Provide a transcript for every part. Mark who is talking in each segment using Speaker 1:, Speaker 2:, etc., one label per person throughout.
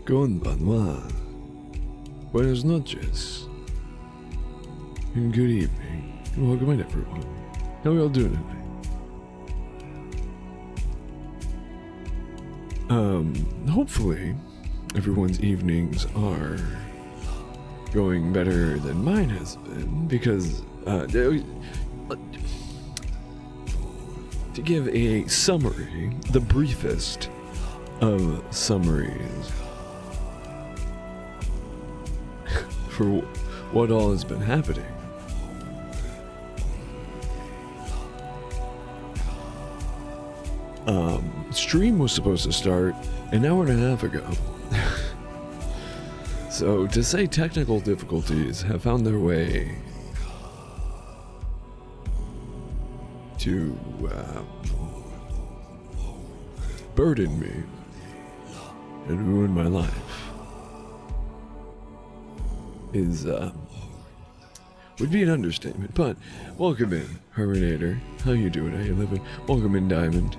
Speaker 1: Konbanwa. Buenas noches. And good evening. Welcome in, everyone. How are we all doing tonight? Hopefully, everyone's evenings are going better than mine has been, because, to give a summary, the briefest of summaries for what all has been happening. Stream was supposed to start an hour and a half ago. So to say technical difficulties have found their way to burden me and ruin my life is would be an understatement. But welcome in, Herminator. How you doing? How you living? Welcome in, Diamond.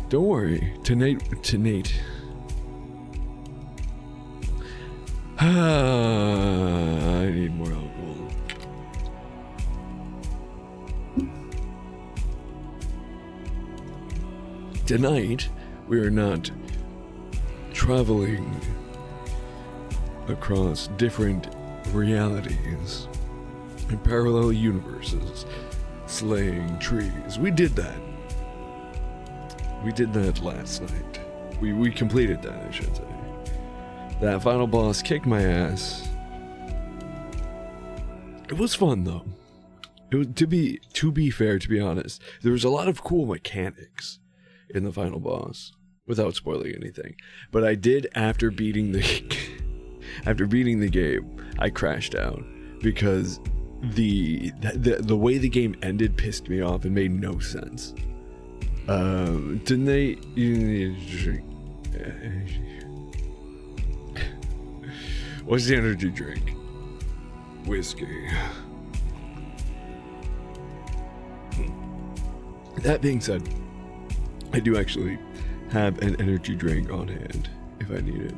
Speaker 1: Don't worry, tonight. I need more alcohol. Tonight, we are not traveling across different realities and parallel universes, slaying trees. We did that. We did that last night. We completed that, I should say. That final boss kicked my ass. It was fun though. It was, to be fair, to be honest, there was a lot of cool mechanics in the final boss, without spoiling anything. But I did, after beating the game, I crashed out because the way the game ended pissed me off and made no sense. Didn't they? What's the energy drink? Whiskey. That being said, I do actually have an energy drink on hand if I need it.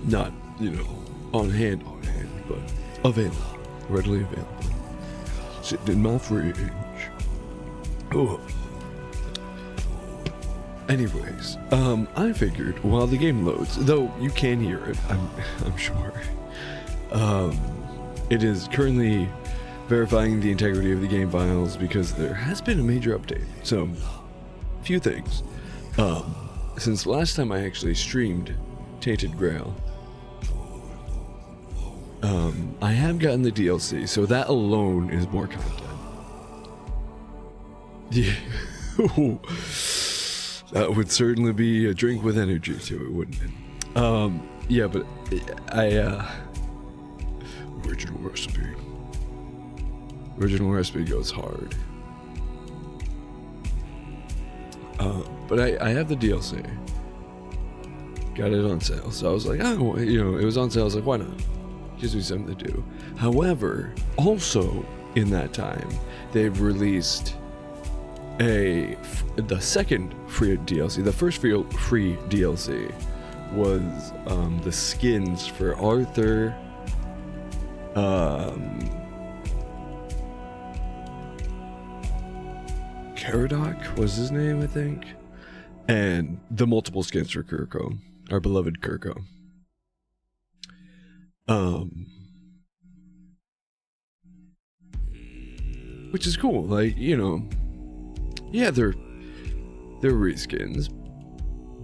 Speaker 1: Not, on hand, but available, readily available. Sitting in my fridge. Oh. Anyways, I figured while the game loads, though you can hear it, I'm sure. It is currently verifying the integrity of the game files because there has been a major update. So, a few things. Since last time I actually streamed Tainted Grail, I have gotten the DLC, so that alone is more content. Yeah. That would certainly be a drink with energy to it, wouldn't it? Yeah, but original recipe goes hard. But I have the DLC. Got it on sale, so I was like, it was on sale. I was like, why not? Gives me something to do. However, also in that time, they've released the second free DLC. The first free DLC was the skins for Arthur, Caradoc was his name, I think, and the multiple skins for Kirko, our beloved Kirko. Which is cool, yeah, they're reskins,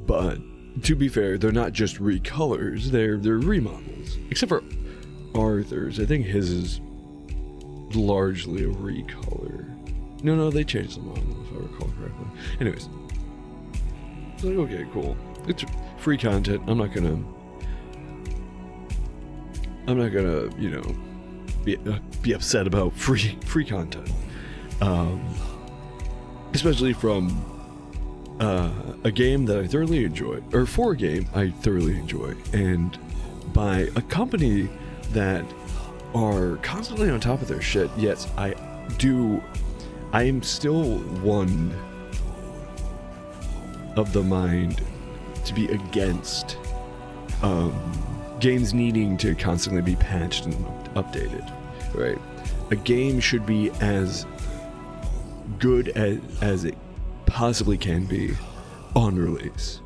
Speaker 1: but to be fair, they're not just recolors, they're remodels. Except for Arthur's, I think his is largely a recolor. No, they changed the model, if I recall correctly. Anyways, it's like, okay, cool. It's free content. I'm not gonna, be upset about free content. Especially from a game that I thoroughly enjoy, or for a game I thoroughly enjoy, and by a company that are constantly on top of their shit. Yes, I do I am still one of the mind to be against games needing to constantly be patched and updated, right? A game should be as good as it possibly can be on release.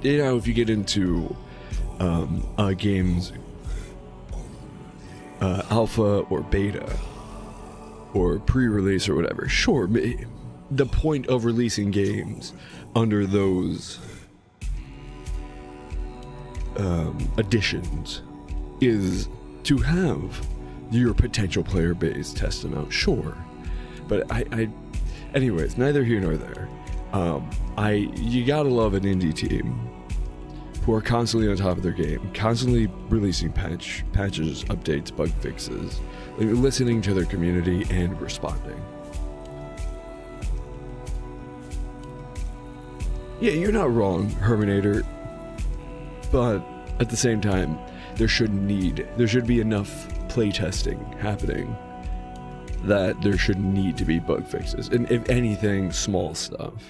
Speaker 1: You know, if you get into a game's alpha or beta or pre-release or whatever, sure, the point of releasing games under those additions is to have your potential player base test them out, sure. But anyways, neither here nor there. You gotta love an indie team who are constantly on top of their game, constantly releasing patches, updates, bug fixes, listening to their community and responding. Yeah, you're not wrong, Herminator, but at the same time, there should be enough playtesting happening that there should need to be bug fixes, and if anything, small stuff.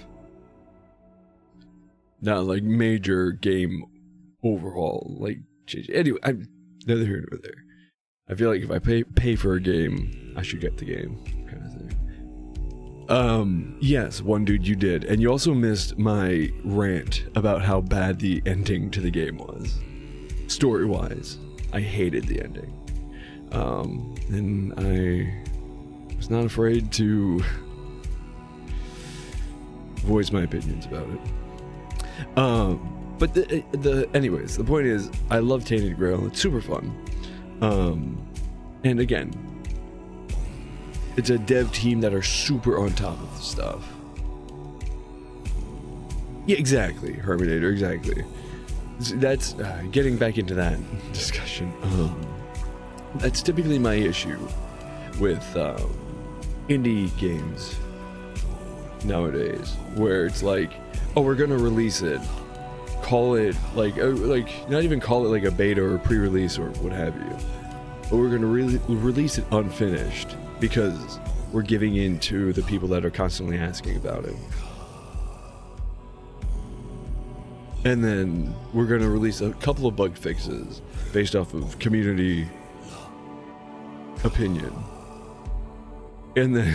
Speaker 1: Not like major game overhaul, like change. Anyway, I'm neither here nor there. I feel like if I pay for a game, I should get the game, kind of thing. Yes, one dude, you did, and you also missed my rant about how bad the ending to the game was. Story-wise, I hated the ending. And I was not afraid to voice my opinions about it. But anyways, the point is, I love Tainted Grail. It's super fun. And again, it's a dev team that are super on top of the stuff. Yeah, exactly, Herminator, exactly. That's getting back into that discussion. That's typically my issue with indie games nowadays, where it's like, oh, we're gonna release it, call it like not even call it like a beta or a pre-release or what have you, but we're gonna release it unfinished because we're giving in to the people that are constantly asking about it. And then we're gonna release a couple of bug fixes based off of community opinion. And then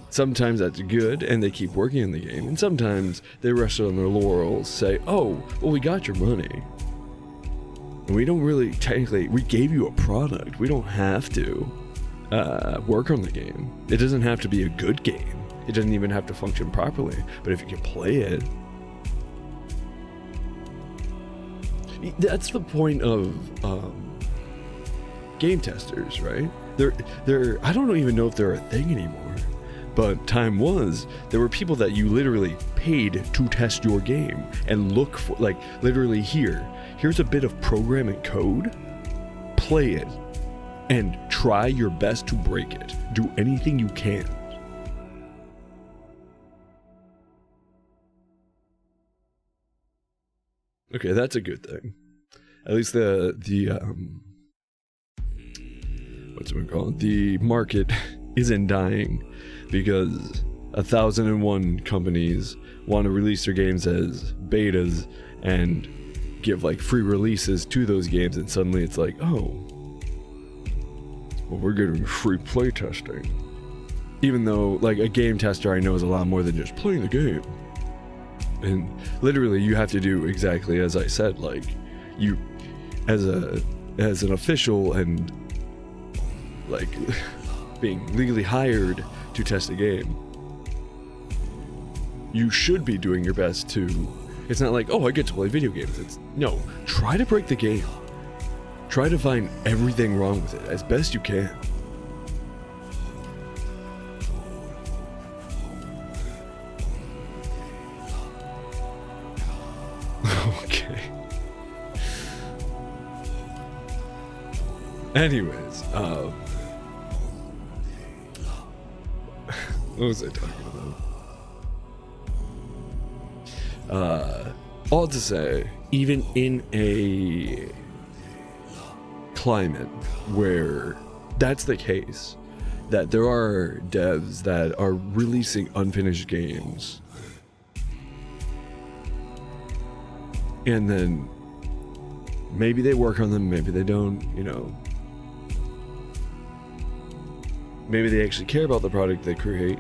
Speaker 1: sometimes that's good and they keep working in the game, and sometimes they rest on their laurels, say, oh, well, we got your money. And we don't really, technically, we gave you a product. We don't have to work on the game. It doesn't have to be a good game. It doesn't even have to function properly. But if you can play it, that's the point of game testers, right? They're I don't even know if they're a thing anymore, but time was, there were people that you literally paid to test your game and look for, like, literally here's a bit of programming code, play it, and try your best to break it. Do anything you can. Okay, that's a good thing. At least the what's it called? The market isn't dying because 1,001 companies want to release their games as betas and give like free releases to those games, and suddenly it's like, oh, well, we're getting free play testing. Even though, like, a game tester I know is a lot more than just playing the game. And literally you have to do exactly as I said, like, you as an official and like being legally hired to test a game, you should be doing your best to, it's not like, oh, I get to play video games. It's no, try to break the game. Try to find everything wrong with it as best you can. Okay. Anyways, what was I talking about? All to say, even in a climate where that's the case, that there are devs that are releasing unfinished games, and then maybe they work on them, maybe they don't, you know. Maybe they actually care about the product they create,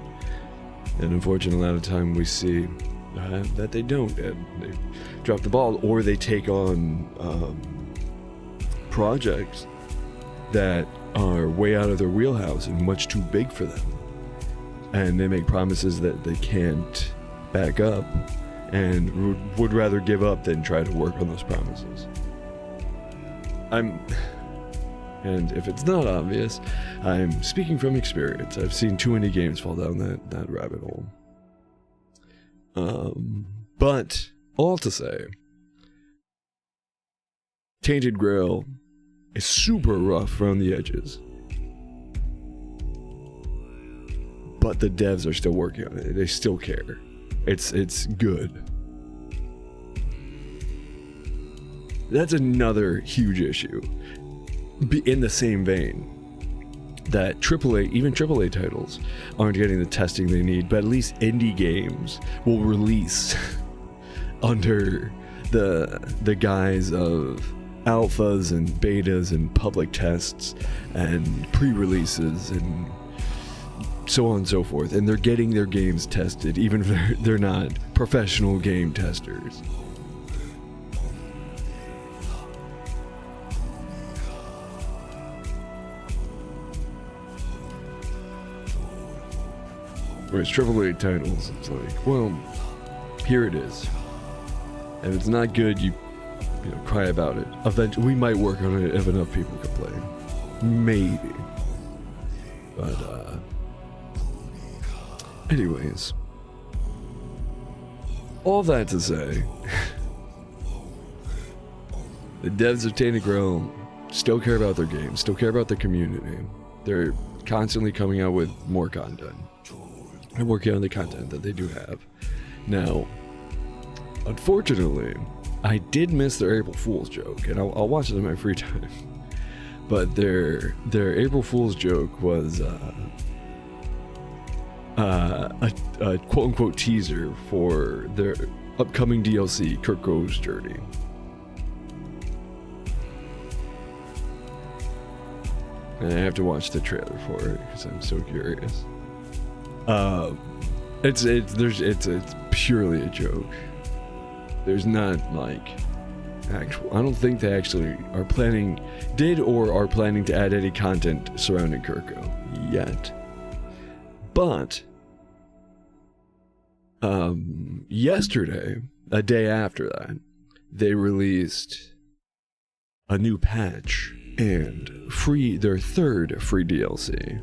Speaker 1: and unfortunately a lot of time we see that they don't, and they drop the ball, or they take on projects that are way out of their wheelhouse and much too big for them, and they make promises that they can't back up, and would rather give up than try to work on those promises. And if it's not obvious, I'm speaking from experience. I've seen too many games fall down that rabbit hole. But all to say, Tainted Grail is super rough around the edges, but the devs are still working on it. They still care. It's good. That's another huge issue. In the same vein, that even AAA titles aren't getting the testing they need, but at least indie games will release under the guise of alphas and betas and public tests and pre-releases and so on and so forth, and they're getting their games tested even if they're not professional game testers. Whereas AAA titles, it's like, well, here it is. And if it's not good, you know, cry about it. Eventually, we might work on it if enough people complain. Maybe. But, anyways. All that to say, the devs of Tainted Grail still care about their games, still care about their community. They're constantly coming out with more content. And working on the content that they do have. Now, unfortunately, I did miss their April Fool's joke, and I'll watch it in my free time. But their April Fool's joke was a quote-unquote teaser for their upcoming DLC, Kurt Goes Journey. And I have to watch the trailer for it because I'm so curious. It's purely a joke. There's not like actual. I don't think they actually are planning to add any content surrounding Kirko yet. But yesterday, a day after that, they released a new patch and their third free DLC.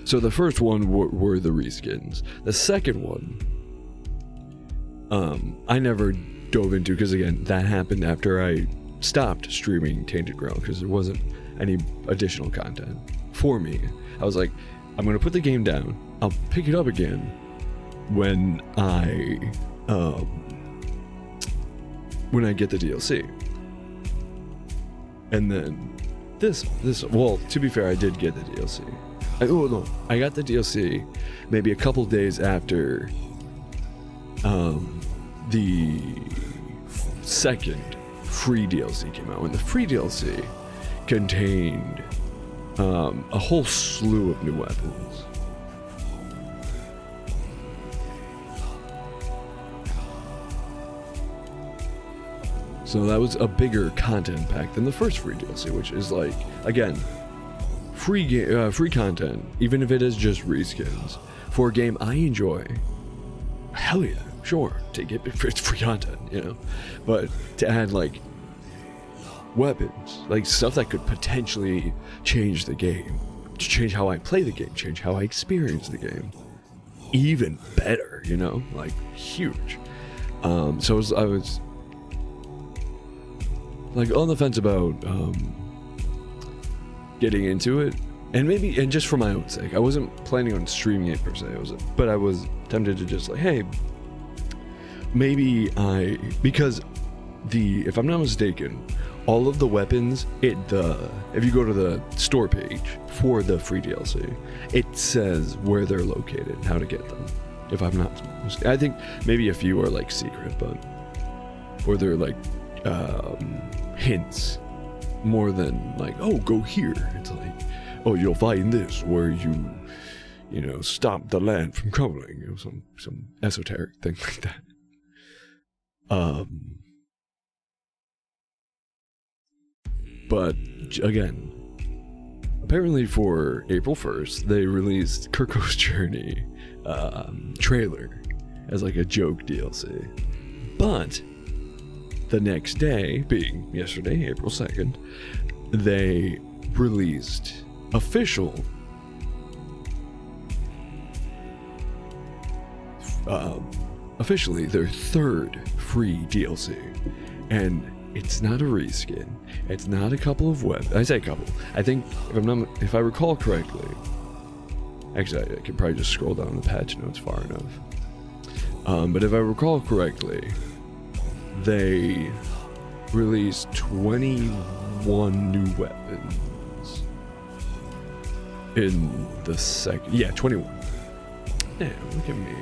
Speaker 1: So the first one were the reskins. The second one, I never dove into, because again, that happened after I stopped streaming Tainted Grail, because there wasn't any additional content for me. I was like, I'm gonna put the game down. I'll pick it up again when I get the DLC. And then well, to be fair, I did get the DLC. I got the DLC maybe a couple days after the second free DLC came out. When the free DLC contained a whole slew of new weapons. So that was a bigger content pack than the first free DLC, which is like, again, free content, even if it is just reskins, for a game I enjoy. Hell yeah, sure, take it if it's free content, you know. But to add like weapons, like stuff that could potentially change the game, to change how I play the game, change how I experience the game, even better, you know, like huge. So I was like on the fence about getting into it, and just for my own sake. I wasn't planning on streaming it per se, but I was tempted to just like, hey, because if I'm not mistaken, all of the weapons, if you go to the store page for the free DLC, it says where they're located and how to get them. If I'm not mistaken. I think maybe a few are like secret, or they're like hints more than like, oh, go here. It's like, oh, you'll find this where you stop the land from crumbling, some esoteric thing like that. But again, apparently for April 1st, they released Kirko's Journey trailer as like a joke DLC. But the next day, being yesterday, April 2nd, they released officially their third free DLC. And it's not a reskin. It's not a couple of I say a couple. I think if I recall correctly, actually I could probably just scroll down the patch notes far enough. But if I recall correctly, they released 21 new weapons in the second. Yeah, 21. Damn, look at me.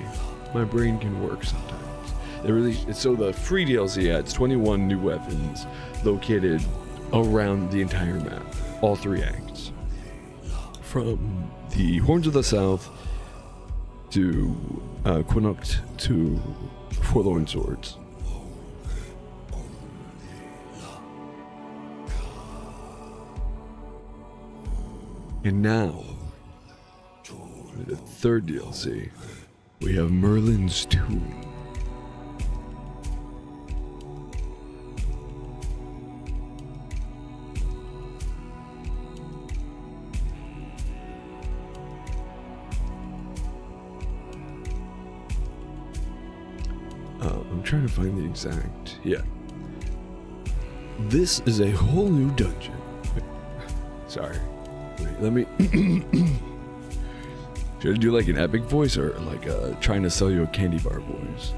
Speaker 1: My brain can work sometimes. So the free DLC adds 21 new weapons located around the entire map, all 3 acts. From the Horns of the South to Quinnoct to Forlorn Swords. And now, for the third DLC, we have Merlin's Tomb. I'm trying to find the exact. Yeah. This is a whole new dungeon. Sorry. Wait, let me. Should I do like an epic voice or like trying to sell you a candy bar voice?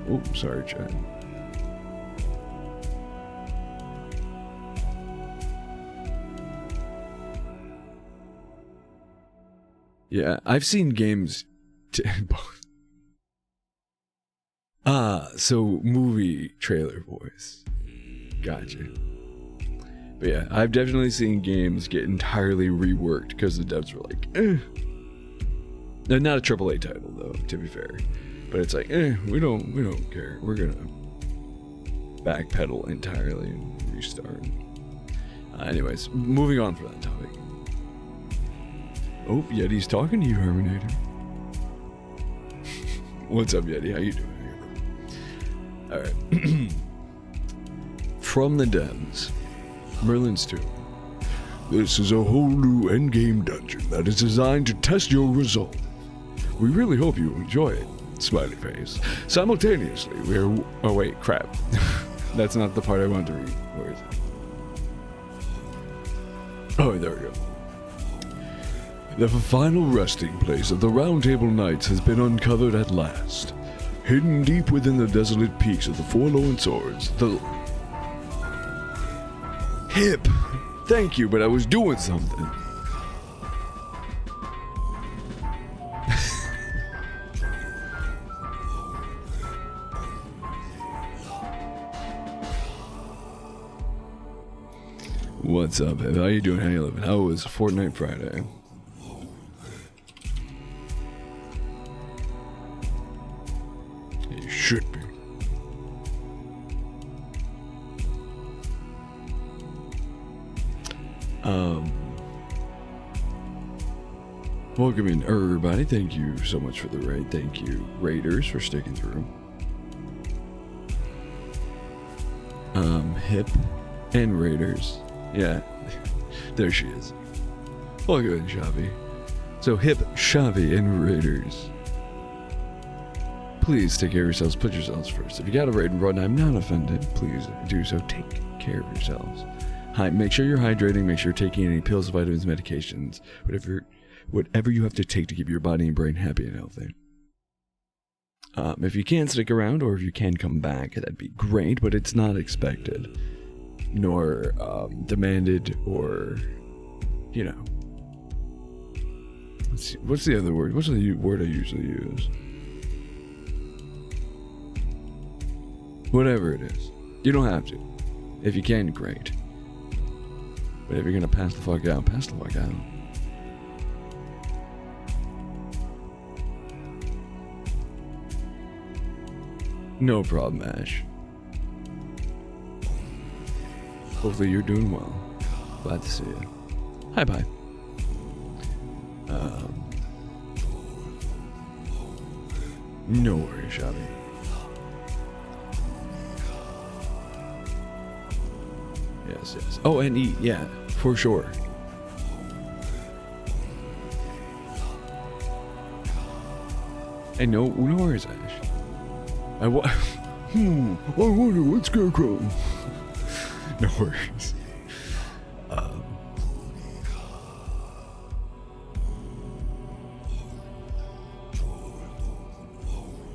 Speaker 1: Oh, sorry, Chad. Yeah, I've seen games. So movie trailer voice. Gotcha. But yeah, I've definitely seen games get entirely reworked because the devs were like, eh. They're not a AAA title though, to be fair. But it's like, we don't care. We're gonna backpedal entirely and restart. Anyways, moving on from that topic. Oh, Yeti's talking to you, Herminator. What's up, Yeti? How you doing? Alright. From the devs, Merlin's Tomb. This is a whole new endgame dungeon that is designed to test your resolve. We really hope you enjoy it. Smiley face. Simultaneously, we're... Oh wait, crap. That's not the part I wanted to read. Where is it? Oh, there we go. The final resting place of the Round Table Knights has been uncovered at last. Hidden deep within the desolate peaks of the Forlorn Swords, the... Hip! Thank you, but I was doing something. What's up, Hip? How you doing? How you living? How was Fortnite Friday? You should be. Welcome in, everybody. Thank you so much for the raid. Thank you, Raiders, for sticking through. Hip and Raiders. Yeah, there she is. Welcome in, Shavi. So, Hip, Shavi, and Raiders. Please take care of yourselves. Put yourselves first. If you got a raid and run, I'm not offended. Please do so. Take care of yourselves. Make sure you're hydrating. Make sure you're taking any pills, vitamins, medications, whatever you have to take to keep your body and brain happy and healthy. If you can't stick around, or if you can come back, that'd be great, but it's not expected, nor demanded, or, you know. Let's see, what's the other word? What's the word I usually use? Whatever it is. You don't have to. If you can, great. But if you're gonna pass the fuck out, pass the fuck out. No problem, Ash. Hopefully you're doing well. Glad to see you. Hi, bye. No worries, Shabby. Yes, yes. Oh, and eat, yeah, for sure. Hey, no worries, Ash. I wonder what's Scarecrow. No worries.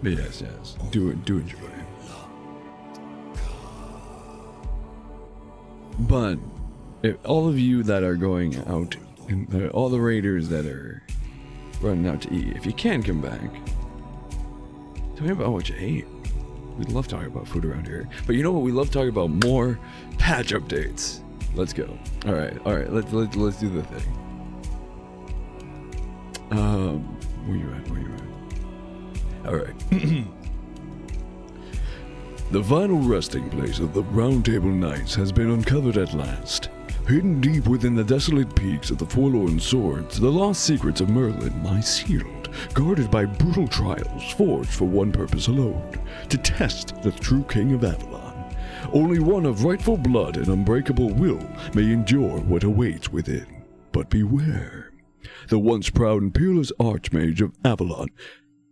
Speaker 1: But yes, do enjoy. But if all of you that are going out, and all the raiders that are running out to eat, if you can come back, tell me about what you ate. We love talking about food around here. But you know what? We love talking about more patch updates. Let's go. All right. Let's do the thing. Where you at? All right. The final resting place of the Round Table Knights has been uncovered at last. Hidden deep within the desolate peaks of the Forlorn Swords, the lost secrets of Merlin lie sealed, guarded by brutal trials forged for one purpose alone, to test the true king of Avalon. Only one of rightful blood and unbreakable will may endure what awaits within. But beware. The once proud and peerless Archmage of Avalon,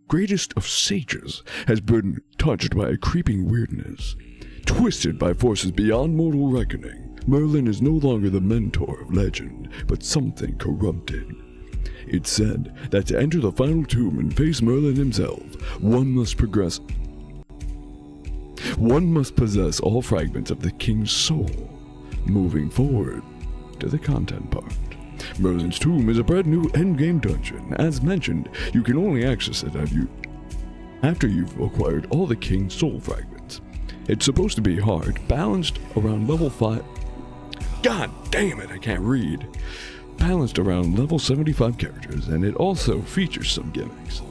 Speaker 1: greatest of sages, has been touched by a creeping weirdness. Twisted by forces beyond mortal reckoning, Merlin is no longer the mentor of legend, but something corrupted. It's said that to enter the final tomb and face Merlin himself, one must possess all fragments of the king's soul. Moving forward to the content part. Merlin's tomb is a brand new endgame dungeon. As mentioned, you can only access it after you've acquired all the king's soul fragments. It's supposed to be hard, balanced around level 5. God damn it, I can't read. Balanced around level 75 characters, and it also features some gimmicks.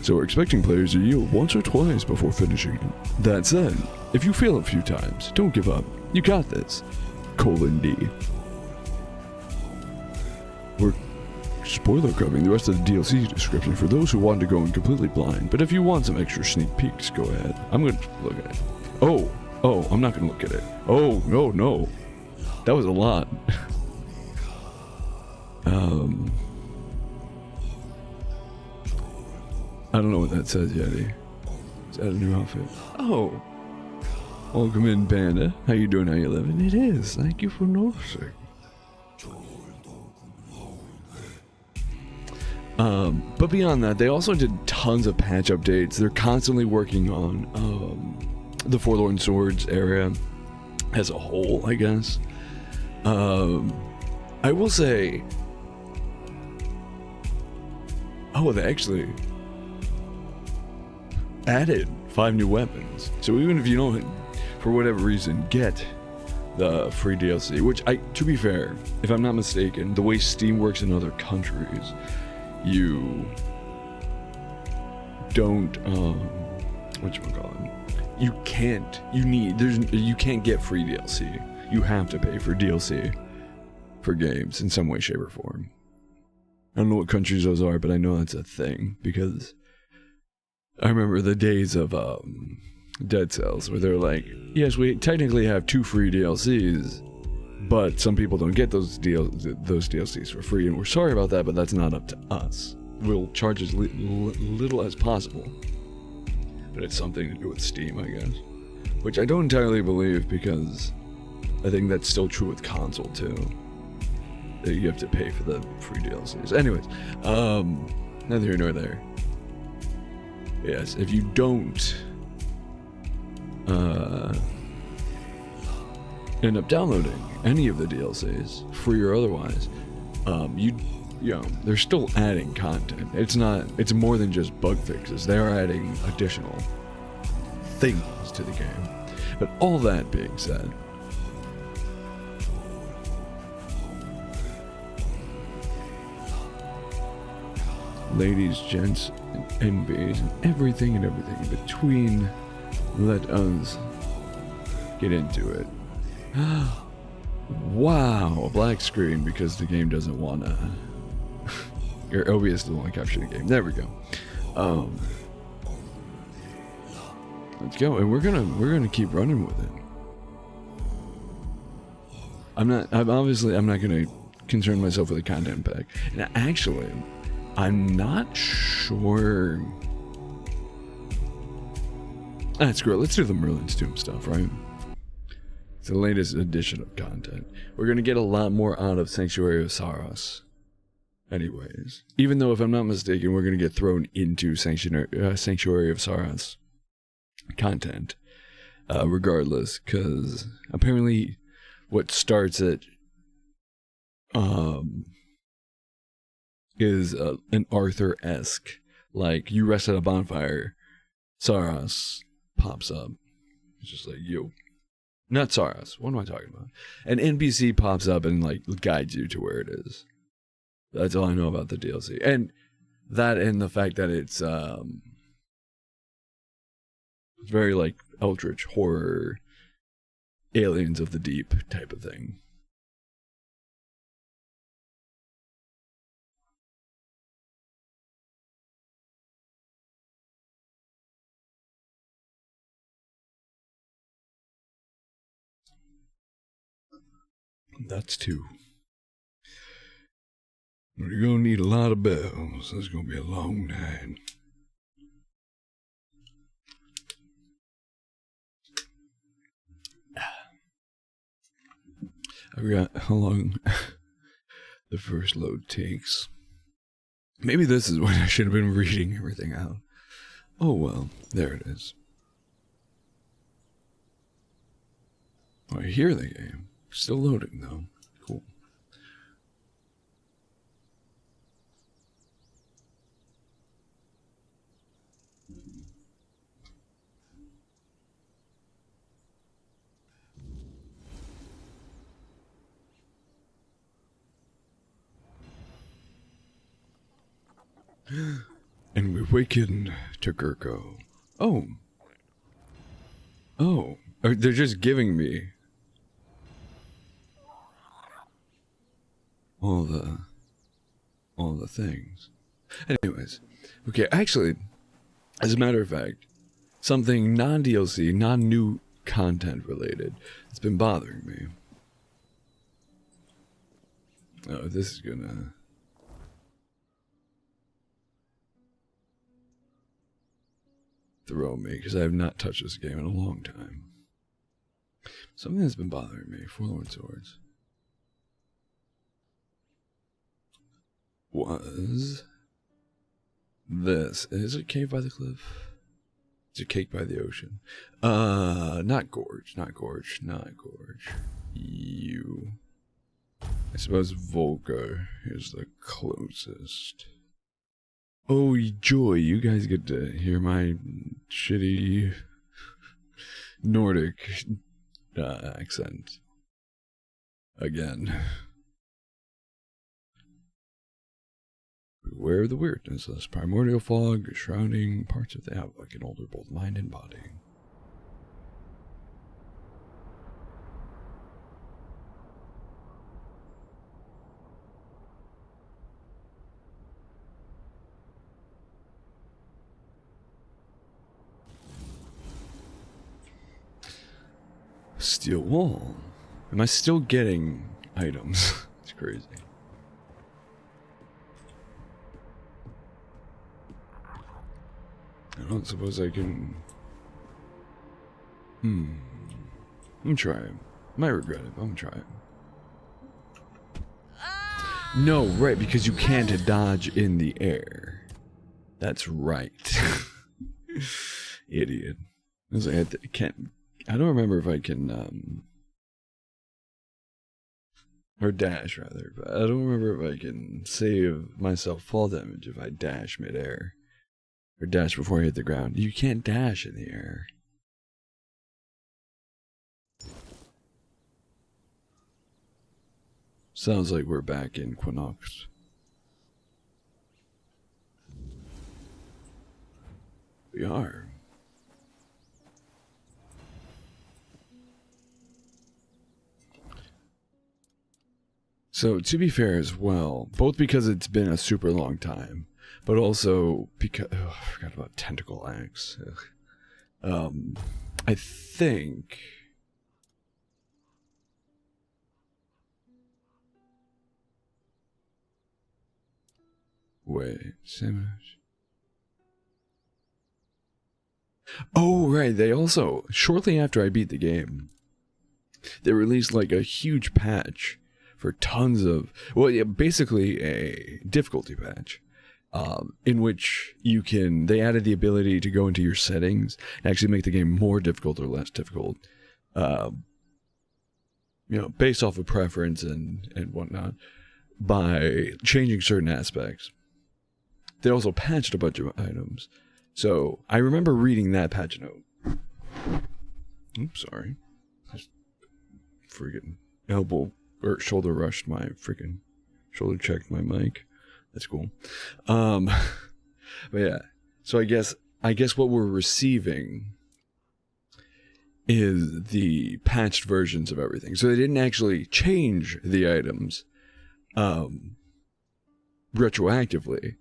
Speaker 1: So we're expecting players to yield once or twice before finishing it. That said, if you fail a few times, don't give up. You got this. :D. We're spoiler covering the rest of the DLC description for those who want to go in completely blind, but if you want some extra sneak peeks, go ahead. I'm going to look at it. Oh, I'm not going to look at it. Oh, no. That was a lot. I don't know what that says, Yeti. Is that a new outfit? Oh. Welcome in, Panda. How you doing? How you living? It is. Thank you for noticing. But beyond that, they also did tons of patch updates. They're constantly working on the Forlorn Swords area as a whole, I guess. I will say... Oh, they actually added 5 new weapons. So even if you don't, for whatever reason, get the free DLC, which to be fair, if I'm not mistaken, the way Steam works in other countries, you don't, you can't get free DLC. You have to pay for DLC for games in some way, shape, or form. I don't know what countries those are, but I know that's a thing, because I remember the days of Dead Cells, where they're like, yes, we technically have 2 free DLCs, but some people don't get those DLCs for free, and we're sorry about that, but that's not up to us. We'll charge as little as possible. But it's something to do with Steam, I guess. Which I don't entirely believe, because I think that's still true with console, too. That you have to pay for the free DLCs. Anyways, neither here nor there. Yes, if you don't end up downloading any of the DLCs, free or otherwise, you know, they're still adding content. It's more than just bug fixes. They are adding additional things to the game. But all that being said, ladies, gents, and NBs, and everything in between, let us get into it. Wow, a black screen because the game doesn't wanna. Your OBS doesn't want to capture the game. There we go. Let's go, and we're gonna keep running with it. I'm not gonna concern myself with the content pack. And actually, I'm not sure. Screw it. Let's do the Merlin's Tomb stuff, right? It's the latest edition of content. We're gonna get a lot more out of Sanctuary of Saros. Anyways, even though, if I'm not mistaken, we're gonna get thrown into Sanctuary of Saros content, regardless, because apparently, what starts it is an Arthur-esque, like, you rest at a bonfire, Saros pops up. It's just like, yo. Not Saros, what am I talking about? An NPC pops up and, like, guides you to where it is. That's all I know about the DLC. And that, and the fact that it's very, like, eldritch horror, aliens of the deep type of thing. That's two. You're gonna need a lot of bells. It's gonna be a long night. I forgot how long the first load takes. Maybe this is when I should have been reading everything out. Oh well, there it is. I hear the game. Still loading though. Cool. And we waken to Gurko. Oh. Oh. They're just giving me all the things. Anyways. Okay, actually, as a matter of fact, something non-DLC, non-new content related that's been bothering me. Oh, this is gonna... throw me, because I have not touched this game in a long time. Something that's been bothering me, Forlorn Swords, was this. Is it Cave by the Cliff? Is it Cake by the Ocean? Not Gorge. You. I suppose Volga is the closest. Oh, joy, you guys get to hear my shitty Nordic accent again. Beware of the weirdness of this primordial fog shrouding parts of the Avalon can alter both mind and body. Steel wall. Am I still getting items? It's crazy. I don't suppose I can... I'm gonna try it. Might regret it, but I'm gonna try it. No, right, because you can't dodge in the air. That's right. Idiot. I was like, I don't remember if I can, or dash rather, but I don't remember if I can save myself fall damage if I dash midair. Or dash before I hit the ground. You can't dash in the air. Sounds like we're back in Quinox. We are. So, to be fair as well, both because it's been a super long time, but also because... Oh, I forgot about Tentacle Axe. I think... Wait, Simish. Oh, right, they also, shortly after I beat the game, they released like a huge patch for tons of, well, yeah, basically a difficulty patch, in which they added the ability to go into your settings and actually make the game more difficult or less difficult, based off of preference and whatnot, by changing certain aspects. They also patched a bunch of items. So, I remember reading that patch note. Oops, sorry. I just freaking shoulder rushed my freaking shoulder checked my mic. That's cool. But yeah. So I guess what we're receiving is the patched versions of everything. So they didn't actually change the items retroactively.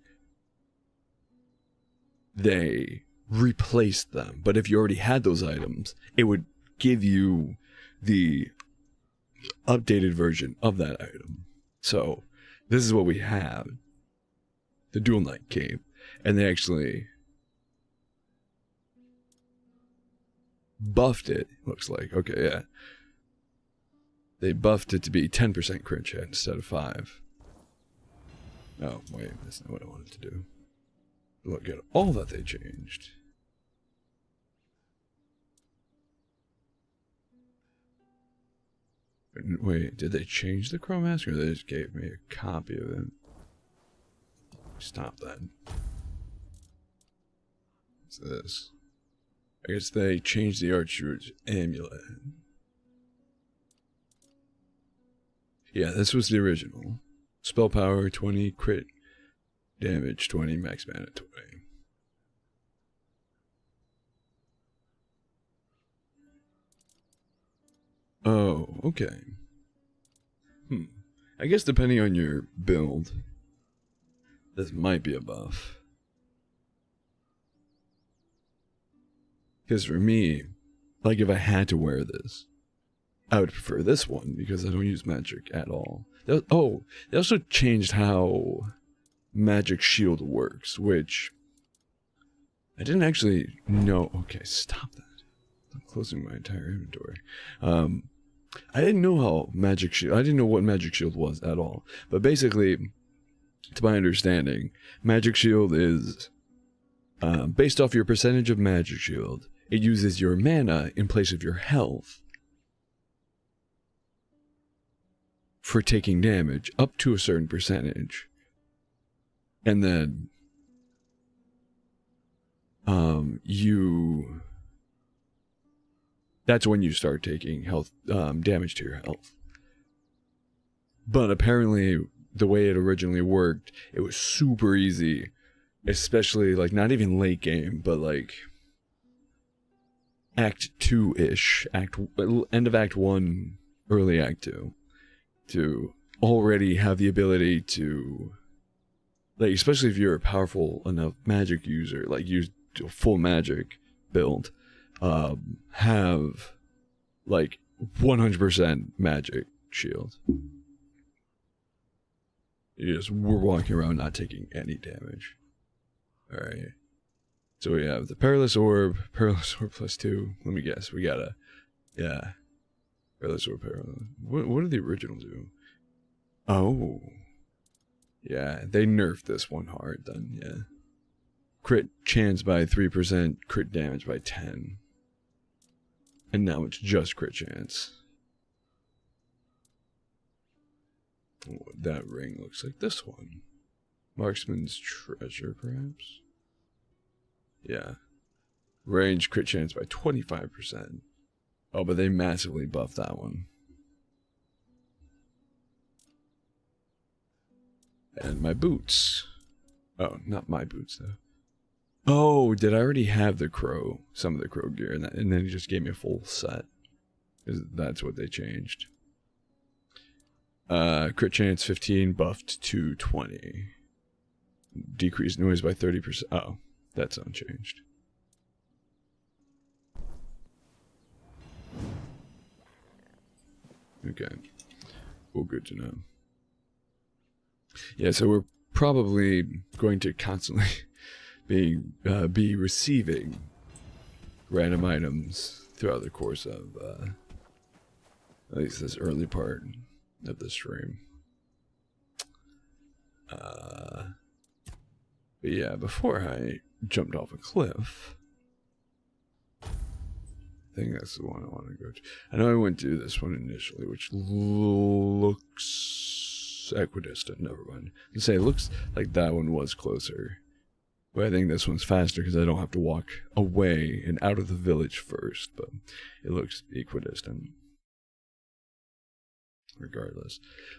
Speaker 1: They replaced them. But if you already had those items, it would give you the updated version of that item. So this is what we have. The Dual Knight Cape. And they actually buffed it, looks like. Okay, yeah. They buffed it to be 10% crit chance instead of 5. Oh, wait, that's not what I wanted to do. Look at all that they changed. Wait, did they change the Chrome Mask or they just gave me a copy of it? Stop that. What's this? I guess they changed the Archer's amulet. Yeah, this was the original. Spell power 20, crit damage 20, max mana 20. Oh, okay. I guess depending on your build, this might be a buff. Because for me, like if I had to wear this, I would prefer this one because I don't use magic at all. They also changed how Magic Shield works, which I didn't actually know. Okay, stop that. I'm closing my entire inventory. I didn't know how Magic Shield... I didn't know what Magic Shield was at all. But basically, to my understanding, Magic Shield is based off your percentage of Magic Shield. It uses your mana in place of your health for taking damage up to a certain percentage. And then that's when you start taking health damage to your health. But apparently the way it originally worked, it was super easy, especially like not even late game, but like Act 2-ish, end of Act 1, early Act 2, to already have the ability to, like, especially if you're a powerful enough magic user, like use a full magic build, have like 100% magic shield. We're walking around not taking any damage. Alright. So we have the Perilous Orb plus 2. Let me guess, we got a, yeah. Perilous Orb, Perilous. What did the original do? Oh. Yeah, they nerfed this one hard then, yeah. crit chance by 3%, crit damage by 10. And now it's just crit chance. Oh, that ring looks like this one. Marksman's treasure, perhaps? Yeah. Range crit chance by 25%. Oh, but they massively buffed that one. And my boots. Oh, not my boots, though. Oh, did I already have the crow? Some of the crow gear, and then he just gave me a full set. That's what they changed. Crit chance 15, buffed to 20. Decreased noise by 30%. Oh, that's unchanged. Okay. Well, good to know. Yeah, so we're probably going to constantly be receiving random items throughout the course of at least this early part of the stream. But yeah, before I jumped off a cliff, I think that's the one I want to go to. I know I went to this one initially, which looks equidistant. Never mind. To say it looks like that one was closer, but I think this one's faster because I don't have to walk away and out of the village first. But it looks equidistant, regardless.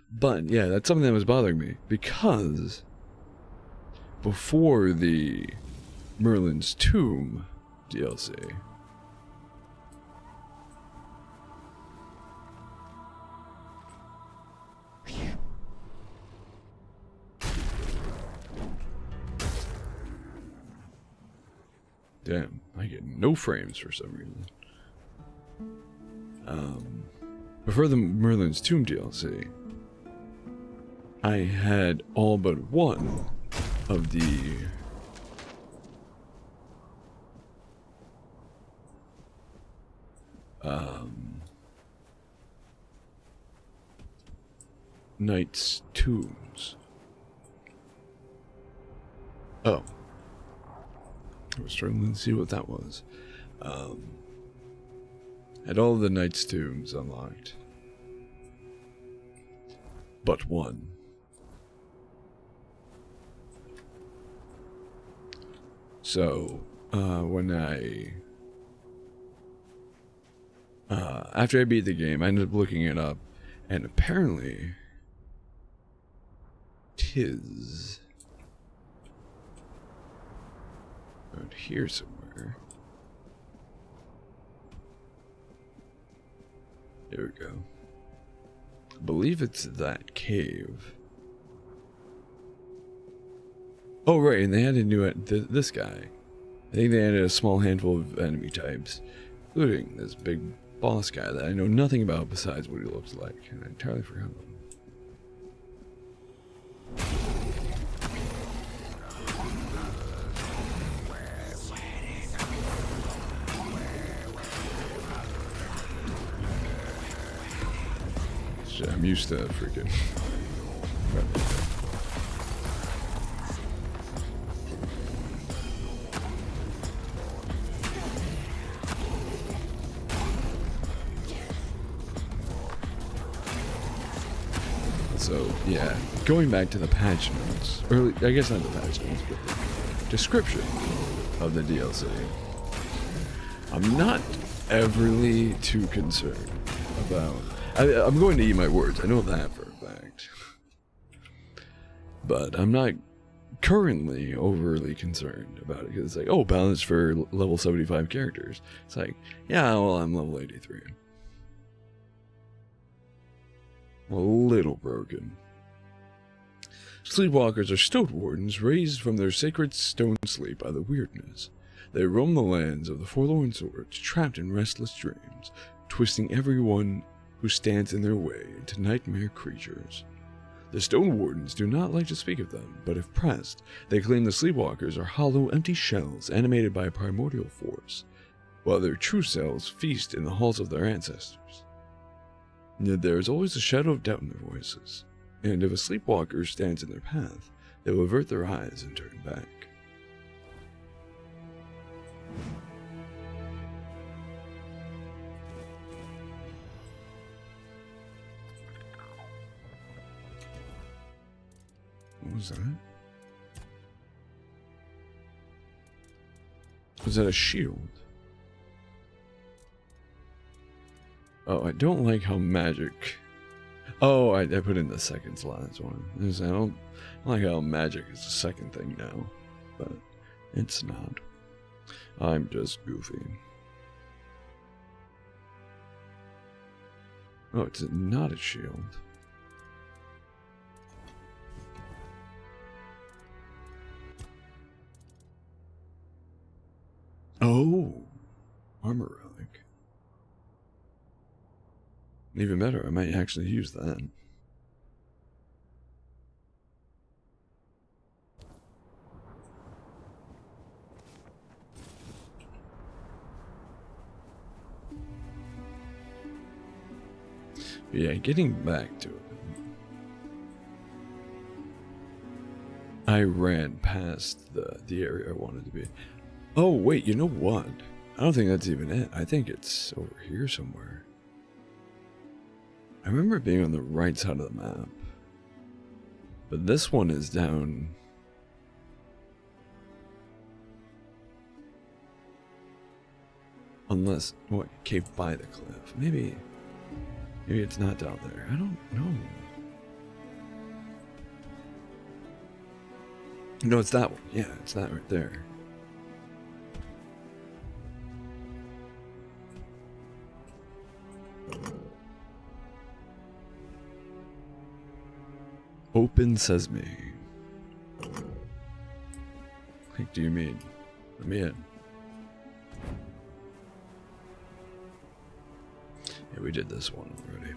Speaker 1: But yeah, that's something that was bothering me because before the Merlin's Tomb DLC, damn, I get no frames for some reason. Before the Merlin's Tomb DLC, I had all but one of the Knight's Tombs. Oh. I was struggling to see what that was. Had all the Knight's Tombs unlocked. But one. So, when after I beat the game, I ended up looking it up, and apparently, 'tis around here somewhere. Here we go. I believe it's that cave. Oh, right, and they added this guy. I think they added a small handful of enemy types, including this big boss guy that I know nothing about besides what he looks like, and I entirely forgot about him. I'm used to freaking... So, yeah, going back to the patch notes, or I guess not the patch notes, but the description of the DLC. I'm not everly too concerned about... I'm going to eat my words, I know that for a fact. But I'm not currently overly concerned about it, because it's like, oh, balance for level 75 characters. It's like, yeah, well, I'm level 83. A little broken. Sleepwalkers are stone wardens raised from their sacred stone sleep by the weirdness. They roam the lands of the forlorn swords, trapped in restless dreams, twisting everyone who stands in their way into nightmare creatures. The Stone Wardens do not like to speak of them, but if pressed, they claim the Sleepwalkers are hollow, empty shells animated by a primordial force, while their true selves feast in the halls of their ancestors. Yet there is always a shadow of doubt in their voices, and if a Sleepwalker stands in their path, they will avert their eyes and turn back. What was that? Was that a shield? Oh, I don't like how magic... Oh, I put in the second to last one. I don't like how magic is the second thing now. But it's not. I'm just goofy. Oh, it's not a shield. Oh, armor relic. Even better, I might actually use that. Yeah, getting back to it. I ran past the area I wanted to be. Oh, wait, you know what? I don't think that's even it. I think it's over here somewhere. I remember it being on the right side of the map. But this one is down... Unless... What? Cave by the cliff. Maybe it's not down there. I don't know. No, it's that one. Yeah, it's that right there. Open sesame. What do you mean? Let me in. Yeah, we did this one already.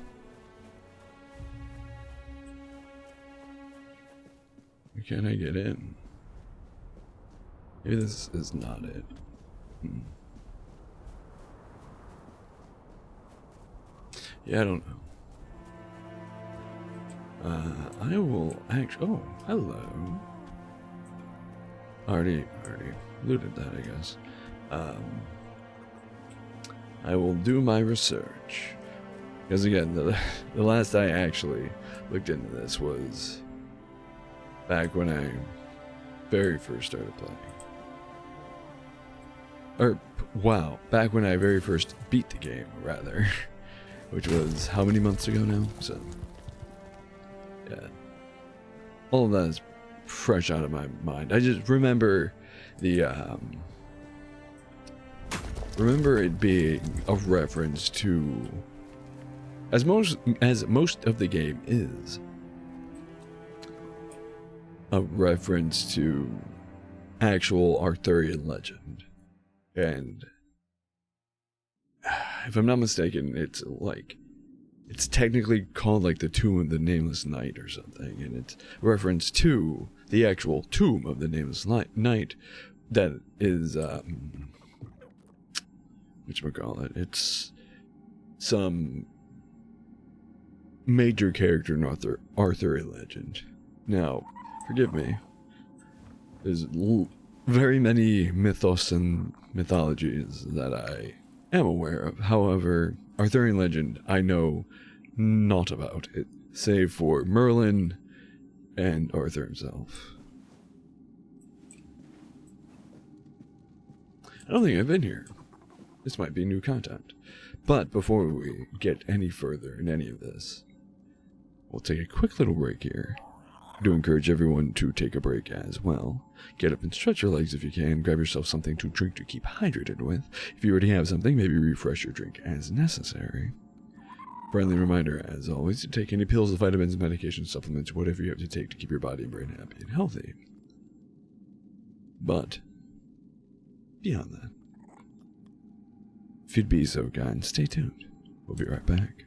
Speaker 1: Why can't I get in? Maybe this is not it. Yeah, I don't know. I will actually... Oh, hello. Already looted that, I guess. I will do my research. Because again, the last I actually looked into this was back when I very first started playing. Or, wow, back when I very first beat the game, rather. Which was how many months ago now? So, yeah. All of that is fresh out of my mind. I just remember the, remember it being a reference to, as most of the game is, a reference to actual Arthurian legend. And if I'm not mistaken, it's technically called like the Tomb of the Nameless Knight or something, and it's reference to the actual tomb of the Nameless Knight that is whatchamacallit, it's some major character in Arthurian legend. Now, forgive me, there's very many mythos and mythologies that I am aware of. However, Arthurian legend I know not about it, save for Merlin and Arthur himself. I don't think I've been here. This might be new content. But before we get any further in any of this, we'll take a quick little break here. I do encourage everyone to take a break as well. Get up and stretch your legs if you can. Grab yourself something to drink to keep hydrated with. If you already have something, maybe refresh your drink as necessary. Friendly reminder, as always, to take any pills, vitamins, medications, supplements, whatever you have to take to keep your body and brain happy and healthy. But, beyond that, if you'd be so kind, stay tuned. We'll be right back.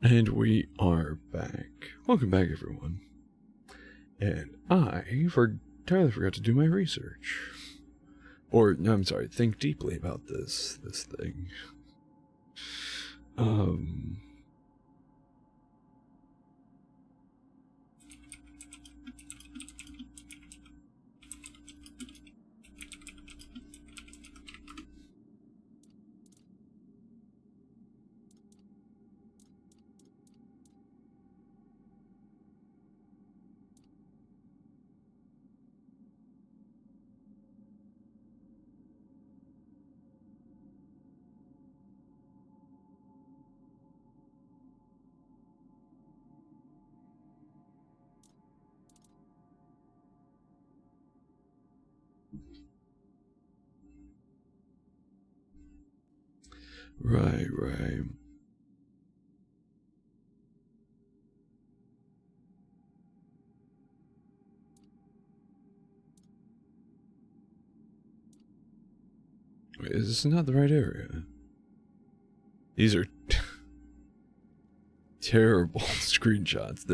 Speaker 1: And we are back. Welcome back, everyone. And I entirely forgot to do my research. Or, no, I'm sorry, think deeply about this thing. Right. Wait, is this not the right area? These are terrible screenshots.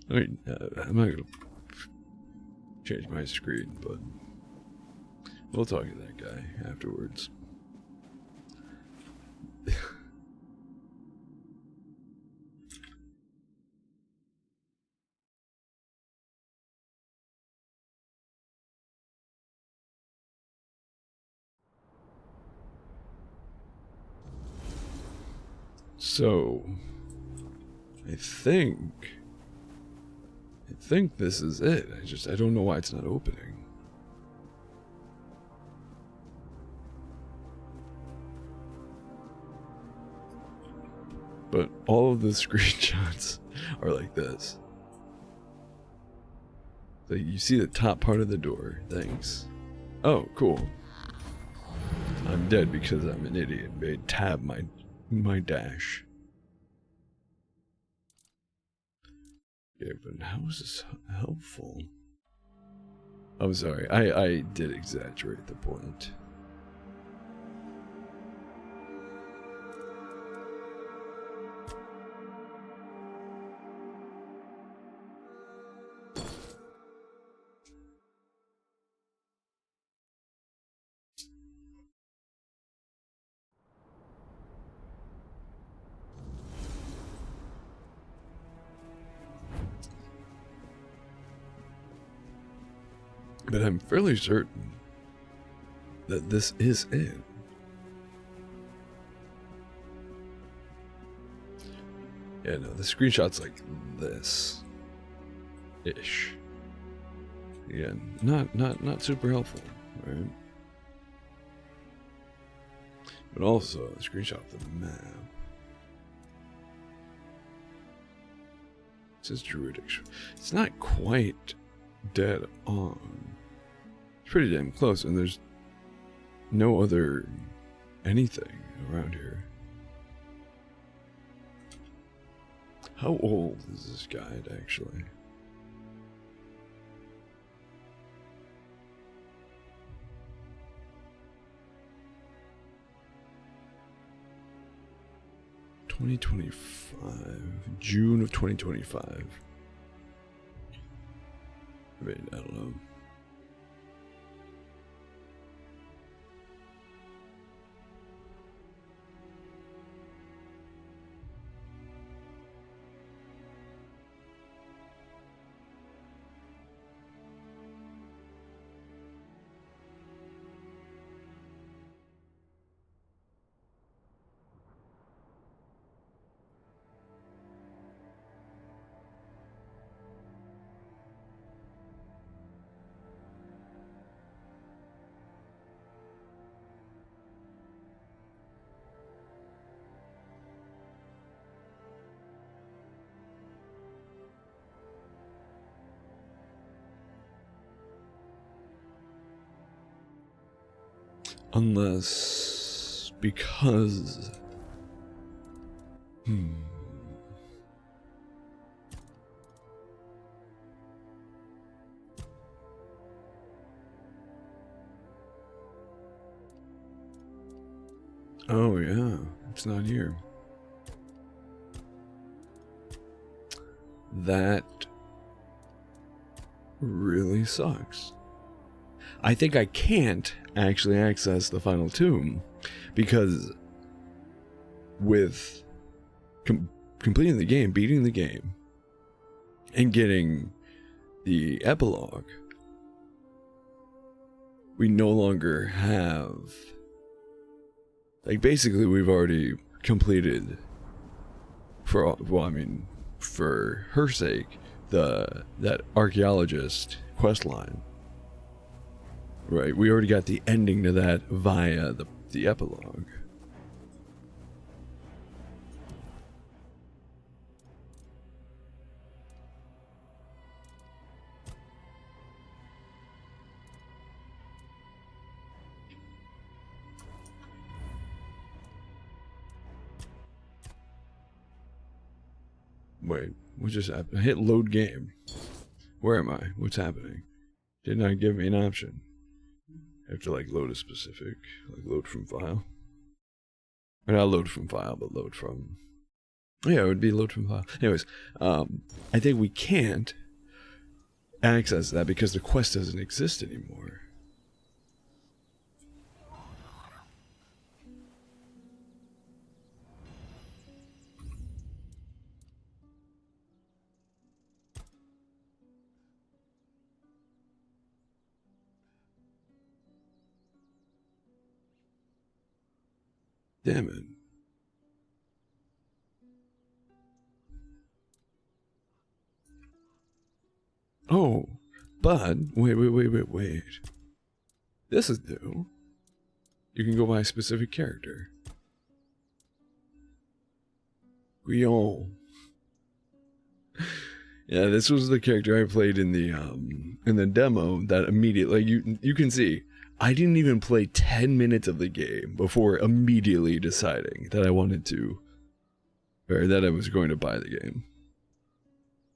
Speaker 1: I mean, I'm not gonna change my screen, but we'll talk to that guy afterwards. So, I think this is it. I don't know why it's not opening. But all of the screenshots are like this. So you see the top part of the door. Thanks. Oh, cool. I'm dead because I'm an idiot. I tab my dash. Yeah, but how is this helpful? I'm sorry. I did exaggerate the point. But I'm fairly certain that this is it. Yeah, no, the screenshot's like this. Ish. Again, not super helpful, right? But also a screenshot of the map. It says Druidic. It's not quite dead on. It's pretty damn close, and there's no other anything around here. How old is this guide, actually? June of 2025. I mean, I don't know. Unless because Oh yeah, it's not here. that really sucks. I think I can't actually access the final tomb because with completing the game, beating the game, and getting the epilogue, we no longer have, like, basically we've already completed, for her sake, that archaeologist quest line. Right, we already got the ending to that via the epilogue. Wait, what just happened? I hit load game. Where am I? What's happening? Did not give me an option. I have to like load a specific, like load from file. Or not load from file, but load from... Yeah, it would be load from file. Anyways, I think we can't access that because the quest doesn't exist anymore. Damn it. Oh, but wait. This is new. You can go by a specific character. Guillaume. Yeah, this was the character I played in the demo that immediately, you can see, I didn't even play 10 minutes of the game before immediately deciding that I wanted to, or that I was going to buy the game.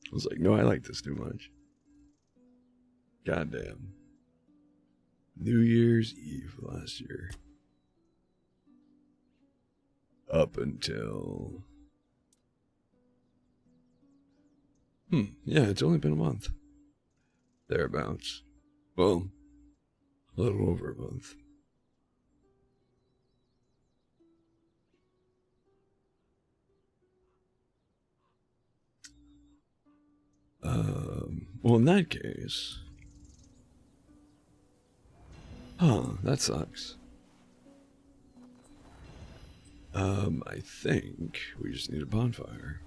Speaker 1: I was like, no, I like this too much. Goddamn. New Year's Eve last year. Up until... yeah, it's only been a month. Thereabouts. Well, a little over a month. Well, in that case... Huh, that sucks. I think we just need a bonfire.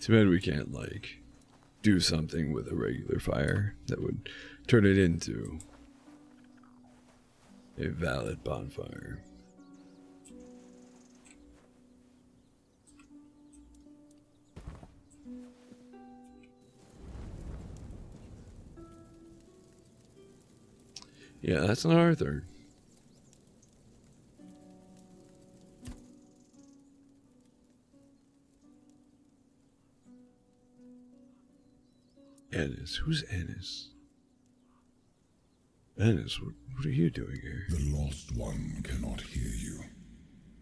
Speaker 1: Too bad we can't, like, do something with a regular fire that would turn it into a valid bonfire. Yeah, that's not Arthur. Ennis? Who's Ennis? Ennis, what are you doing here?
Speaker 2: The lost one cannot hear you.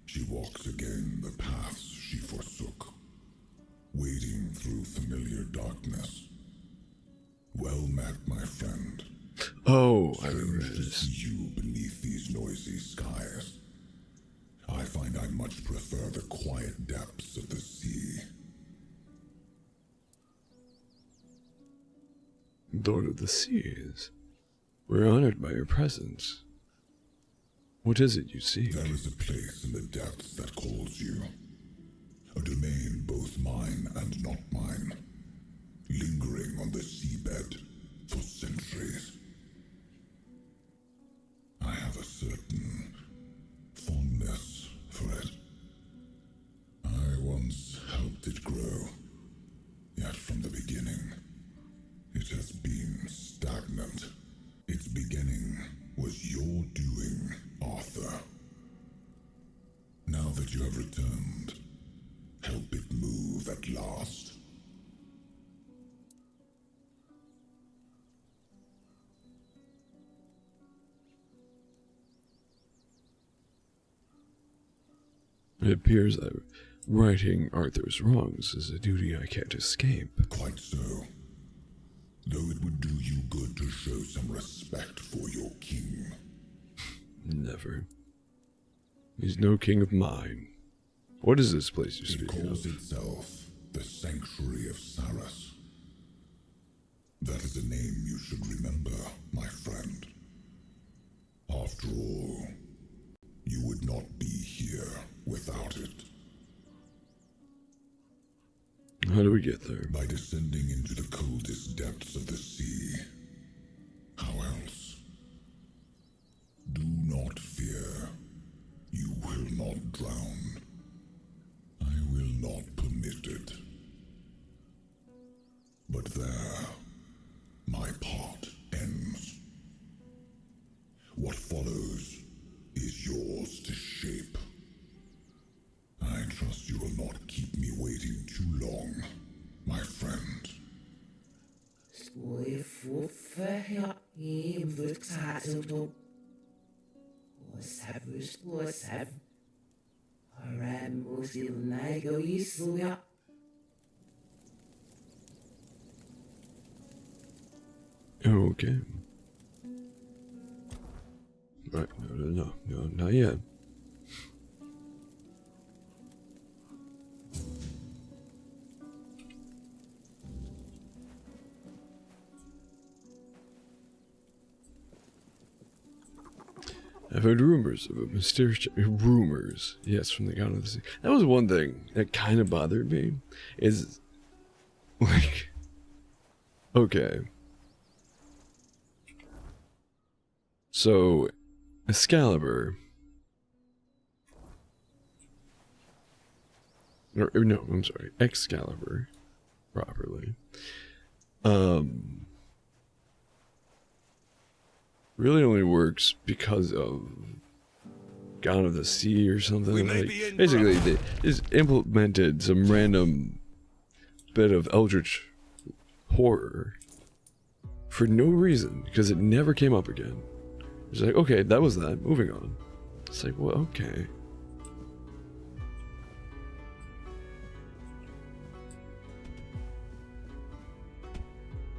Speaker 2: She walks again the paths she forsook, wading through familiar darkness. Well met, my friend.
Speaker 1: Oh, I remember
Speaker 2: Strange
Speaker 1: this.
Speaker 2: to see you beneath these noisy skies. I find I much prefer the quiet depths of the sea.
Speaker 1: Lord of the Seas. We're honored by your presence. What is it you seek?
Speaker 2: There is a place in the depths that calls you. A domain both mine and not mine. Lingering on the seabed for centuries. I have a certain fondness for it. I once helped it grow. Yet from the beginning, it has been stagnant. Its beginning was your doing, Arthur. Now that you have returned, help it move at last.
Speaker 1: It appears that righting Arthur's wrongs is a duty I can't escape.
Speaker 2: Quite so. Though it would do you good to show some respect for your king.
Speaker 1: Never. He's no king of mine. What is this place you
Speaker 2: It
Speaker 1: speak
Speaker 2: calls
Speaker 1: of?
Speaker 2: itself the Sanctuary of Saras. That is a name you should remember, my friend. After all, you would not be here without it.
Speaker 1: How do we get there?
Speaker 2: By descending into the coldest depths of the sea. How else? Do not fear. You will not drown. I will not permit it. But there, my part ends. What follows is yours to shape. I trust you will not keep me waiting too long, my friend.
Speaker 1: Okay. Right, no, not yet. I've heard rumors of a mysterious rumors, yes, from the God of the Sea. That was one thing that kind of bothered me. Is like, okay, so Excalibur, or no, I'm sorry, Excalibur, properly. Really only works because of God of the Sea or something. Like, basically, they just implemented some random bit of eldritch horror for no reason, because it never came up again. It's like, okay, that was that. Moving on. It's like, well, okay.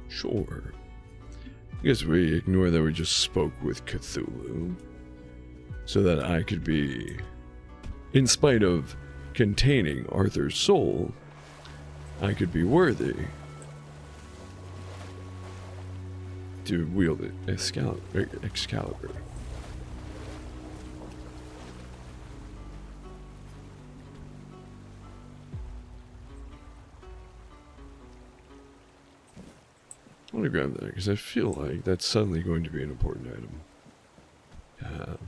Speaker 1: Sure. I guess we ignore that we just spoke with Cthulhu, so that I could be, in spite of containing Arthur's soul, I could be worthy to wield it, Excalibur. I want to grab that because I feel like that's suddenly going to be an important item to have.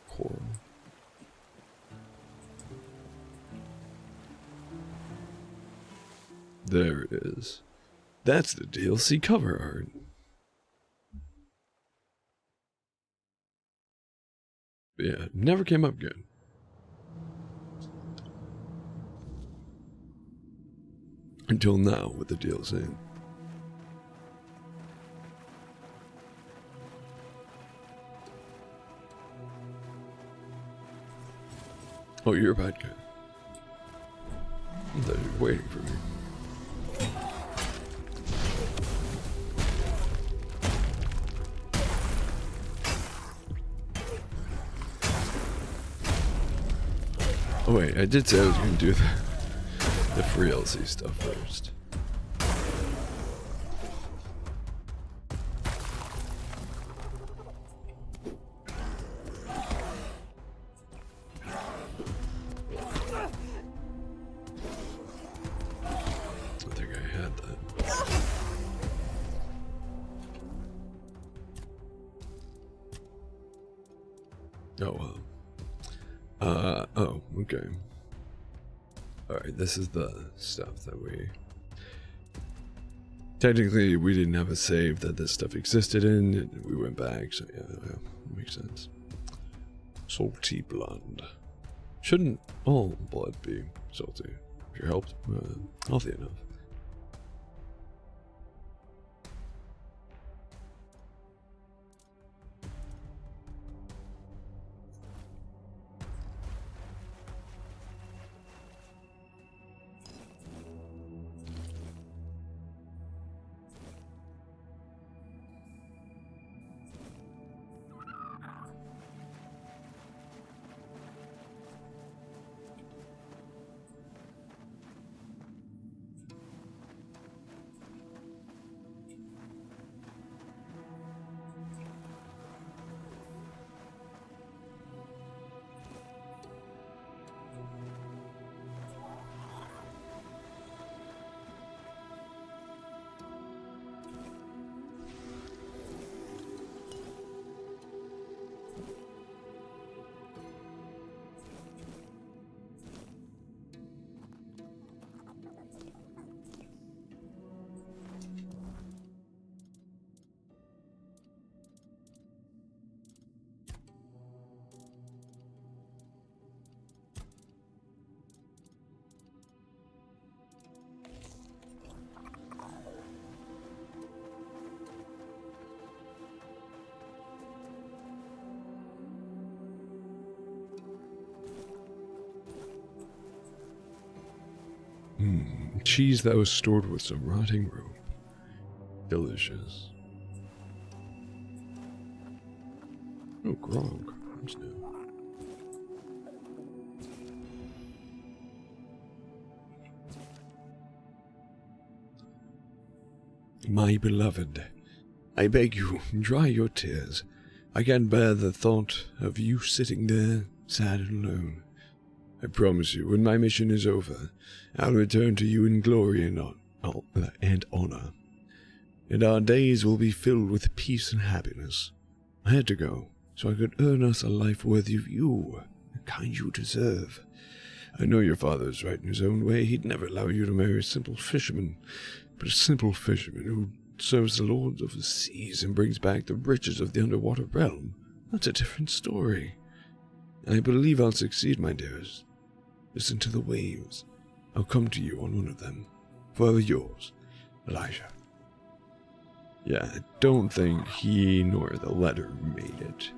Speaker 1: Coral. There it is. That's the DLC cover art. Yeah, never came up again. Until now with the DLC. Oh, you're a bad guy. I thought you were waiting for me. Oh wait, I did say I was going to do the free LC stuff first. I think I had that. Oh well. Oh, okay. Alright, this is the stuff that we... Technically, we didn't have a save that this stuff existed in, and we went back, so yeah, makes sense. Salty blood. Shouldn't all blood be salty? If you're healthy enough. Cheese that was stored with some rotting rope. Delicious. Oh, grog. That's new. My beloved, I beg you, dry your tears. I can't bear the thought of you sitting there, sad and alone. I promise you, when my mission is over, I'll return to you in glory and honor. And our days will be filled with peace and happiness. I had to go, so I could earn us a life worthy of you, the kind you deserve. I know your father is right in his own way. He'd never allow you to marry a simple fisherman, but a simple fisherman who serves the lords of the seas and brings back the riches of the underwater realm. That's a different story. I believe I'll succeed, my dearest. Listen to the waves. I'll come to you on one of them. Forever yours, Elijah. Yeah, I don't think he nor the letter made it.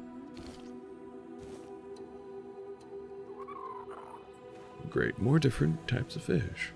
Speaker 1: Great, more different types of fish.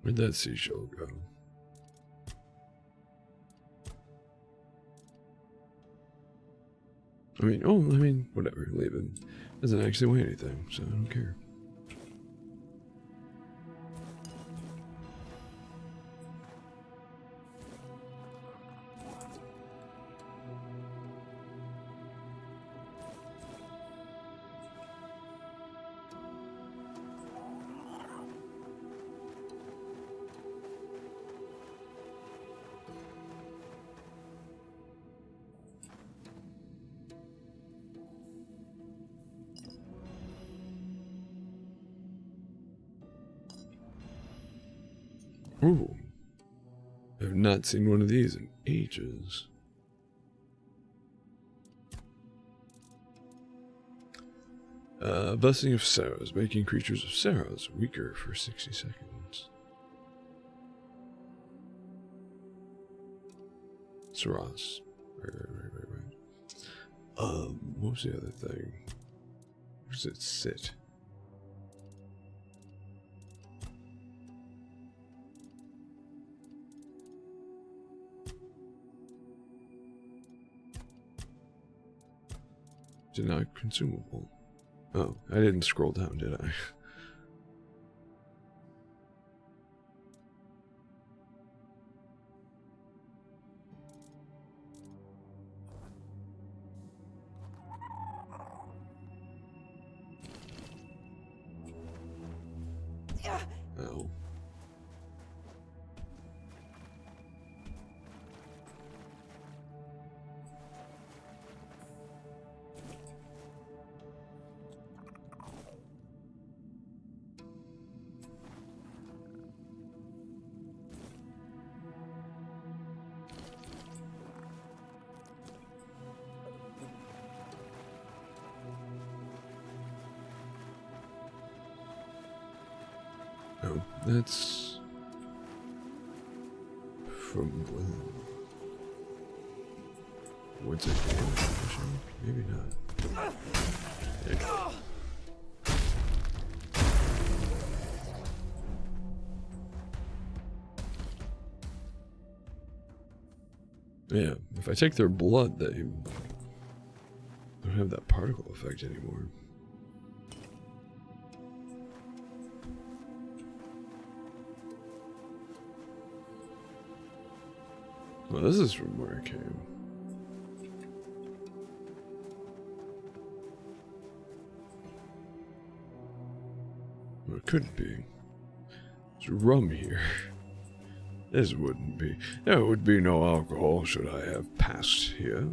Speaker 1: Where'd that seashell go? I mean, whatever, leave him. Doesn't actually weigh anything, so I don't care. Ooh. I've not seen one of these in ages. Blessing of Sorrows, making creatures of sorrows weaker for 60 seconds. Saras. Right. What was the other thing? Where does it sit? Did not consumable. Oh, I didn't scroll down, did I? Oh. Oh, that's from when? What's it damage? Maybe not. Yeah. Yeah, if I take their blood, they don't have that particle effect anymore. Well, this is from where I came. Well, it couldn't be. There's rum here. This wouldn't be. There would be no alcohol should I have passed here.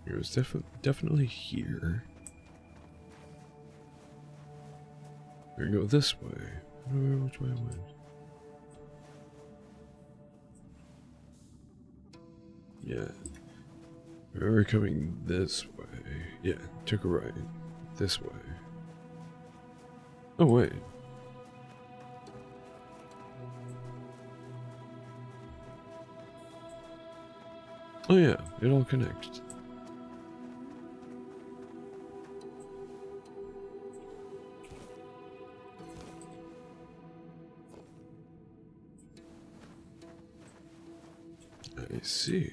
Speaker 1: It was definitely here. We're gonna go this way. I don't remember which way I went. Yeah. We're coming this way. Yeah, took a right. This way. Oh, wait. Oh, yeah, it all connects. I see.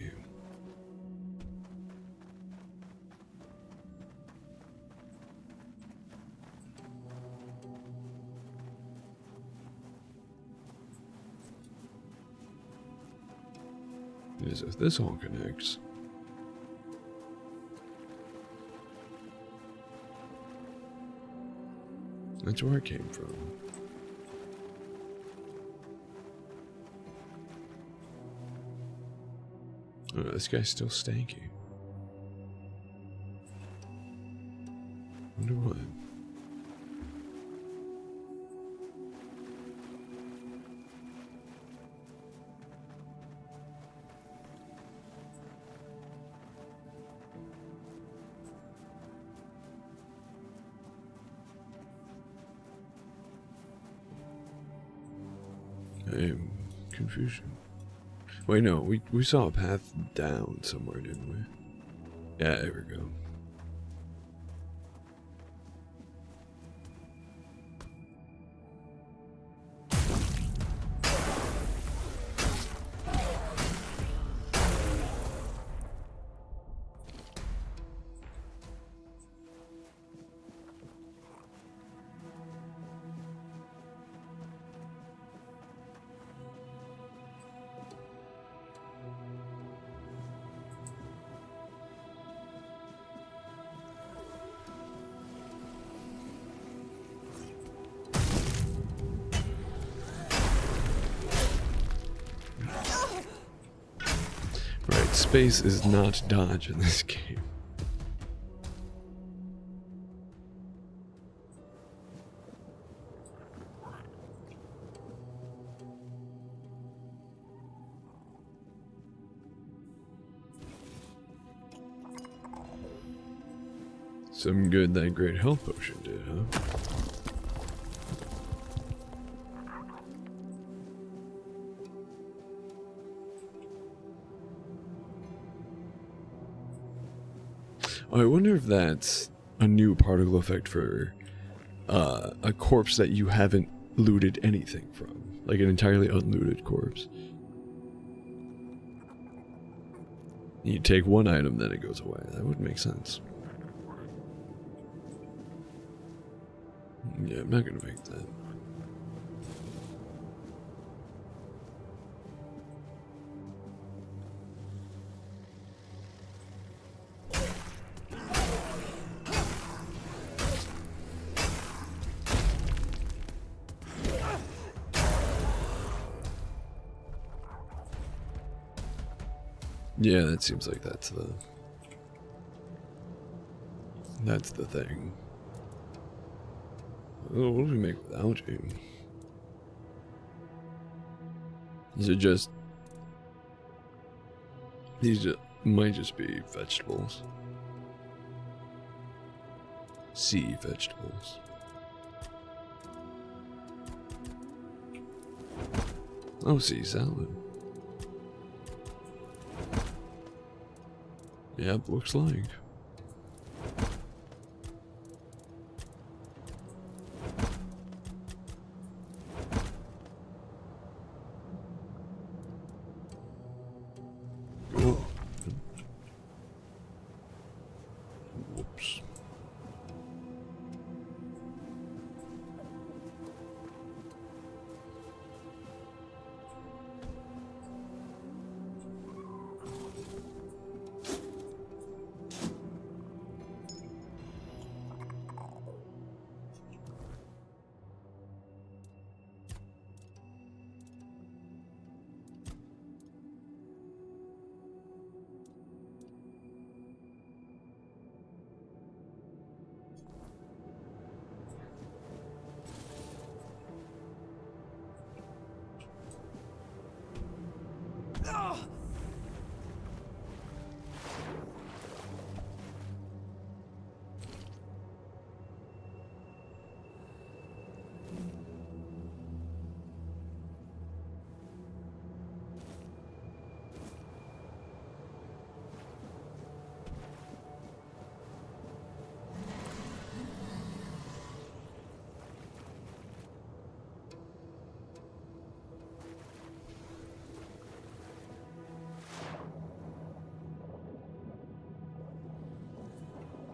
Speaker 1: As if this all connects. That's where I came from. Oh, this guy's still stanky. Wonder why. I am confusion. Wait, no, we saw a path down somewhere, didn't we? Yeah, there we go. Right, space is not dodge in this game. Some good that great health potion did, huh? Oh, I wonder if that's a new particle effect for a corpse that you haven't looted anything from. Like an entirely unlooted corpse. You take one item, then it goes away. That would make sense. Yeah, I'm not gonna make that. Yeah, that seems like that's the thing. Oh, what do we make with algae? Is it just... These might just be vegetables. sea vegetables. Oh, sea salad. Yep, looks like. Oh. Whoops.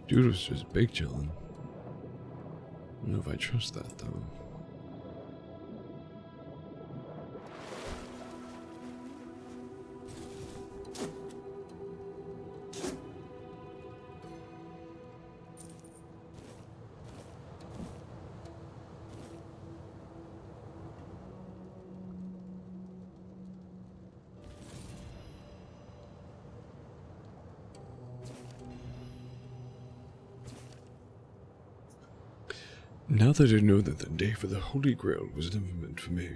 Speaker 1: Dude was just big chillin'. I don't know if I trust that though. Now that I know that the day for the Holy Grail was never meant for me.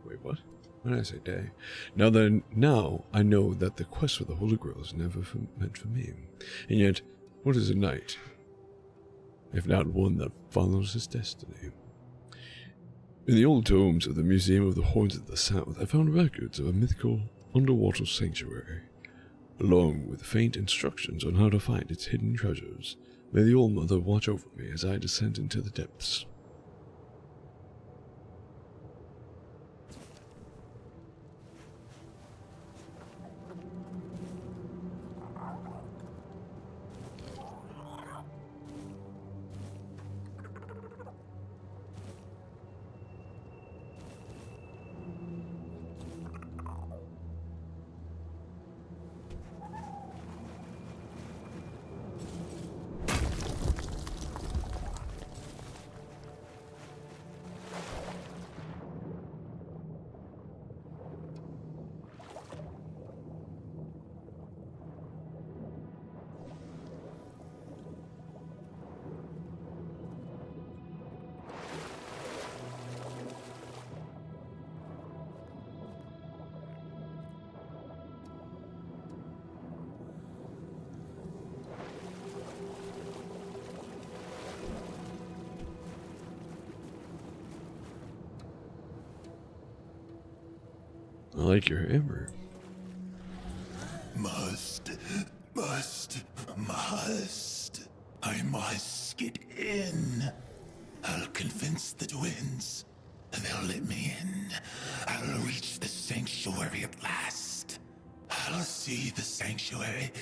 Speaker 1: Wait, what? Why did I say day? Now I know that the quest for the Holy Grail is never meant for me. And yet, what is a knight, if not one that follows his destiny? In the old tomes of the Museum of the Horns of the South, I found records of a mythical underwater sanctuary, along with faint instructions on how to find its hidden treasures. May the Old Mother watch over me as I descend into the depths. I like your hammer.
Speaker 2: Must. I must get in. I'll convince the twins. They'll let me in. I'll reach the sanctuary at last. I'll see the sanctuary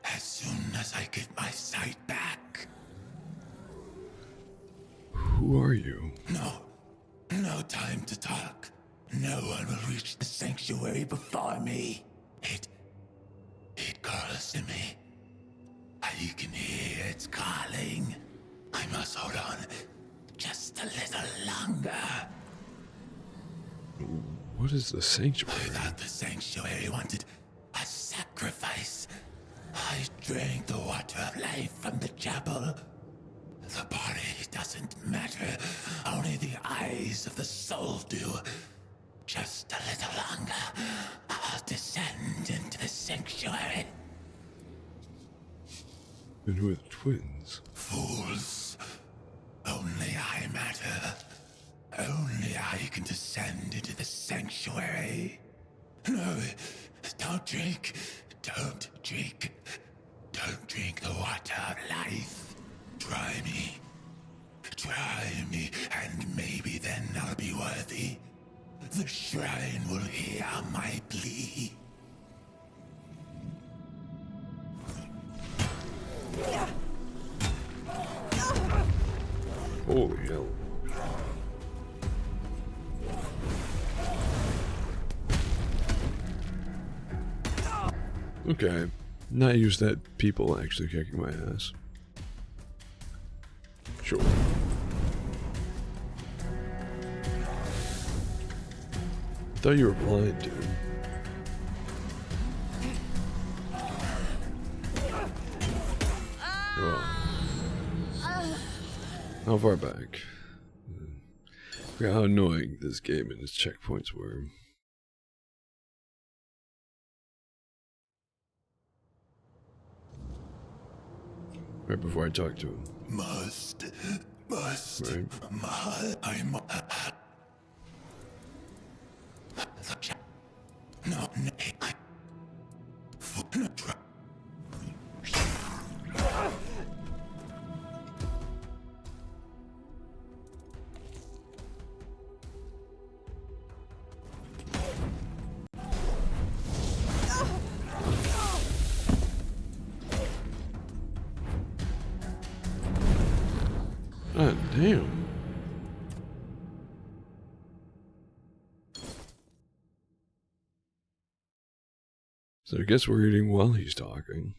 Speaker 2: as soon as I get my sight back.
Speaker 1: Who are you?
Speaker 2: No time to talk. No one will reach the sanctuary before me. It calls to me. I can hear its calling. I must hold on just a little longer.
Speaker 1: What is the sanctuary?
Speaker 2: I thought the sanctuary wanted a sacrifice. I drank the water of life from the chapel. The body doesn't matter. Only the eyes of the soul do. Just a little longer, I'll descend into the sanctuary.
Speaker 1: And who are the twins?
Speaker 2: For
Speaker 3: Fools. Only I matter. Only I can descend into the sanctuary. No, don't drink. Don't drink. Don't drink the water of life. Try me. Try me, and maybe then I'll be worthy. The shrine will hear my plea.
Speaker 1: Holy hell. Okay. Not used to people actually kicking my ass. Sure. Thought you were blind, dude. Oh. How far back? Forgot how annoying this game and its checkpoints were. Right before I talked to him.
Speaker 3: Must.
Speaker 1: Right.
Speaker 3: I'm. No, no.
Speaker 1: God damn. So I guess we're eating while he's talking.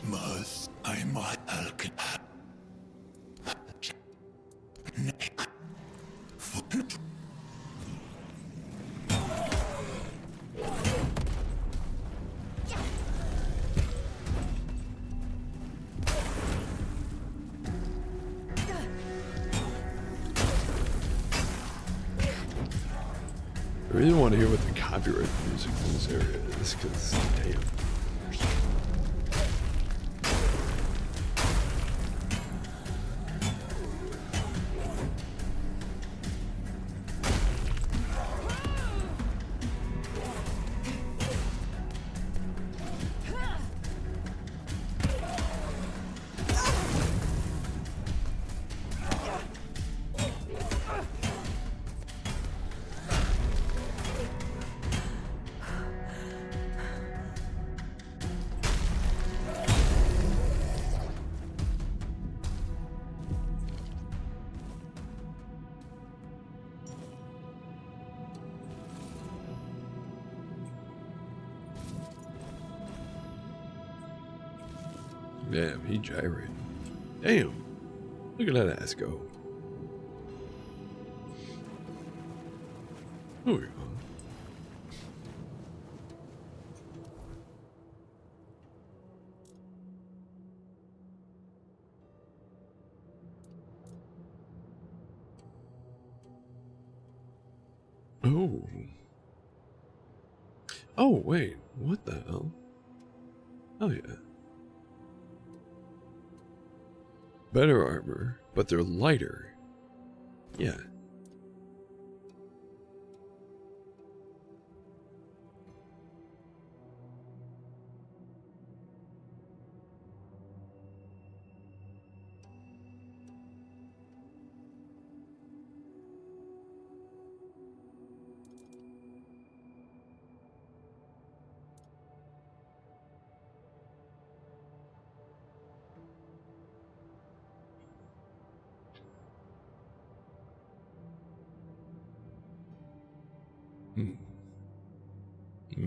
Speaker 3: Must. I'm.
Speaker 1: I really want to hear what the copyright music in this area is, because damn. Damn, he gyrated. Damn. Look at that ass go. Oh, yeah. Oh. Oh, wait. What the hell? Oh, yeah. Better armor, but they're lighter. Yeah.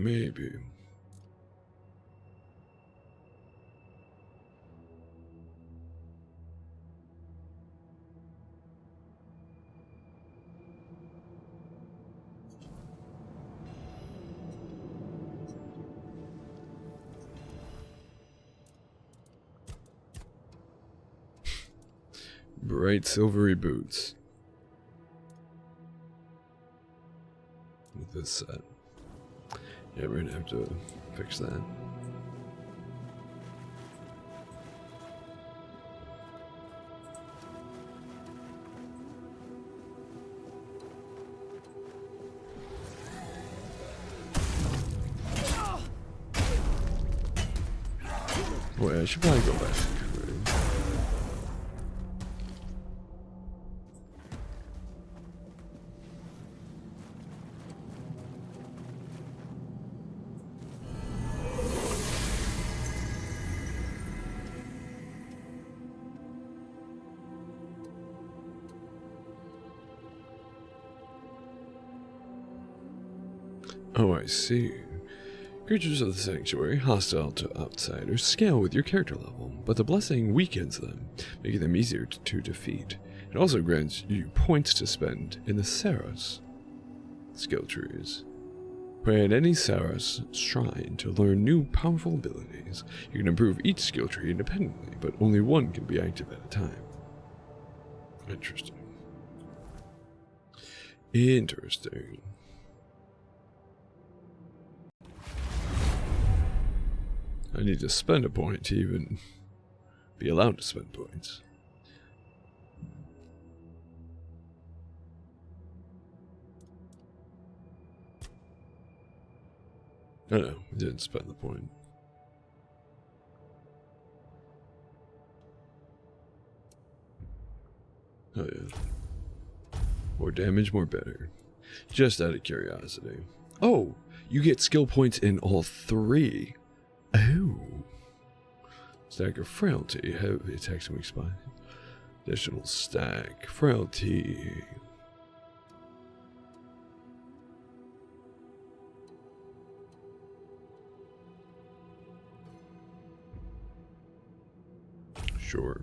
Speaker 1: maybe. Bright silvery boots. With this set. Yeah, we're gonna have to fix that. Wait, I should probably go back. Oh, I see. Creatures of the sanctuary, hostile to outsiders, scale with your character level, but the blessing weakens them, making them easier to defeat. It also grants you points to spend in the Saros skill trees. Pray at any Saros shrine to learn new powerful abilities. You can improve each skill tree independently, but only one can be active at a time. Interesting. Interesting. I need to spend a point to even be allowed to spend points. Oh no, I didn't spend the point. Oh yeah. More damage, more better. Just out of curiosity. Oh, you get skill points in all three. Oh. Stack of frailty, heavy attacks and weak spine. Additional stack, frailty. Sure.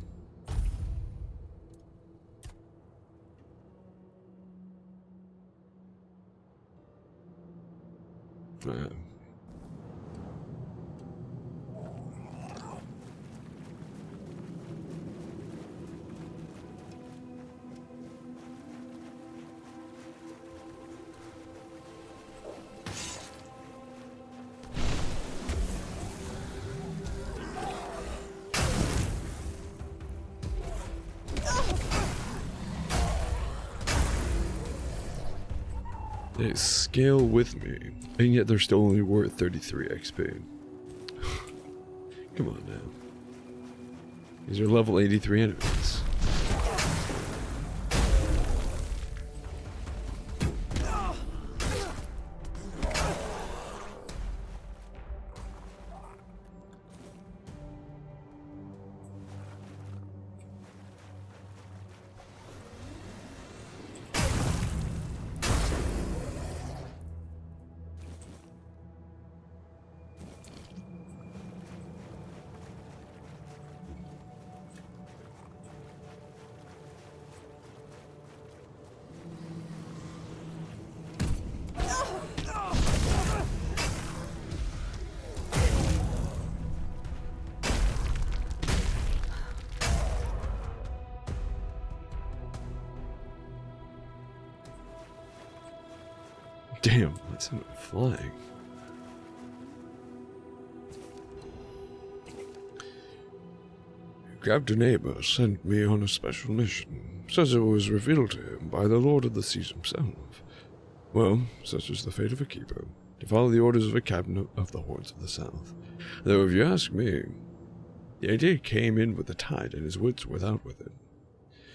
Speaker 1: They scale with me, and yet they're still only worth 33 XP. Come on now. These are level 83 enemies. Damn, that's him flying. Captain Aber sent me on a special mission. Says it was revealed to him by the Lord of the Seas himself. Well, such is the fate of a keeper, to follow the orders of a captain of the Hordes of the South. Though if you ask me, the idea came in with the tide and his wits without with it.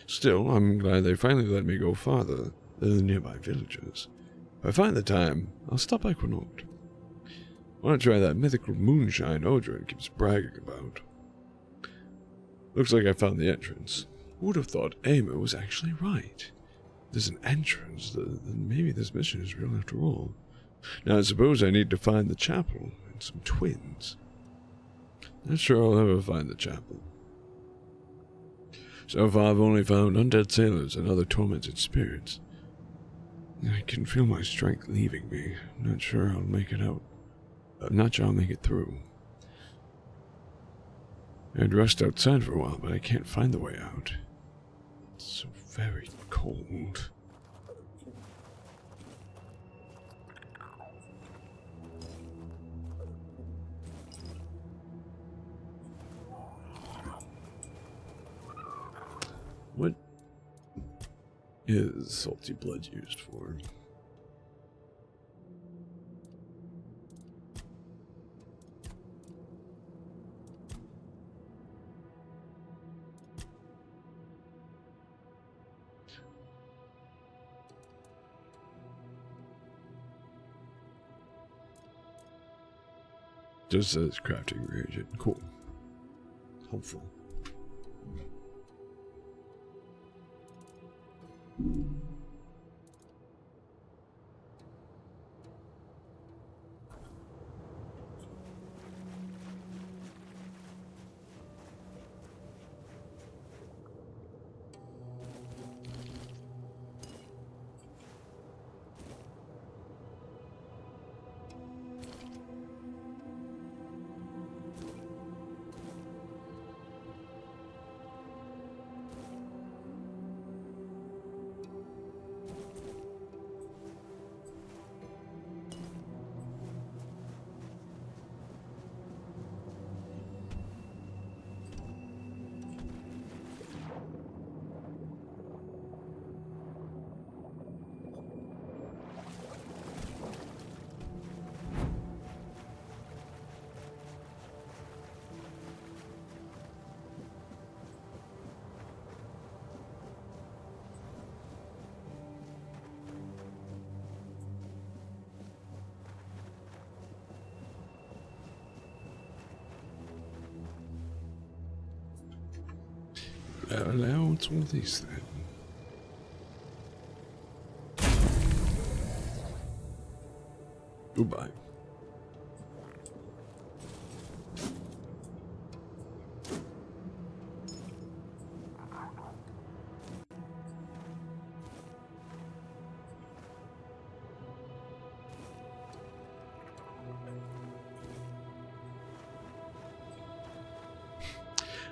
Speaker 1: Still, I'm glad they finally let me go farther than the nearby villages. If I find the time, I'll stop by Quinault. I want to try that mythical moonshine Odrin keeps bragging about. Looks like I found the entrance. Who would have thought Ama was actually right? If there's an entrance, then maybe this mission is real after all. Now, I suppose I need to find the chapel and some twins. Not sure I'll ever find the chapel. So far, I've only found undead sailors and other tormented spirits. I can feel my strength leaving me. I'm not sure I'll make it out. I'm not sure I'll make it through. I'd rest outside for a while, but I can't find the way out. It's so very cold. What is salty blood used for? Just says crafting reagent. Cool. Helpful. Now what's all these then? Goodbye.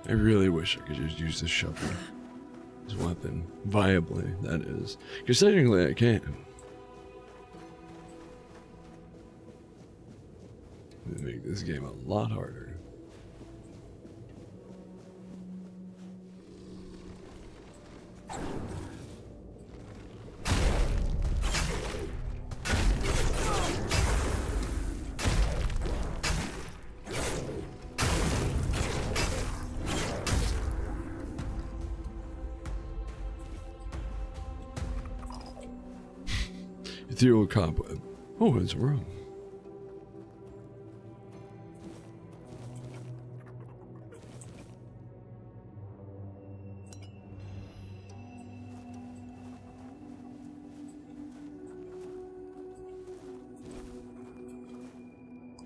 Speaker 1: I really wish I could just use this shovel. This weapon. Viably, that is. Because technically I can. It'd make this game a lot harder. Ethereal cobweb. Oh, it's a room.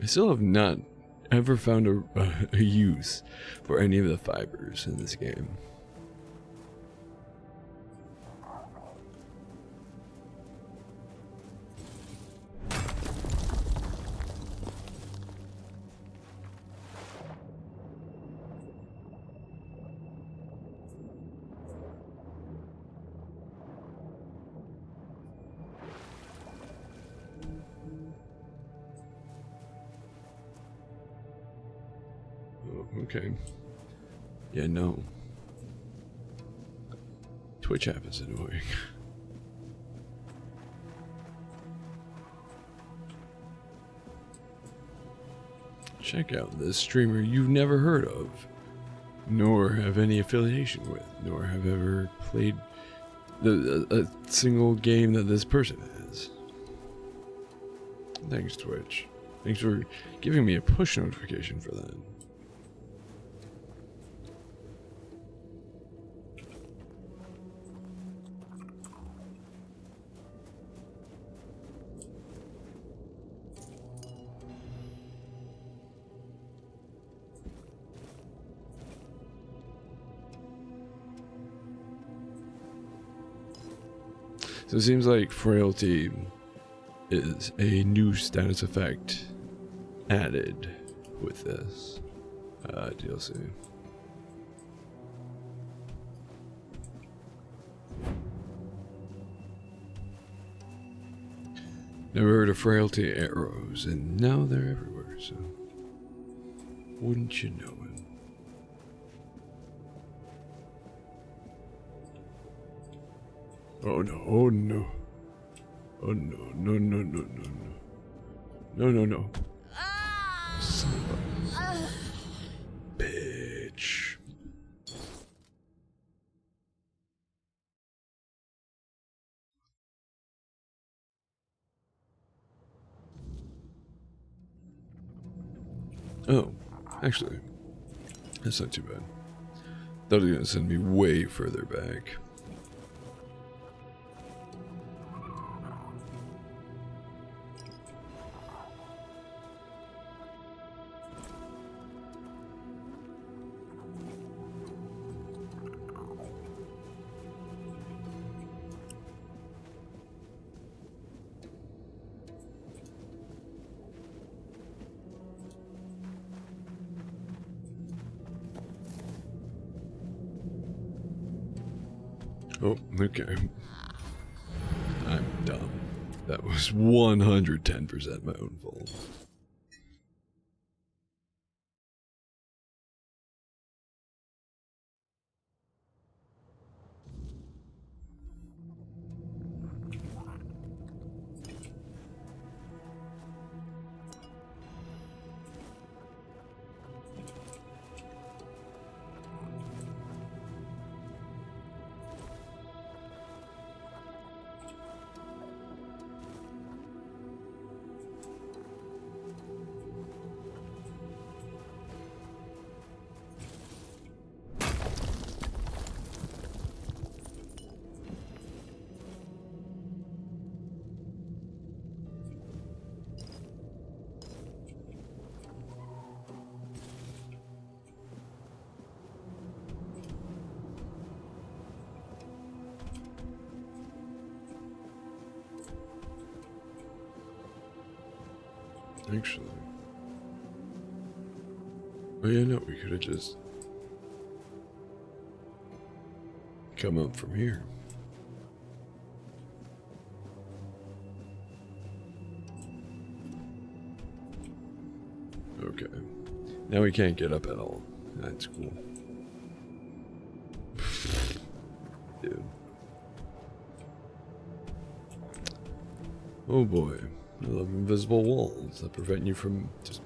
Speaker 1: I still have not ever found a use for any of the fibers in this game. Okay. Yeah, no. Twitch app is annoying. Check out this streamer you've never heard of, nor have any affiliation with, nor have ever played a single game that this person has. Thanks, Twitch. Thanks for giving me a push notification for that. So it seems like frailty is a new status effect added with this DLC. Never heard of frailty arrows, and now they're everywhere, so wouldn't you know it? Oh no, oh no. Oh no, no, no, no, no, no. No, no, no. Son of a bitch. Oh, actually, that's not too bad. That was gonna send me way further back. Oh, okay. I'm dumb. That was 110% my own fault. Actually. Oh yeah, no, we could have just come up from here. Okay. Now we can't get up at all. That's cool. Dude. Oh boy. I love invisible walls that prevent you from just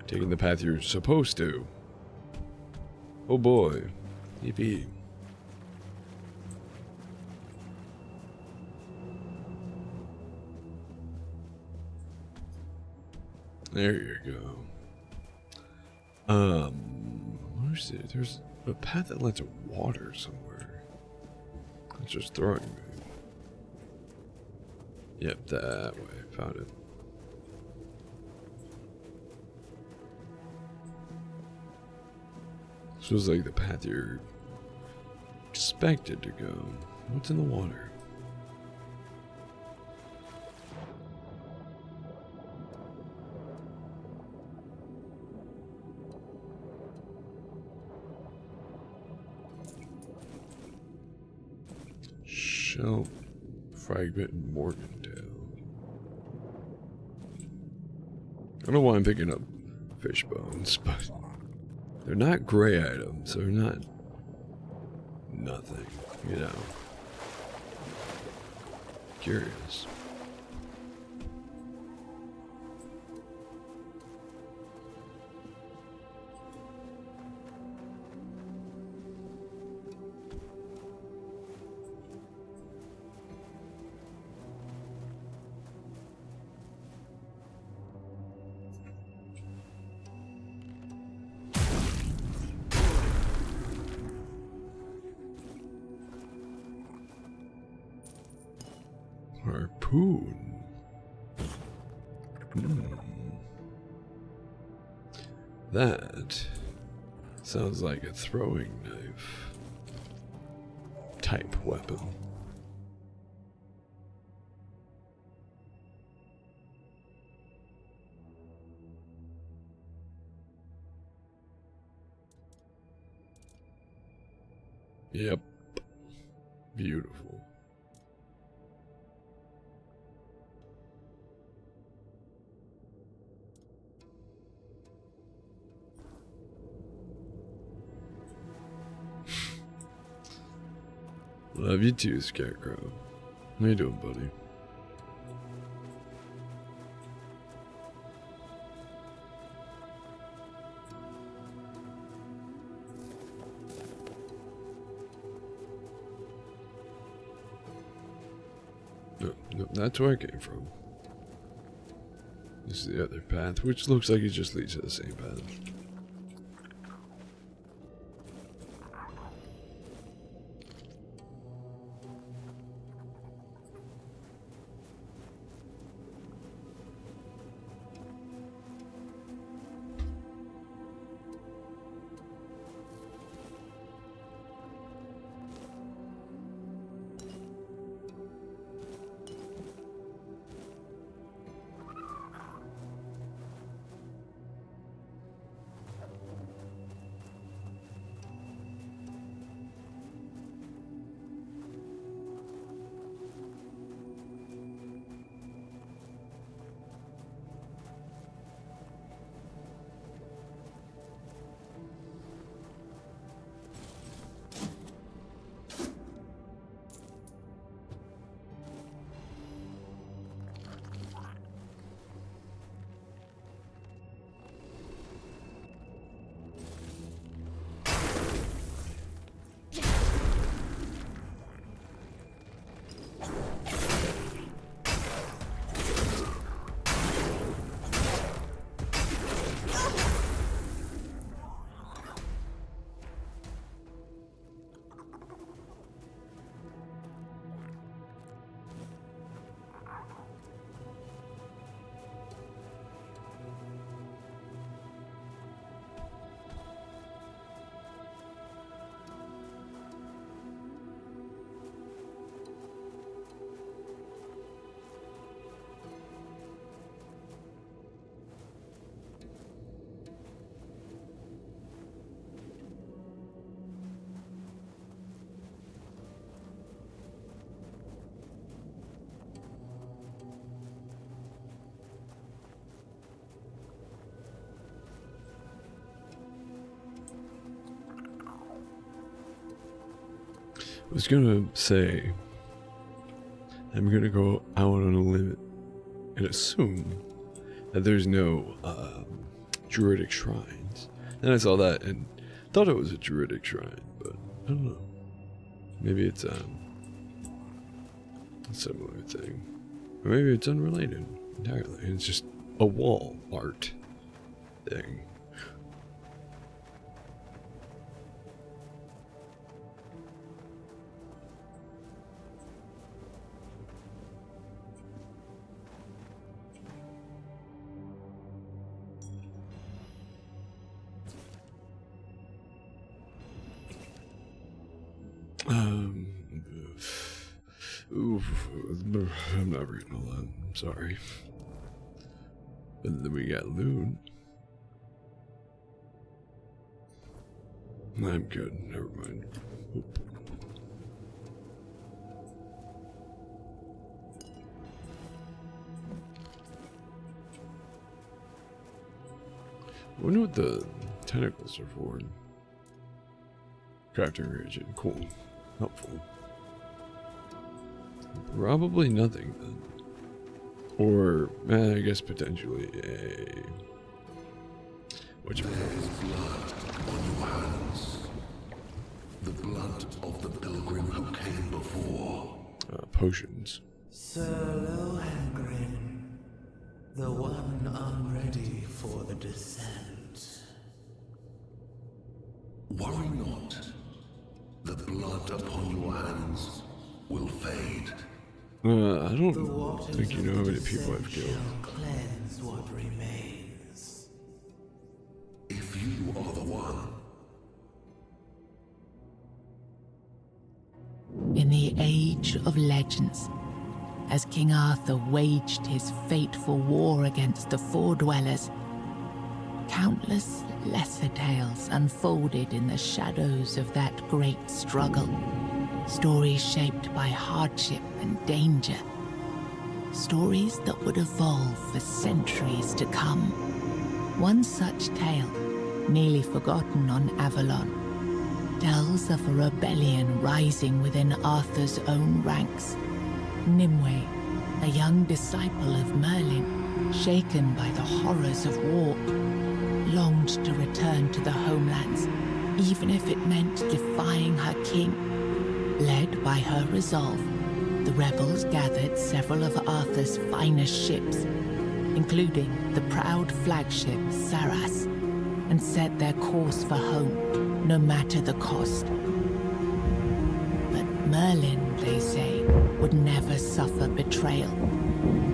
Speaker 1: taking the path you're supposed to. Oh boy. Yippee. There you go. Where's it? There's a path that led to water somewhere. It's just throwing me. Yep, that way. Found it. This was like the path you're expected to go. What's in the water? Shell fragment Morgandale. I don't know why I'm picking up fish bones, but they're not gray items. They're not nothing, you know. Curious. Harpoon. That sounds like a throwing knife type weapon. Yep. Beautiful. Love you too, Scarecrow. How you doing, buddy? No, that's where I came from. This is the other path, which looks like it just leads to the same path. I was gonna say, I'm gonna go out on a limb and assume that there's no druidic shrines. And I saw that and thought it was a druidic shrine, but I don't know. Maybe it's a similar thing. Or maybe it's unrelated entirely. It's just a wall art thing. I'm not reading all that. I'm sorry. But then we got loot. I'm good. Never mind. Oop. I wonder what the tentacles are for. Crafting reagent. Cool. Helpful. Probably nothing then. Or, I guess potentially a...
Speaker 2: There's blood on your hands. The blood of the pilgrim who came before.
Speaker 1: Potions.
Speaker 4: Sir Lohengrin, the one unready for the descent.
Speaker 2: Worry not. The blood upon your hands will fade.
Speaker 1: I don't think you know how many people I've killed.
Speaker 4: Cleanse what remains.
Speaker 2: If you are the one.
Speaker 5: In the Age of Legends, as King Arthur waged his fateful war against the Four Dwellers, countless lesser tales unfolded in the shadows of that great struggle. Stories shaped by hardship and danger. Stories that would evolve for centuries to come. One such tale, nearly forgotten on Avalon, tells of a rebellion rising within Arthur's own ranks. Nimue, a young disciple of Merlin, shaken by the horrors of war, longed to return to the homelands, even if it meant defying her king. Led by her resolve, the rebels gathered several of Arthur's finest ships, including the proud flagship Saras, and set their course for home, no matter the cost. But Merlin, they say, would never suffer betrayal.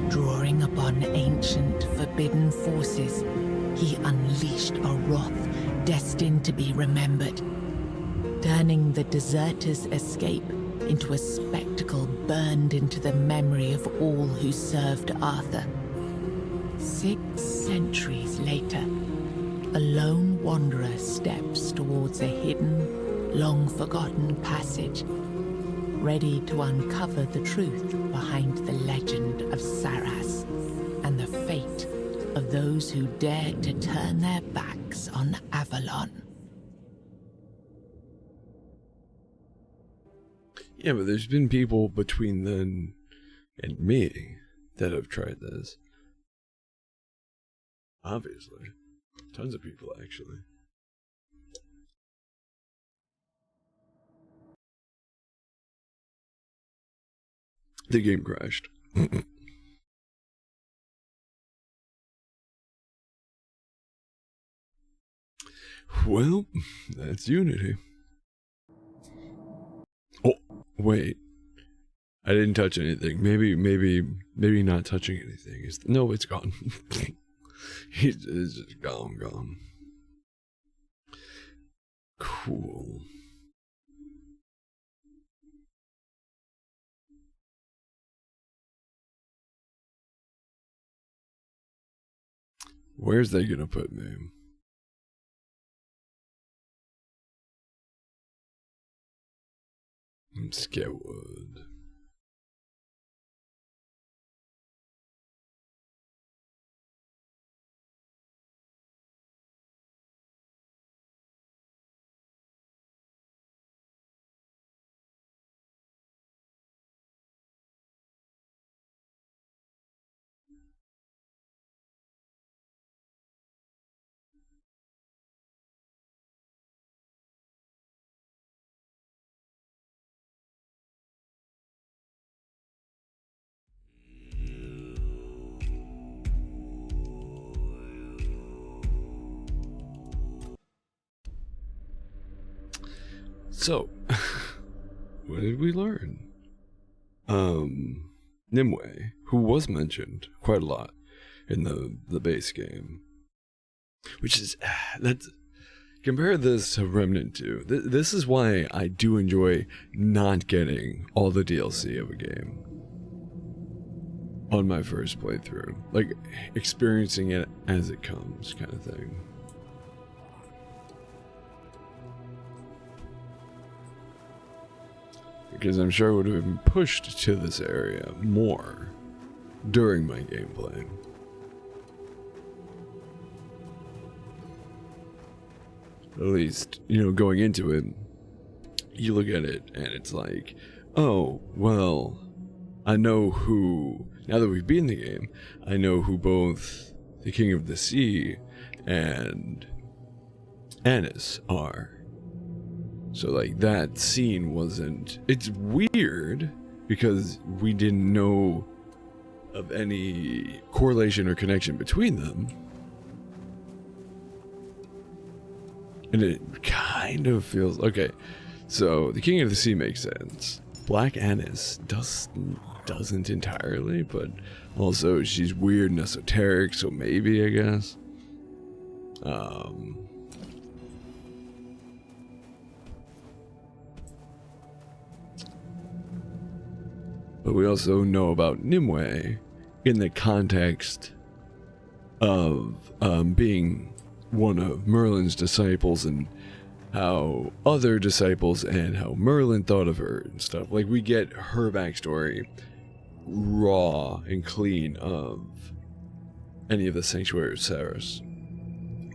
Speaker 5: Drawing upon ancient, forbidden forces, he unleashed a wrath destined to be remembered, turning the deserters' escape into a spectacle burned into the memory of all who served Arthur. 6 centuries later, a lone wanderer steps towards a hidden, long-forgotten passage, ready to uncover the truth behind the legend of Saras and the fate of those who dared to turn their backs on Avalon.
Speaker 1: Yeah, but there's been people between then and me that have tried this. Obviously. Tons of people, actually. The game crashed. Well, that's Unity. Oh, wait. I didn't touch anything. Maybe not touching anything. No, it's gone. It's just gone. Cool. Where's they gonna put me? I'm scared. So, what did we learn? Nimue, who was mentioned quite a lot in the base game, which is that's compare this to Remnant 2. This is why I do enjoy not getting all the DLC of a game on my first playthrough, like experiencing it as it comes, kind of thing. Because I'm sure I would have been pushed to this area more during my gameplay. At least, going into it, you look at it and it's like, oh, well, I know who, now that we've beaten the game, I know who both the King of the Sea and Anis are. So, like, that scene wasn't... It's weird, because we didn't know of any correlation or connection between them. And it kind of feels... Okay, so the King of the Sea makes sense. Black Anis doesn't entirely, but also she's weird and esoteric, so maybe, I guess. But we also know about Nimue in the context of being one of Merlin's disciples and how other disciples and how Merlin thought of her and stuff. Like, we get her backstory raw and clean of any of the Sanctuary of Ceres.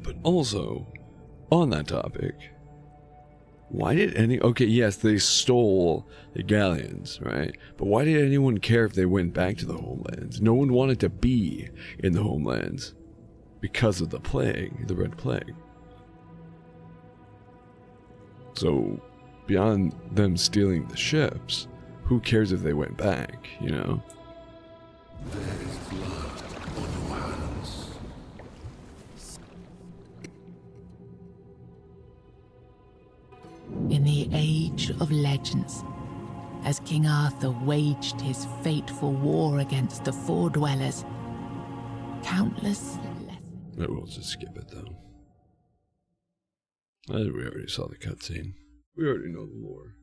Speaker 1: But also, on that topic, why did okay, yes, they stole the galleons, right? But why did anyone care if they went back to the homelands? No one wanted to be in the homelands because of the plague, the Red Plague. So, beyond them stealing the ships, who cares if they went back, you know?
Speaker 3: There is blood on your hands.
Speaker 5: In the age of legends, as King Arthur waged his fateful war against the Four-Dwellers, countless
Speaker 1: We'll just skip it, though. I think we already saw the cutscene. We already know the lore.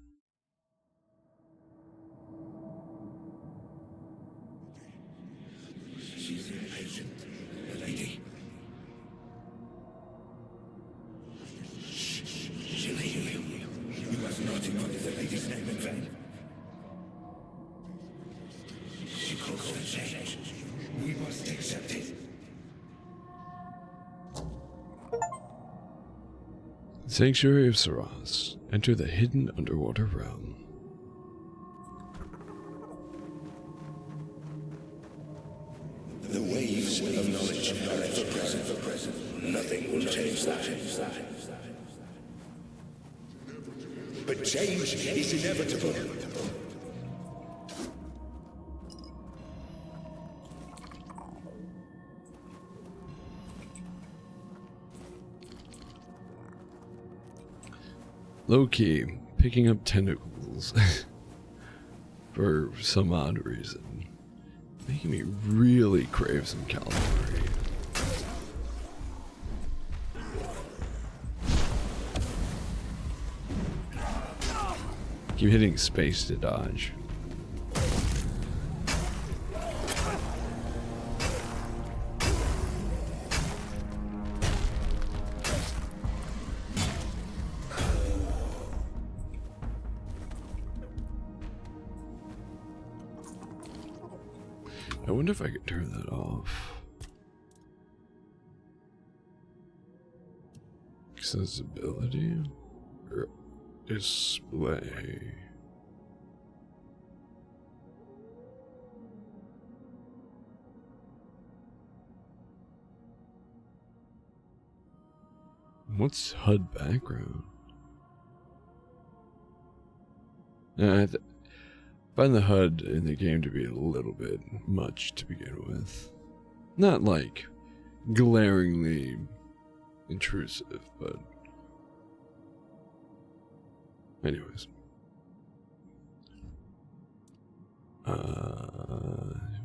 Speaker 3: She's impatient, the lady. She'll heal you. You must not invoke the lady's name in vain. She calls for change. We must accept it.
Speaker 1: Sanctuary of Ceres. Enter the hidden underwater realm.
Speaker 3: The waves of knowledge are ever present. Nothing will change that. But change is inevitable.
Speaker 1: Low-key, picking up tentacles for some odd reason. Making me really crave some calamari. Keep hitting space to dodge. I wonder if I could turn that off. Accessibility or display. What's HUD background? I find the HUD in the game to be a little bit much to begin with. Not like glaringly intrusive, but anyways.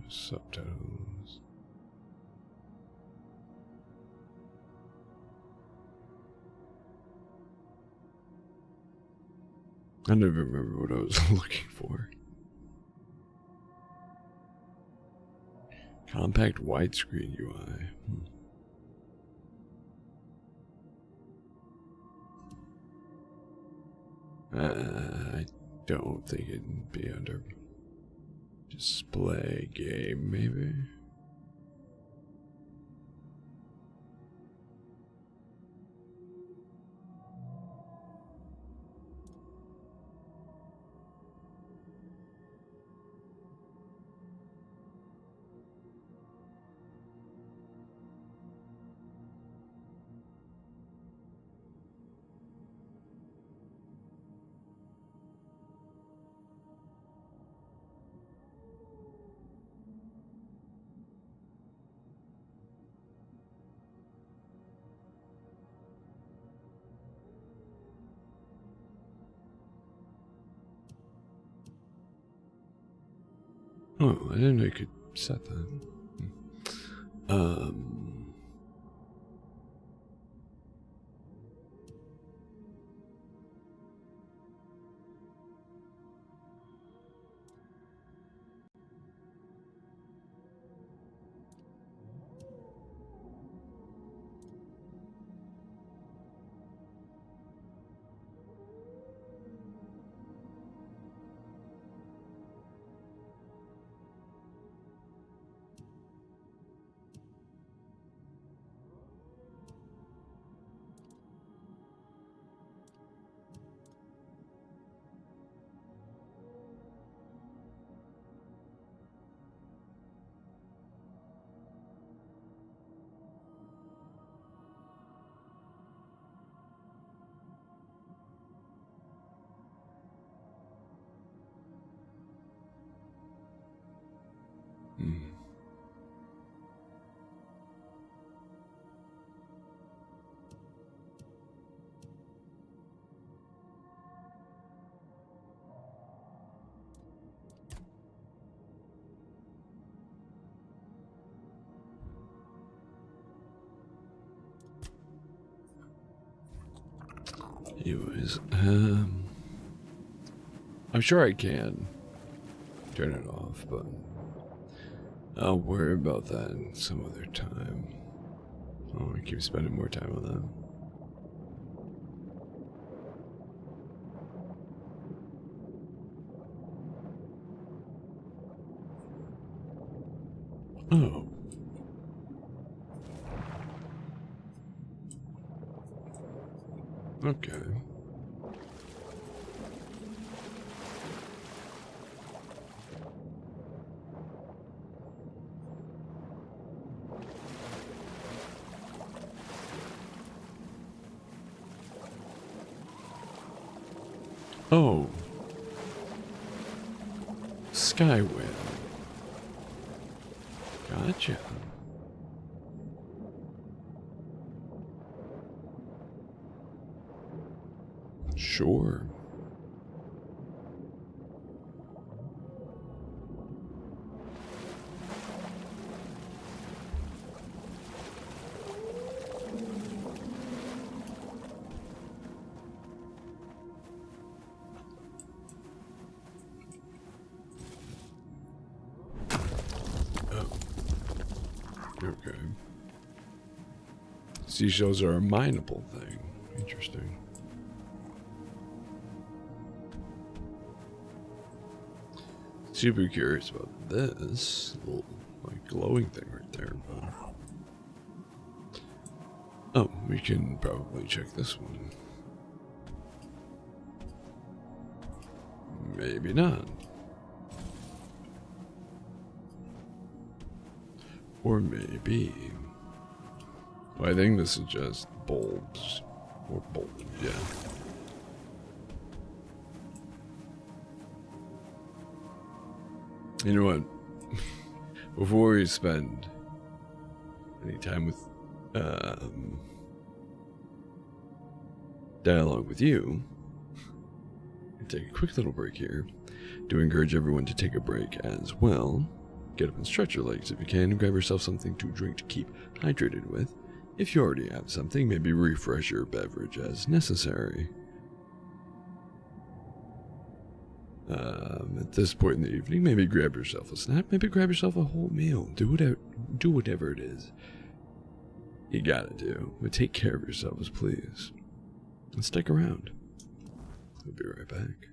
Speaker 1: Subtitles. I never remember what I was looking for. Compact widescreen UI. I don't think it'd be under display game, maybe. Oh, I didn't know you could set that. Hmm. Anyways, I'm sure I can turn it off, but I'll worry about that some other time. I want to keep spending more time on that. Oh. Okay. Oh. Skyway. Gotcha. Sure. Okay. Seashells are a mineable thing. Interesting. Super curious about this little like glowing thing right there. But... oh, we can probably check this one. Maybe not. Or maybe. Well, I think this is just bulbs. Or bulbs, yeah. You know what? Before we spend any time with dialogue with you, take a quick little break here to encourage everyone to take a break as well. Get up and stretch your legs if you can, and grab yourself something to drink to keep hydrated with. If you already have something, maybe refresh your beverage as necessary. At this point in the evening, maybe grab yourself a snack, maybe grab yourself a whole meal. Do whatever it is you gotta do, but take care of yourselves, please. And stick around. We'll be right back.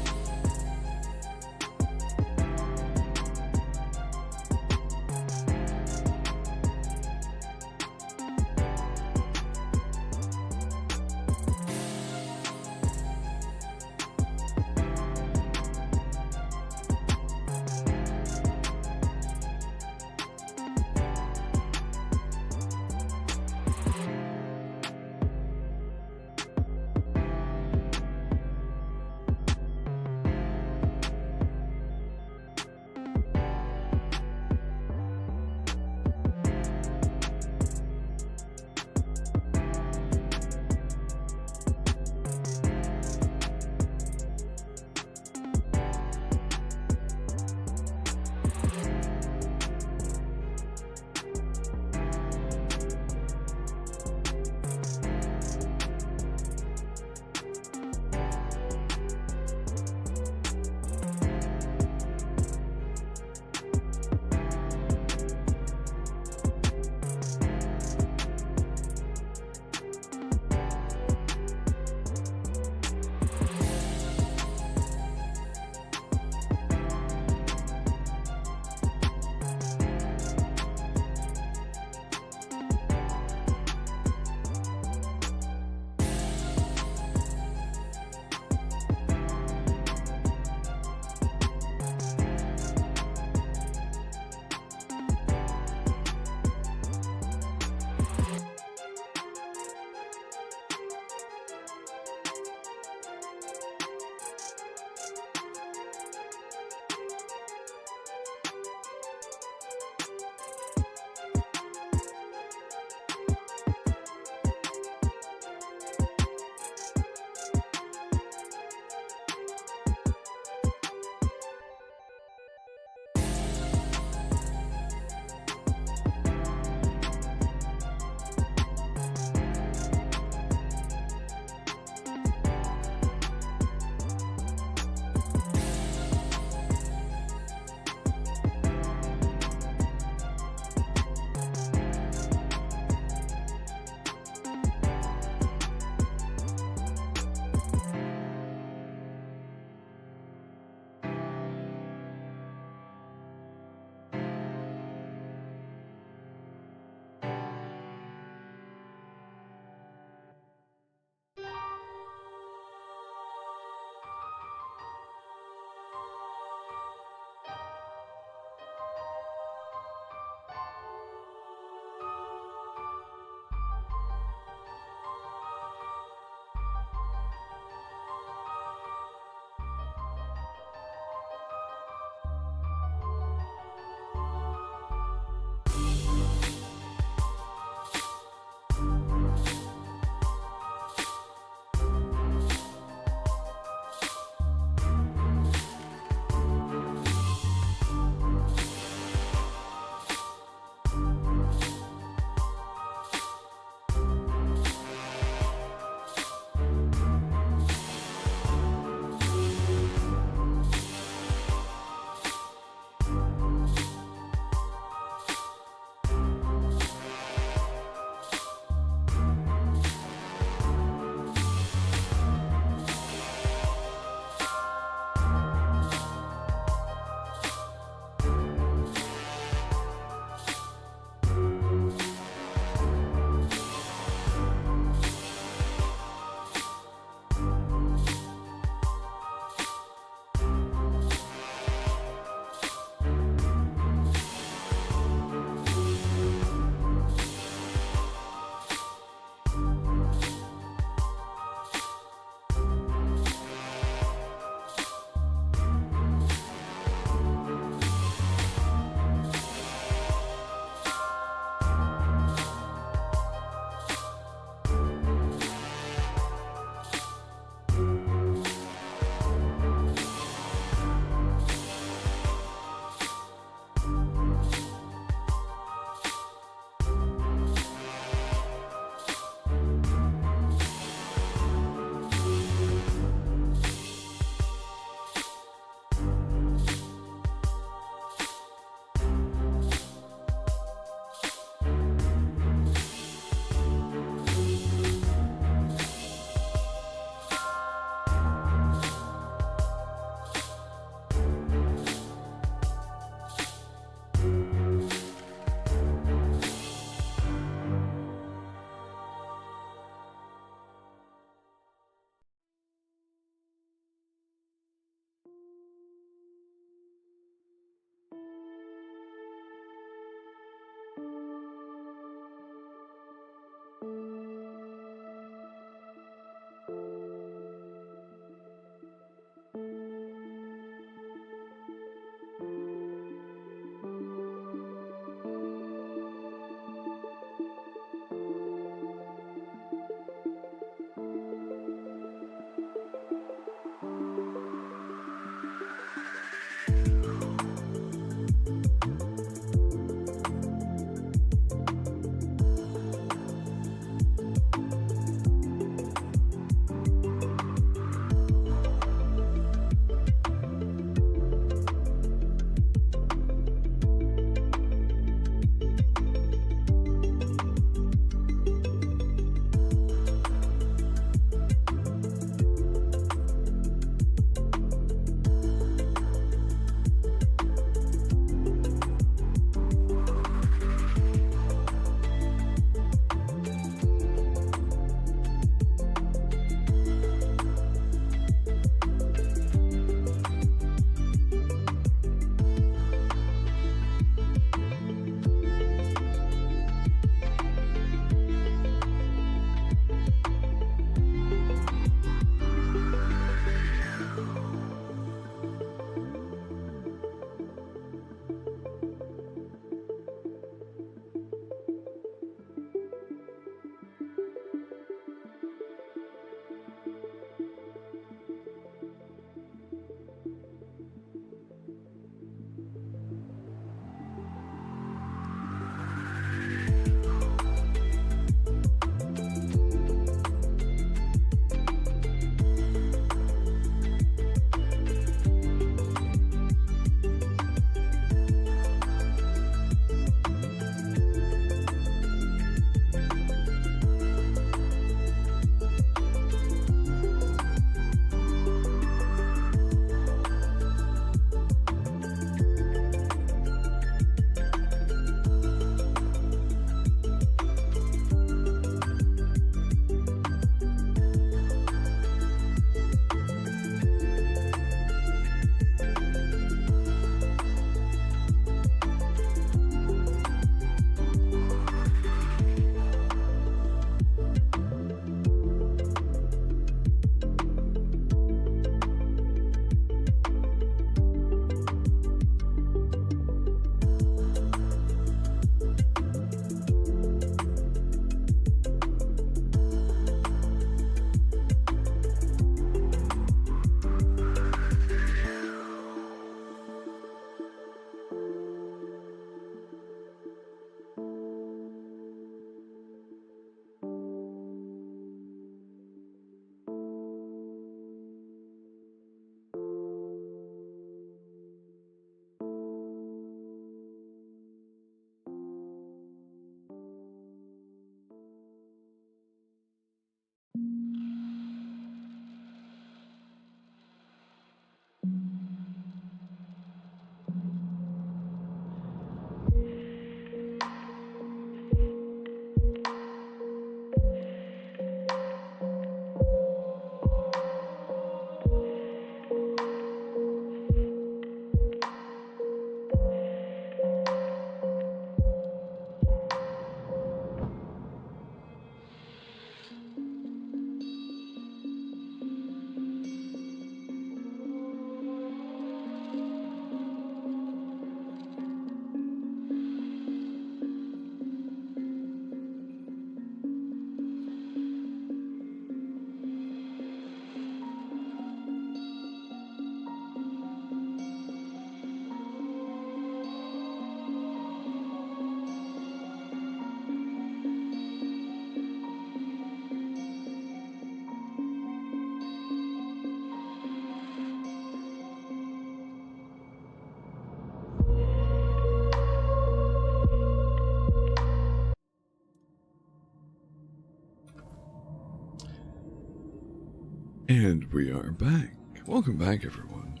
Speaker 1: And we are back. Welcome back, everyone.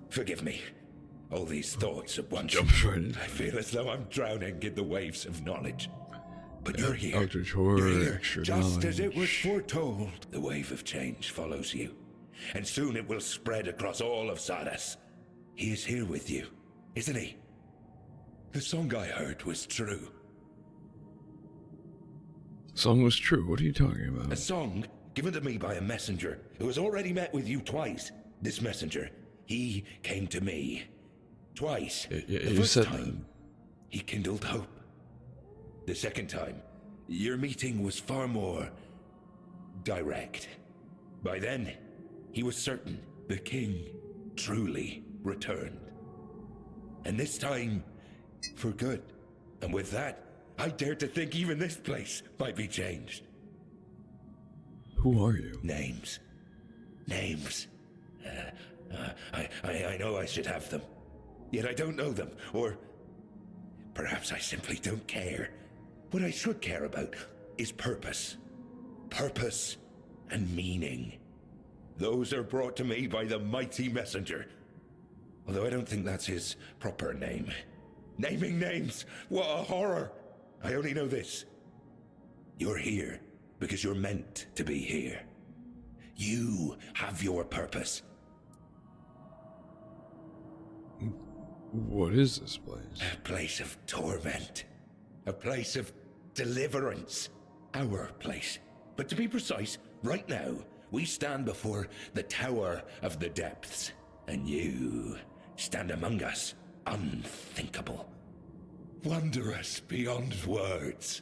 Speaker 3: Forgive me. All these thoughts at once.
Speaker 1: Jump right in.
Speaker 3: I feel as though I'm drowning in the waves of knowledge. But you're here.
Speaker 1: Eldritch horror,
Speaker 3: You're here.
Speaker 1: extra
Speaker 3: Just as it was
Speaker 1: knowledge.
Speaker 3: foretold. The wave of change follows you. And soon it will spread across all of Sardas. He is here with you, isn't he? The song I heard was true.
Speaker 1: Song was true. What are you talking about?
Speaker 3: A song given to me by a messenger who has already met with you twice. This messenger, he came to me. Twice. The
Speaker 1: You
Speaker 3: first
Speaker 1: said
Speaker 3: time, he kindled hope. The second time, your meeting was far more direct. By then, he was certain the king truly returned. And this time, for good. And with that, I dared to think even this place might be changed.
Speaker 1: Who are you?
Speaker 3: Names. Names. I know I should have them. Yet I don't know them. Or perhaps I simply don't care. What I should care about is purpose. Purpose and meaning. Those are brought to me by the mighty messenger. Although I don't think that's his proper name. Naming names! What a horror! I only know this. You're here because you're meant to be here. You have your purpose.
Speaker 1: What is this place?
Speaker 3: A place of torment. A place of deliverance. Our place. But to be precise, right now, we stand before the Tower of the Depths. And you stand among us, unthinkable. Wondrous beyond words.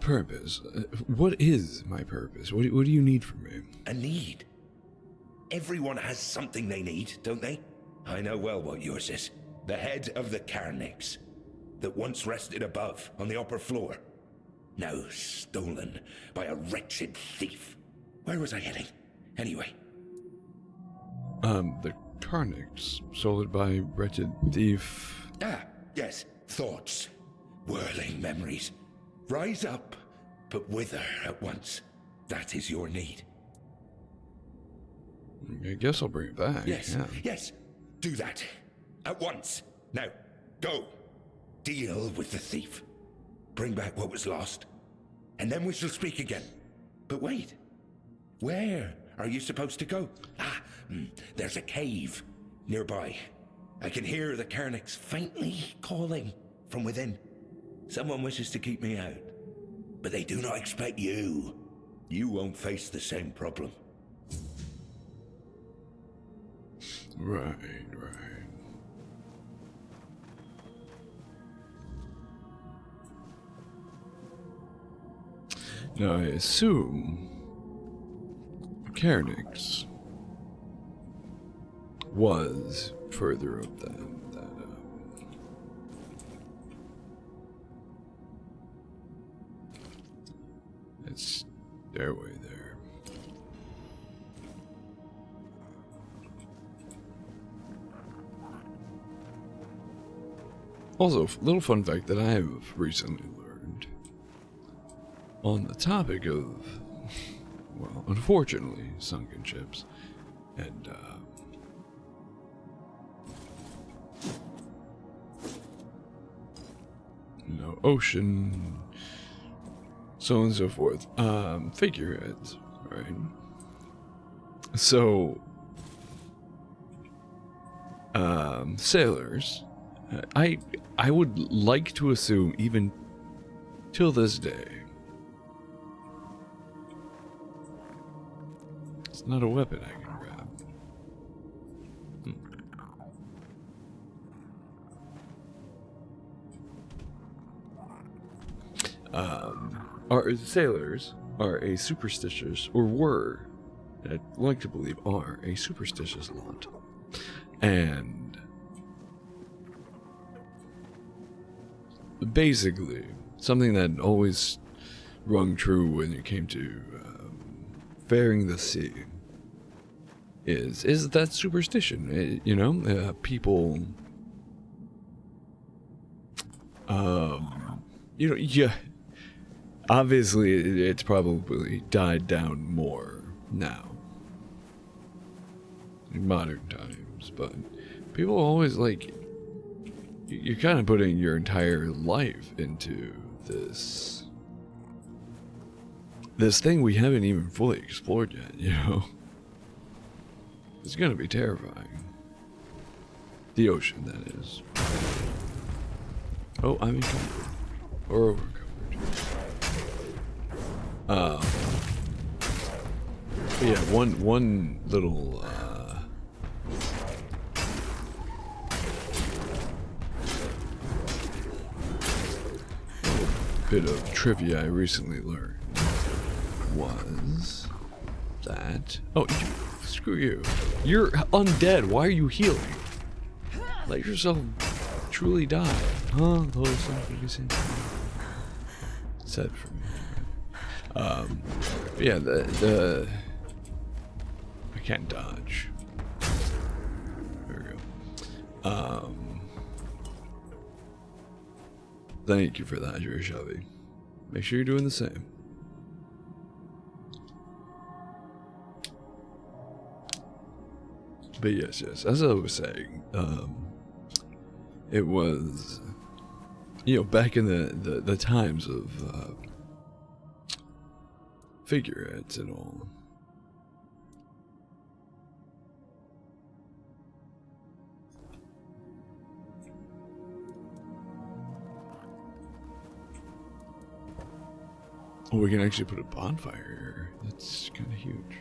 Speaker 1: Purpose? What is my purpose? What do you need from me?
Speaker 3: A need. Everyone has something they need, don't they? I know well what yours is. The head of the Carnix, that once rested above on the upper floor. Now stolen by a wretched thief. Where was I heading? Anyway.
Speaker 1: The Carnix, sold by wretched thief.
Speaker 3: Ah, yes. Thoughts. Whirling memories. Rise up, but wither at once. That is your need.
Speaker 1: I guess I'll bring it back.
Speaker 3: Yes,
Speaker 1: yeah.
Speaker 3: yes. Do that. At once. Now, go. Deal with the thief. Bring back what was lost. And then we shall speak again. But wait. Where are you supposed to go? There's a cave nearby. I can hear the Carnix faintly calling from within. Someone wishes to keep me out. But they do not expect you. You won't face the same problem.
Speaker 1: Right. Now I assume Carnix was further up that stairway there. Also, little fun fact that I have recently learned on the topic of, well, unfortunately, sunken ships and ocean, so on and so forth. Figureheads, right? So, sailors, I would like to assume, even till this day, it's not a weapon I can grab. Our sailors are a superstitious, or were, I'd like to believe are, a superstitious lot. And basically, something that always rung true when it came to faring the sea is that superstition. People, yeah. Obviously, it's probably died down more now, in modern times, but people always, you're kind of putting your entire life into this thing we haven't even fully explored yet, It's gonna be terrifying. The ocean, that is. Oh, I'm encumbered. or overcovered. But yeah, one little bit of trivia I recently learned was that screw you. You're undead. Why are you healing? Let yourself truly die. Huh? Those something said for me. Yeah, the I can't dodge. There we go. Thank you for that, you're Shelby. Make sure you're doing the same. But yes, as I was saying, it was, back in the times of figureheads and all. Oh, we can actually put a bonfire here. That's kind of huge.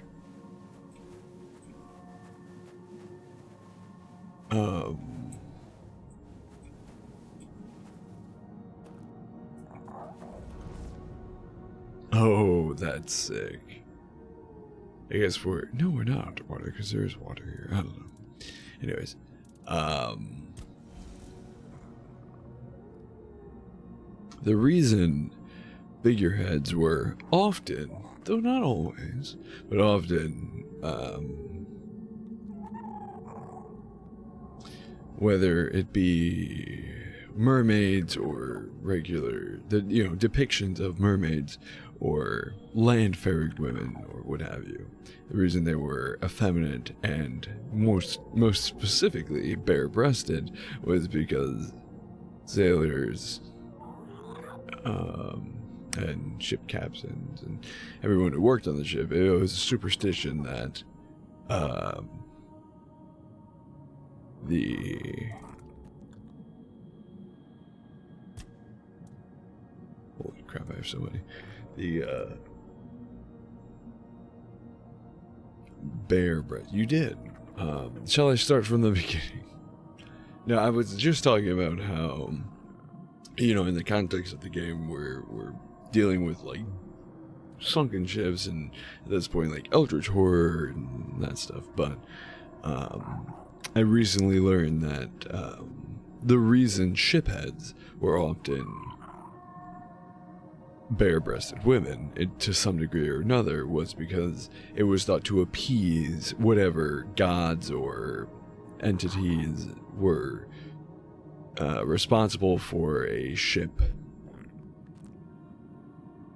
Speaker 1: Oh, that's sick. I guess we're not underwater because there's water here. I don't know. Anyways, the reason figureheads were often, though not always, but often, whether it be mermaids or regular, depictions of mermaids or land-faring women or what have you. The reason they were effeminate and most specifically bare-breasted was because sailors and ship captains and everyone who worked on the ship, it was a superstition that holy crap, I have so many. Bare breast. You did. Shall I start from the beginning? No, I was just talking about how, in the context of the game, we're dealing with like sunken ships and at this point like eldritch horror and that stuff. But I recently learned that the reason shipheads were often bare-breasted women, to some degree or another, was because it was thought to appease whatever gods or entities were responsible for a ship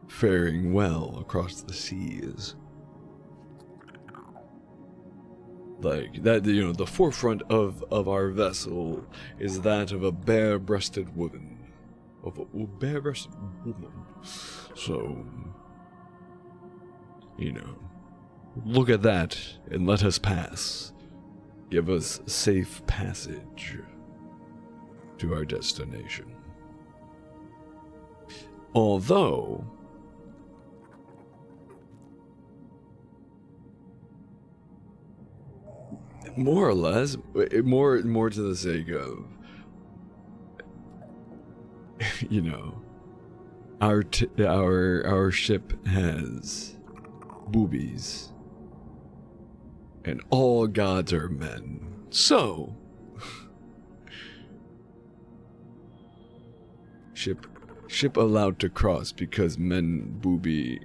Speaker 1: faring well across the seas. Like that, the forefront of our vessel is that of a bare-breasted woman. Of a bare-breasted woman. So, look at that and let us pass. Give us safe passage to our destination. Although, more or less, more to the sake of, our ship has boobies, and all gods are men. So, ship allowed to cross because men booby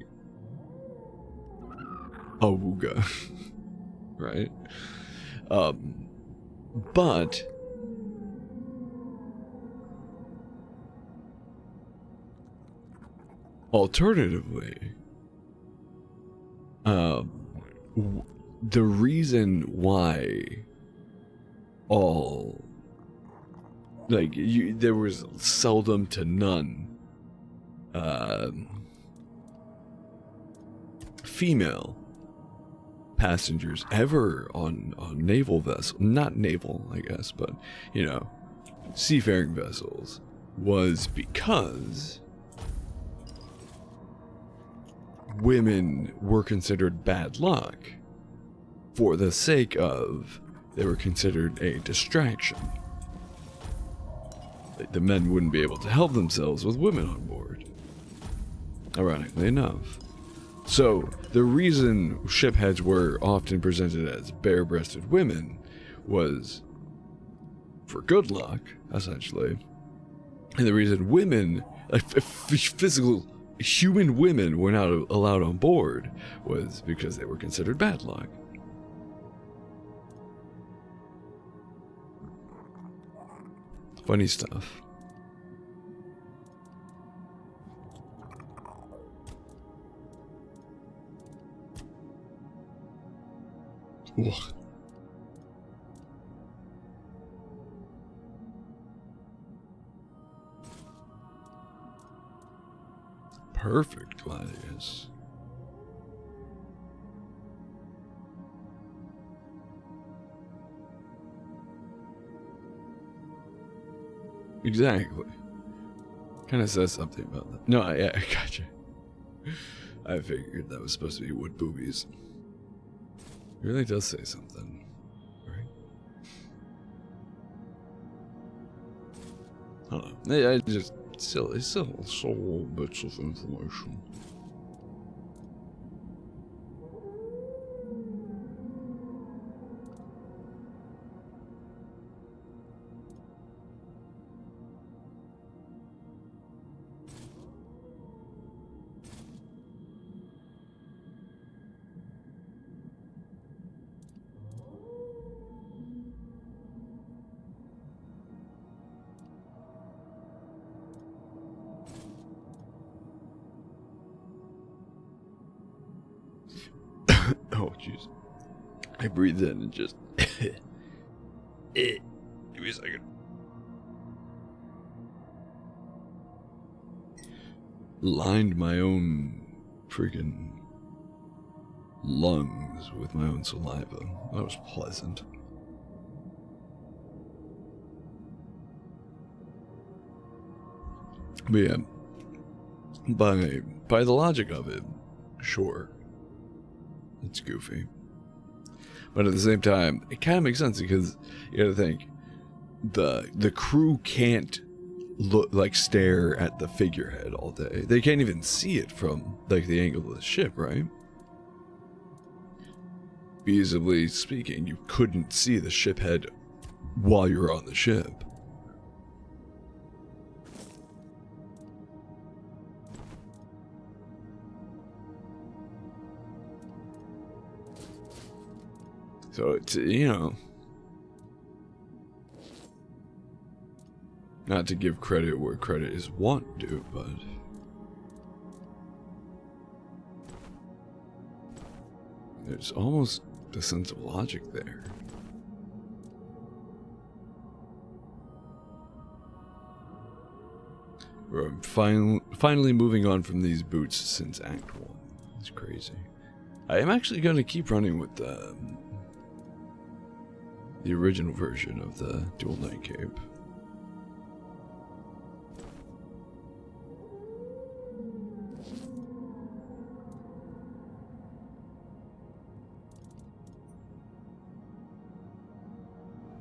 Speaker 1: awooga, right? But alternatively, the reason why all, there was seldom to none female passengers ever on naval vessels, not naval, I guess, but seafaring vessels, was because women were considered bad luck for the sake of they were considered a distraction. Like, the men wouldn't be able to help themselves with women on board. Ironically enough. So, the reason shipheads were often presented as bare-breasted women was for good luck, essentially. And the reason women, like physical human women, were not allowed on board was because they were considered bad luck. Funny stuff. Ugh. Perfect, Gladius. Exactly. Kind of says something about that. No, I gotcha. I figured that was supposed to be wood boobies. It really does say something, right? I don't know. I just it's still bits of information. Oh, jeez. I breathed in and just... Give me a second. Lined my own freaking lungs with my own saliva. That was pleasant. But yeah, by the logic of it, sure. It's goofy. But at the same time, it kind of makes sense because you gotta think the crew can't stare at the figurehead all day. They can't even see it from like the angle of the ship, right? Feasibly speaking, you couldn't see the ship head while you're on the ship. So it's, you know, not to give credit where credit is want due, but there's almost a sense of logic there. Where I'm finally moving on from these boots since Act 1. It's crazy. I am actually going to keep running with the original version of the dual night cape.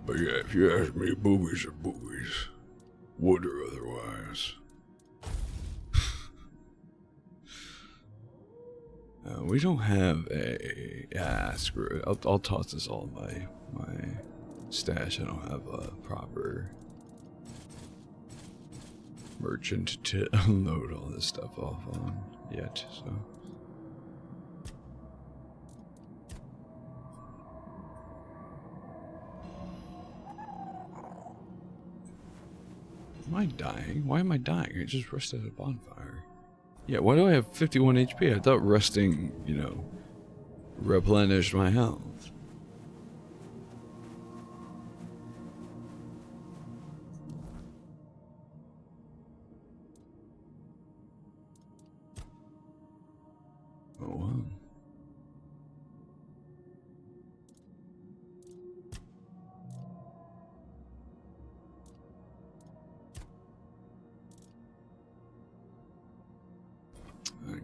Speaker 1: But yeah, if you ask me, boobies are boobies. Wood or otherwise. We don't have a... screw it. I'll toss this all in my stash. I don't have a proper merchant to unload all this stuff off on yet, so... Am I dying? Why am I dying? I just rushed at a bonfire. Yeah, why do I have 51 HP? I thought resting, you know, replenished my health. Oh, wow.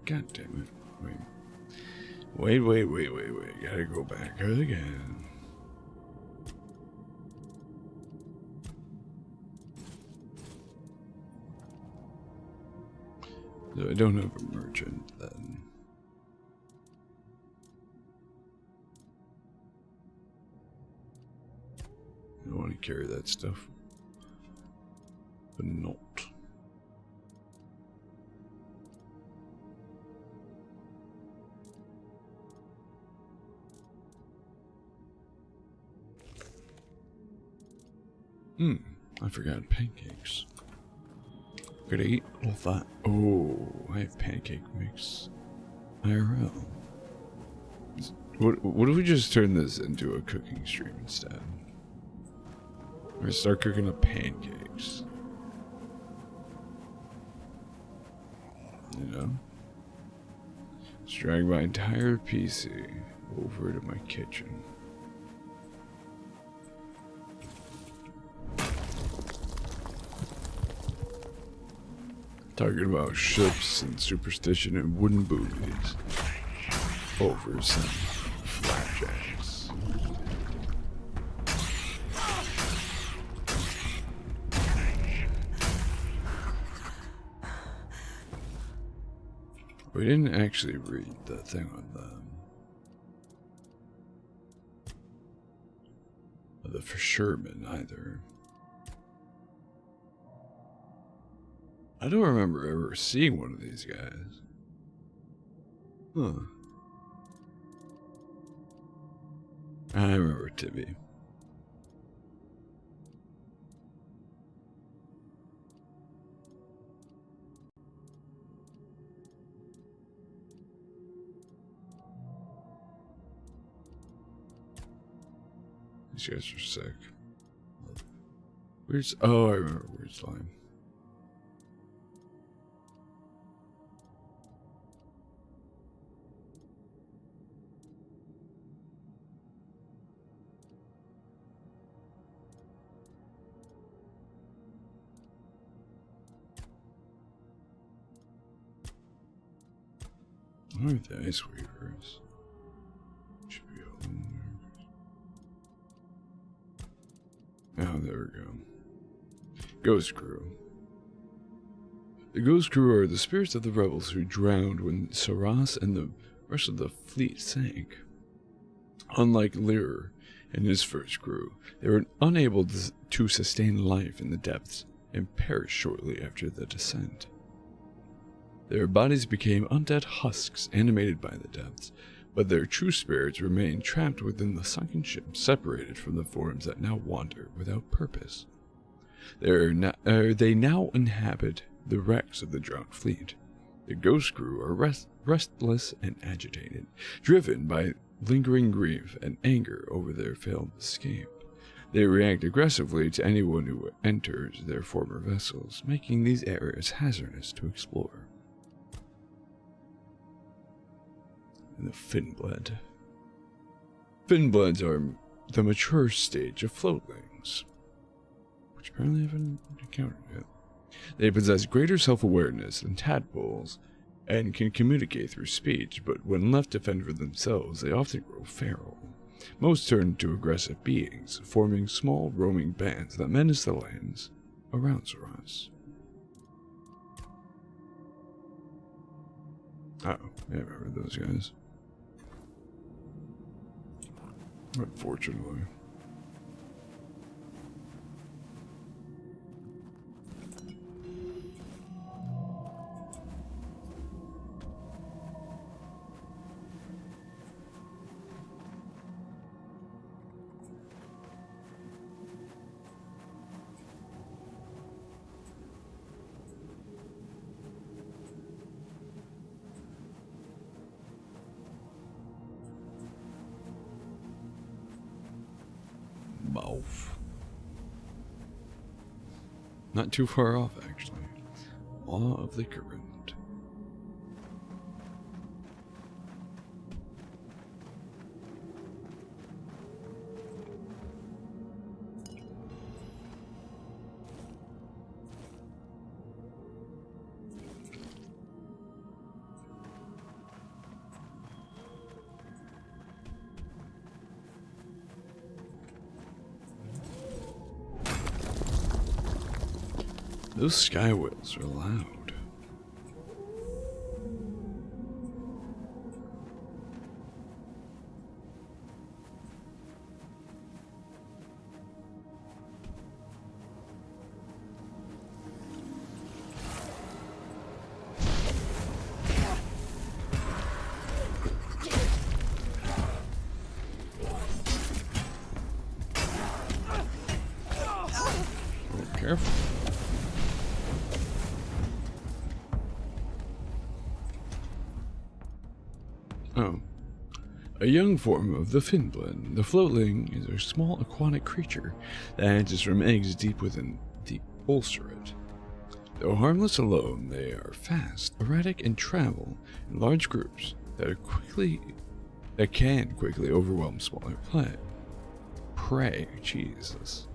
Speaker 1: God damn it. Wait. Gotta go back again. So I don't have a merchant then. I don't want to carry that stuff. But not. I forgot pancakes. Could I eat all that? Oh, I have pancake mix. IRL. What if we just turn this into a cooking stream instead? We're gonna start cooking up pancakes. You know? Let's drag my entire PC over to my kitchen. Talking about ships and superstition and wooden booties over some flapjacks. We didn't actually read the thing on the fisherman either. I don't remember ever seeing one of these guys. Huh. I remember Tibby. These guys are sick. Oh, I remember Weird Slime. What are the Ice Weavers? Should be home. Oh, there we go. Ghost Crew. The Ghost Crew are the spirits of the rebels who drowned when Saras and the rest of the fleet sank. Unlike Lyr and his first crew, they were unable to sustain life in the depths and perished shortly after the descent. Their bodies became undead husks animated by the depths, but their true spirits remained trapped within the sunken ship, separated from the forms that now wander without purpose. They now inhabit the wrecks of the drowned fleet. The Ghost Crew are restless and agitated, driven by lingering grief and anger over their failed escape. They react aggressively to anyone who enters their former vessels, making these areas hazardous to explore. And the Finbled. Finbleds are the mature stage of floatlings, which apparently I haven't encountered yet. They possess greater self-awareness than tadpoles and can communicate through speech, but when left to fend for themselves, they often grow feral. Most turn into aggressive beings, forming small roaming bands that menace the lands around Saras. Oh, yeah, I remember those guys. Unfortunately. Not too far off, actually. Law of the Current. Those sky whales are loud. Careful. Oh. A young form of the finblin. The floatling is a small aquatic creature that hatches from eggs deep within the ulcerate. Though harmless alone, they are fast, erratic, and travel in large groups that can quickly overwhelm smaller prey. Jesus.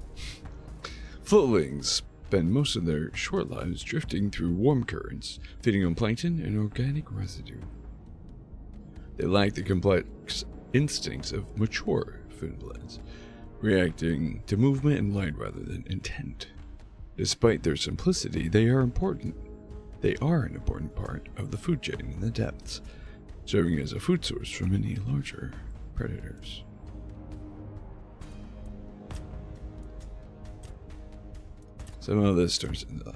Speaker 1: Floatlings spend most of their short lives drifting through warm currents, feeding on plankton and organic residue. They lack the complex instincts of mature finblins, reacting to movement and light rather than intent. Despite their simplicity, they are an important part of the food chain in the depths, serving as a food source for many larger predators. Some of this turns into that.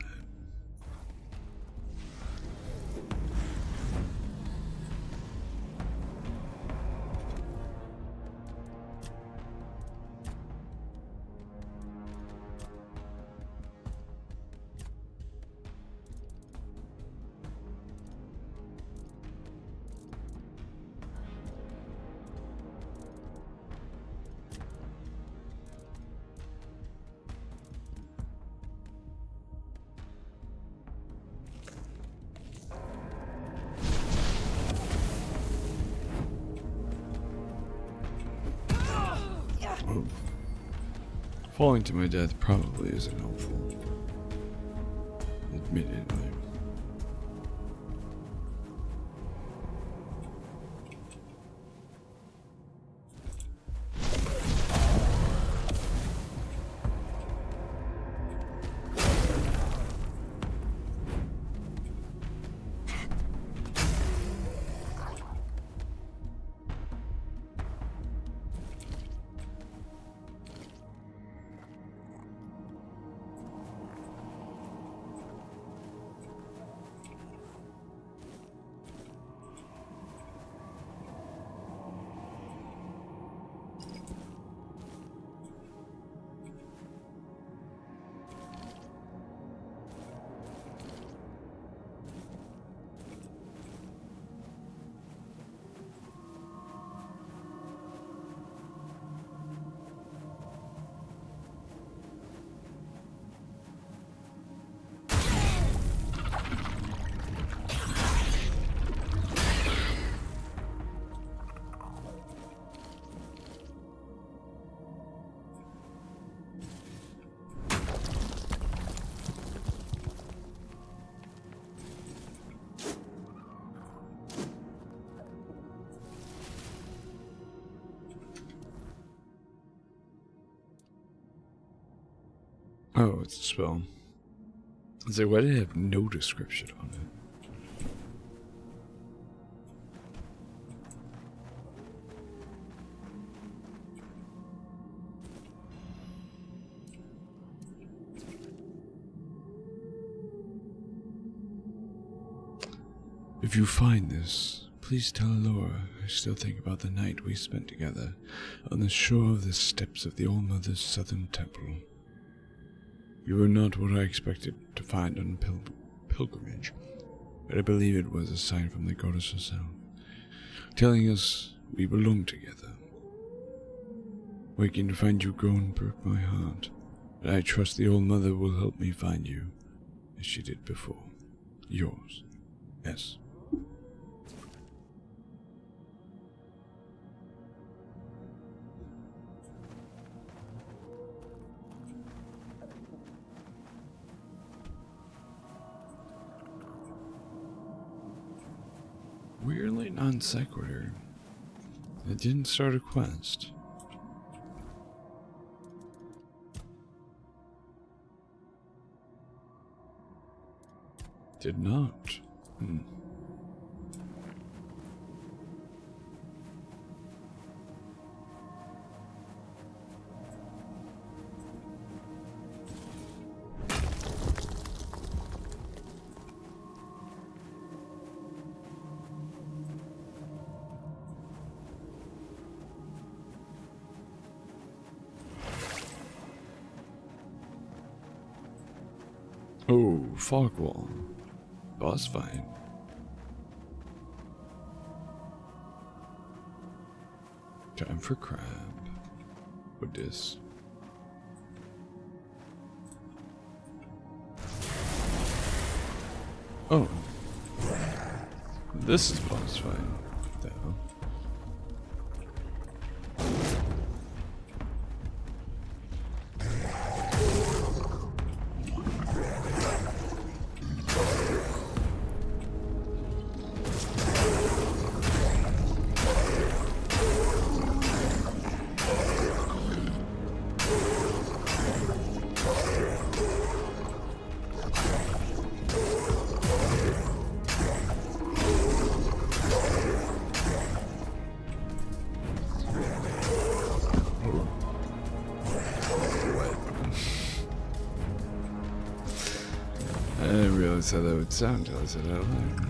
Speaker 1: Falling to my death probably isn't helpful. Admittedly. Oh, it's a spell. It's like, why did it have no description on it? If you find this, please tell Laura I still think about the night we spent together on the shore of the steps of the All Mother's southern temple. You were not what I expected to find on pilgrimage, but I believe it was a sign from the goddess herself, telling us we belong together. Waking to find you gone broke my heart, but I trust the All Mother will help me find you, as she did before. Yours, S. Weirdly non sequitur. It didn't start a quest. did not. Hmm. Oh, fog wall. Boss fight. Time for crab. With this. Oh. This is boss fight. What the hell? I didn't realize how that would sound until I said it out loud.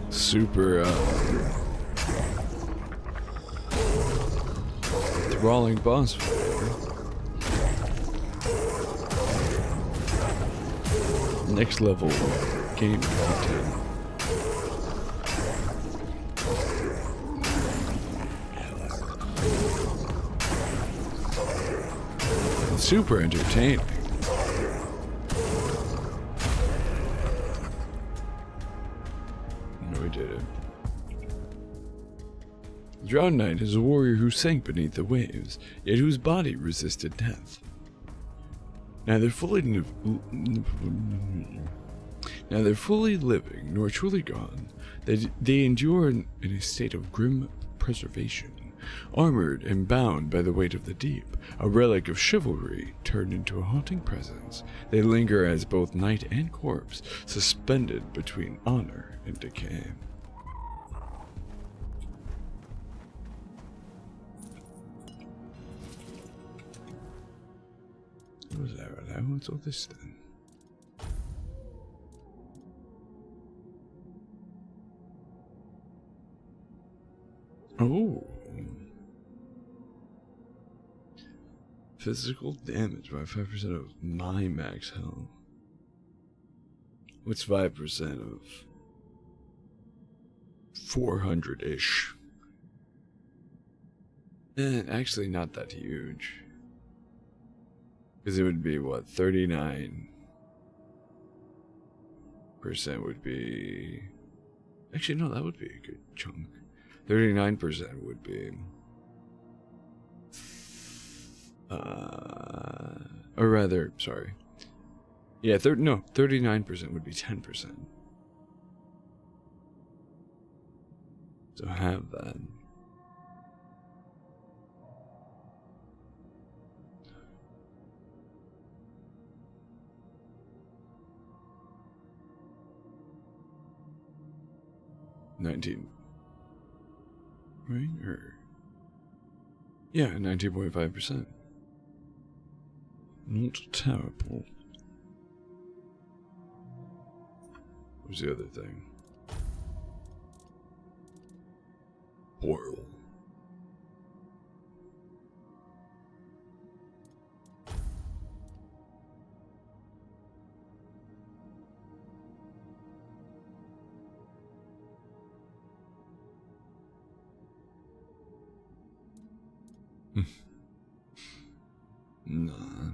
Speaker 1: Super enthralling boss fight. Next level game content. Super entertaining. We did it. The Drowned Knight is a warrior who sank beneath the waves, yet whose body resisted death. Neither fully living nor truly gone, they endure in a state of grim preservation, armored and bound by the weight of the deep, a relic of chivalry turned into a haunting presence. They linger as both knight and corpse, suspended between honor and decay. What was that right now? What's all this then? Oh. Physical damage by 5% of my max health. What's 5% of 400-ish? Actually not that huge. Because it would be, what, 39% would be... Actually, no, that would be a good chunk. 39% would be... or rather, sorry. Yeah, 39% would be 10%. So have that. $19. Right? Or... Yeah, 19.5%. Not terrible. What's the other thing? Portal. Nah,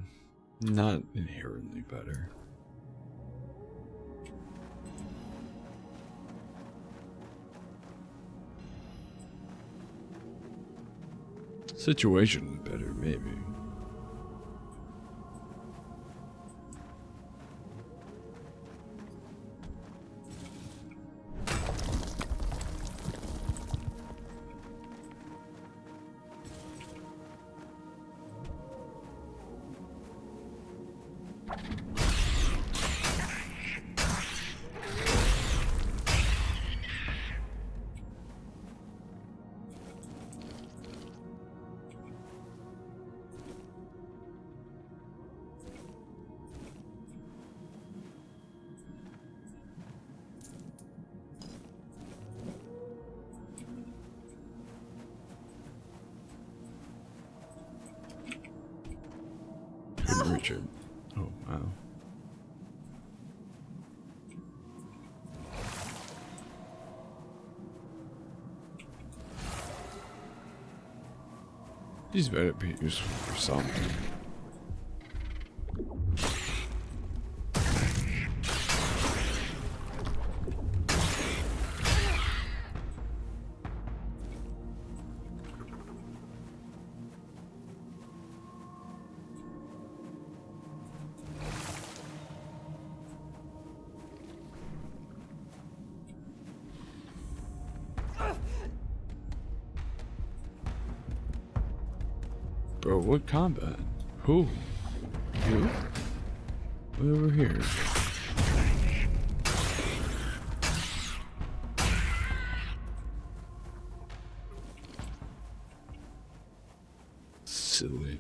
Speaker 1: not inherently better. Situationally better, maybe. Richard. Oh, wow. These better be useful for something. Bro, what combat? Who? You? Way over here. Silly.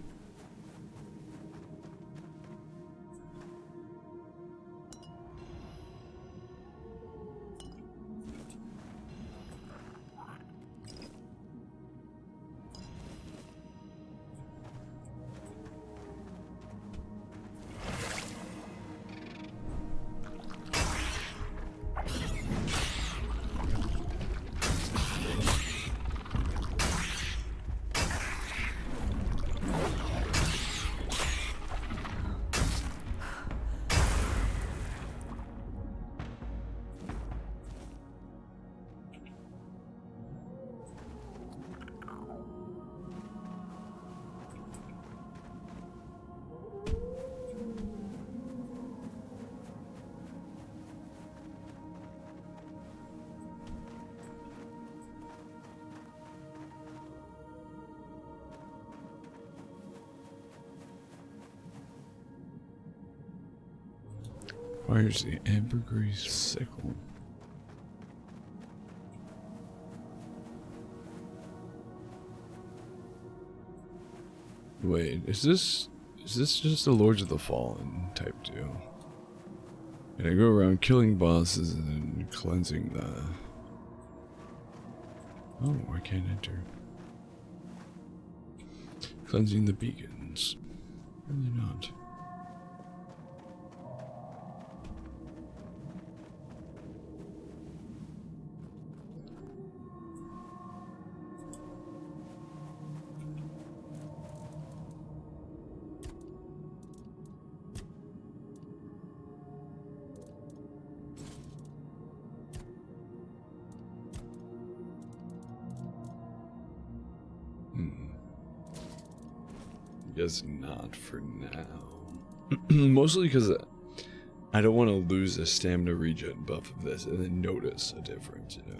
Speaker 1: Where's the ambergris sickle? Wait, is this just the Lords of the Fallen type deal? And I go around killing bosses and then cleansing the... Oh, I can't enter. Cleansing the beacons. Really not. Guess not for now. Mostly because I don't want to lose the stamina regen buff of this and then notice a difference, you know?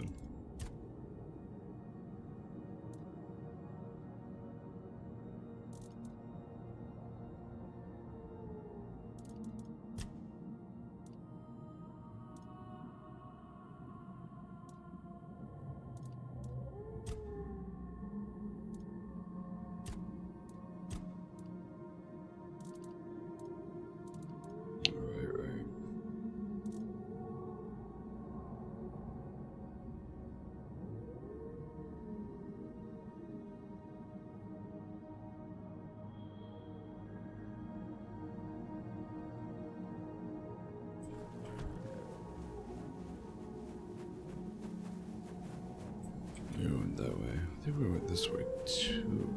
Speaker 1: We went that way. I think we went this way too.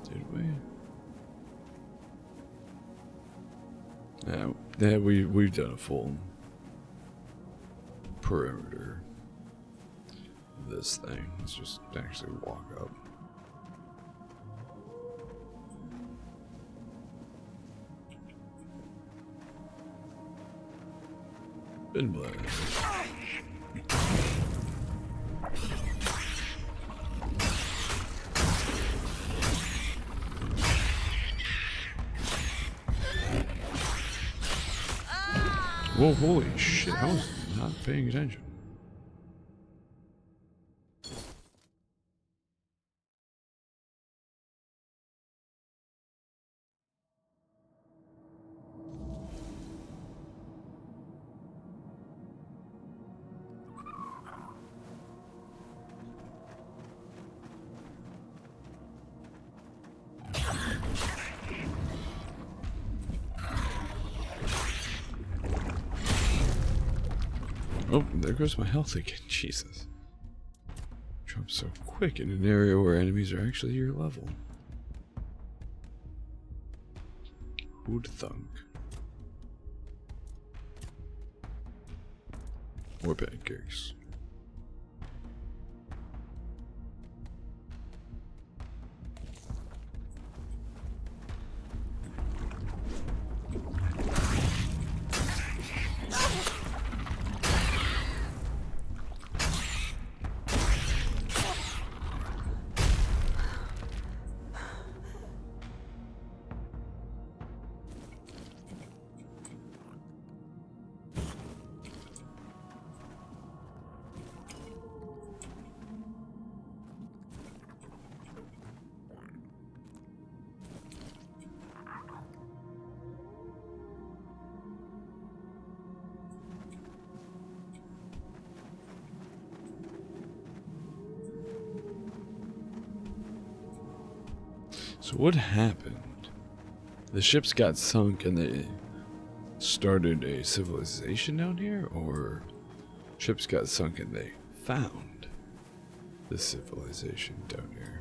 Speaker 1: Did we? Yeah, we've done a full perimeter of this thing. Let's just actually walk up. Been blessed. Whoa, holy shit, I was not paying attention. Oh, there goes my health again. Jesus. Jump so quick in an area where enemies are actually your level. Who'd thunk? More pancakes. So what happened? The ships got sunk and they started a civilization down here? Or ships got sunk and they found the civilization down here?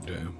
Speaker 1: Damn.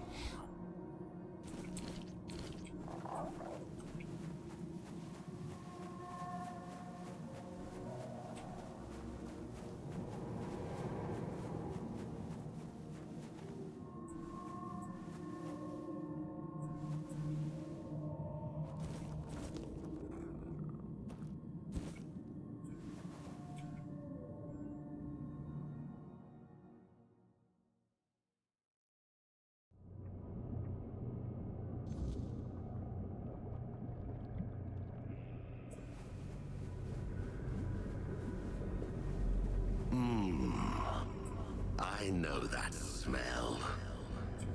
Speaker 6: I know that smell.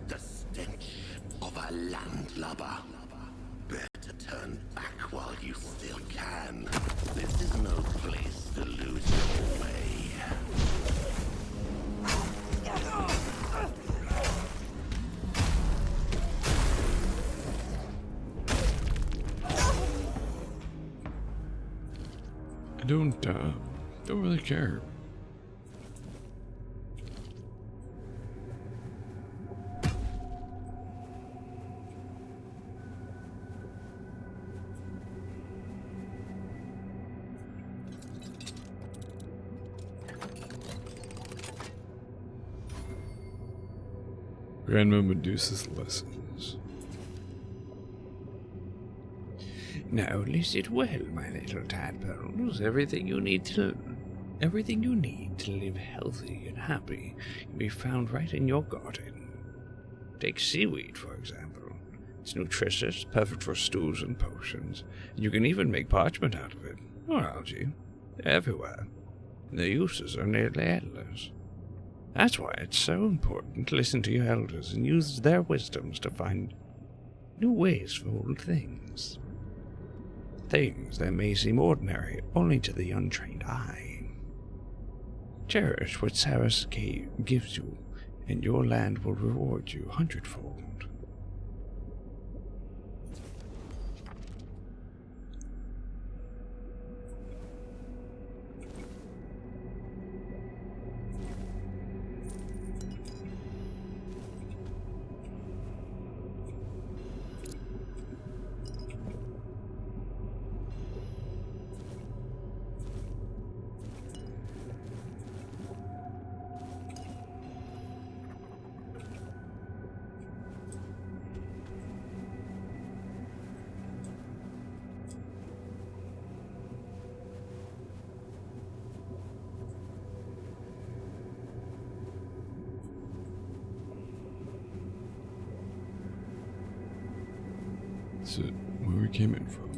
Speaker 6: The stench of a landlubber. Better turn back while you still can. This is no place to lose your way.
Speaker 1: I don't really care. Grandma Medusa's lessons.
Speaker 7: Now listen well, my little tadpoles. Everything you need to live healthy and happy can be found right in your garden. Take seaweed, for example. It's nutritious, perfect for stews and potions, and you can even make parchment out of it, or algae. They're everywhere. And their uses are nearly endless. That's why it's so important to listen to your elders and use their wisdoms to find new ways for old things. Things that may seem ordinary only to the untrained eye. Cherish what Sarascate gives you, and your land will reward you 100-fold.
Speaker 1: So, where we came in from?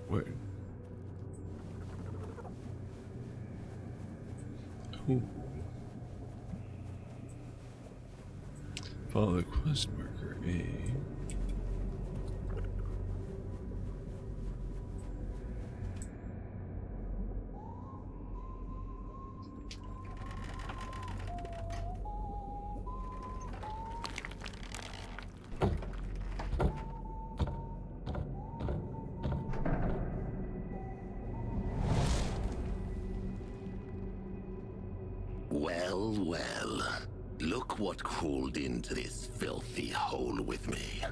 Speaker 1: Wait. Oh. Follow the quest marker, A.
Speaker 6: Well, well. Look what crawled into this filthy hole with me.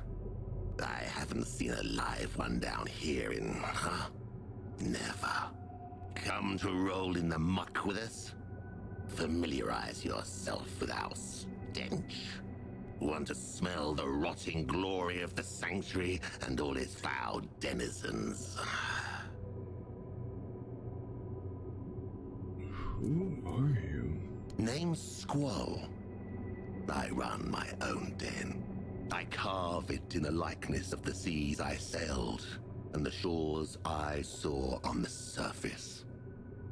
Speaker 6: I haven't seen a live one down here in, never. Come to roll in the muck with us? Familiarize yourself with our stench. Want to smell the rotting glory of the sanctuary and all its foul denizens?
Speaker 1: Who are you?
Speaker 6: Name's Squall. I run my own den. I carve it in the likeness of the seas I sailed and the shores I saw on the surface.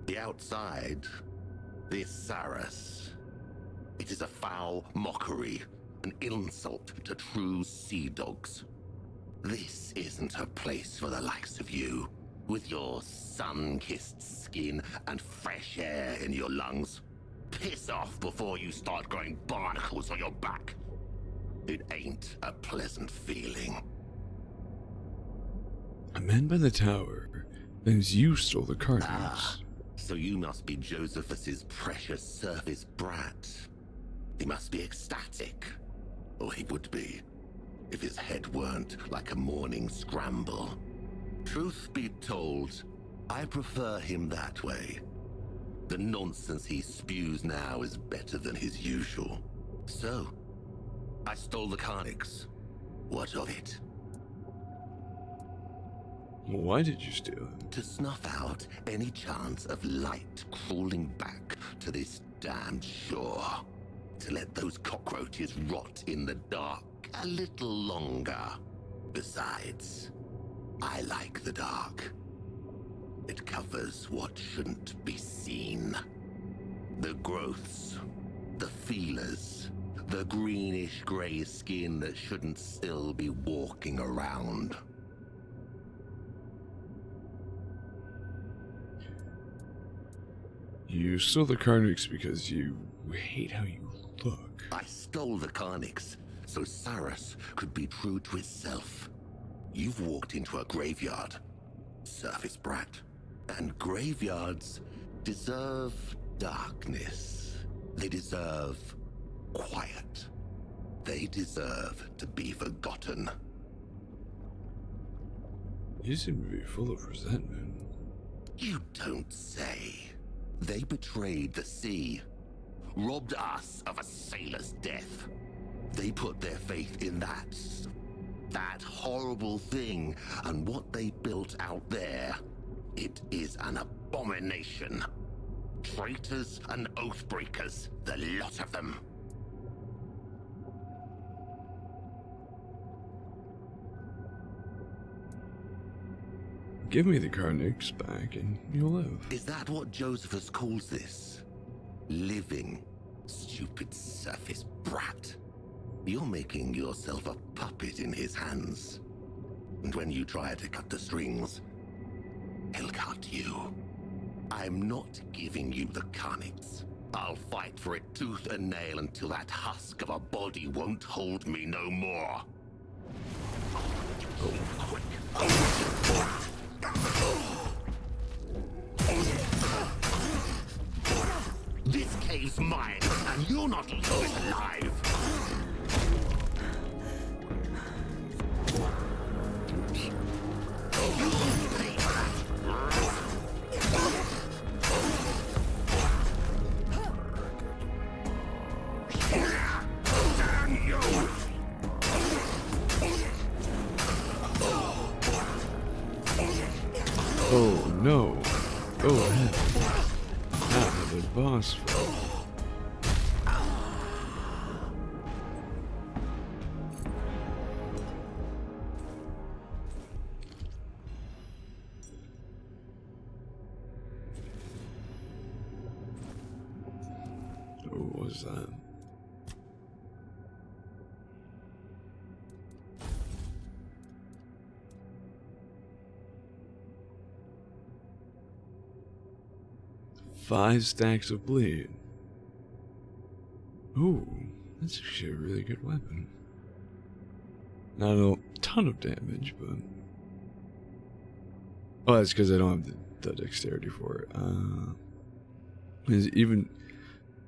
Speaker 6: The outside, this Saras, it is a foul mockery, an insult to true sea dogs. This isn't a place for the likes of you, with your sun-kissed skin and fresh air in your lungs. Piss off before you start growing barnacles on your back. It ain't a pleasant feeling.
Speaker 1: A man by the tower. Then you stole the carcass.
Speaker 6: Ah, so you must be Josephus's precious surface brat. He must be ecstatic. Or he would be, if his head weren't like a morning scramble. Truth be told, I prefer him that way. The nonsense he spews now is better than his usual. So, I stole the Carnix. What of it?
Speaker 1: Why did you steal it?
Speaker 6: To snuff out any chance of light crawling back to this damned shore. To let those cockroaches rot in the dark a little longer. Besides, I like the dark. It covers what shouldn't be seen. The growths, the feelers, the greenish-gray skin that shouldn't still be walking around.
Speaker 1: You stole the Carnix because you hate how you look.
Speaker 6: I stole the Carnix so Cyrus could be true to itself. You've walked into a graveyard, surface brat. And graveyards deserve darkness. They deserve quiet. They deserve to be forgotten.
Speaker 1: You seem to be full of resentment.
Speaker 6: You don't say. They betrayed the sea, robbed us of a sailor's death. They put their faith in that horrible thing, and what they built out there, it is an abomination. Traitors and oathbreakers, the lot of them.
Speaker 1: Give me the Carnix back and you'll live.
Speaker 6: Is that what Josephus calls this? Living, stupid surface brat. You're making yourself a puppet in his hands. And when you try to cut the strings, he'll cut you. I'm not giving you the Carnix. I'll fight for it tooth and nail until that husk of a body won't hold me no more. Go quick. This cave's mine, and you'll not leave it alive.
Speaker 1: Oh no. Oh hell. Not the boss fight. What was that? Five stacks of bleed. Ooh, that's actually a really good weapon. Not a ton of damage, but... Oh, that's because I don't have the dexterity for it. Is even...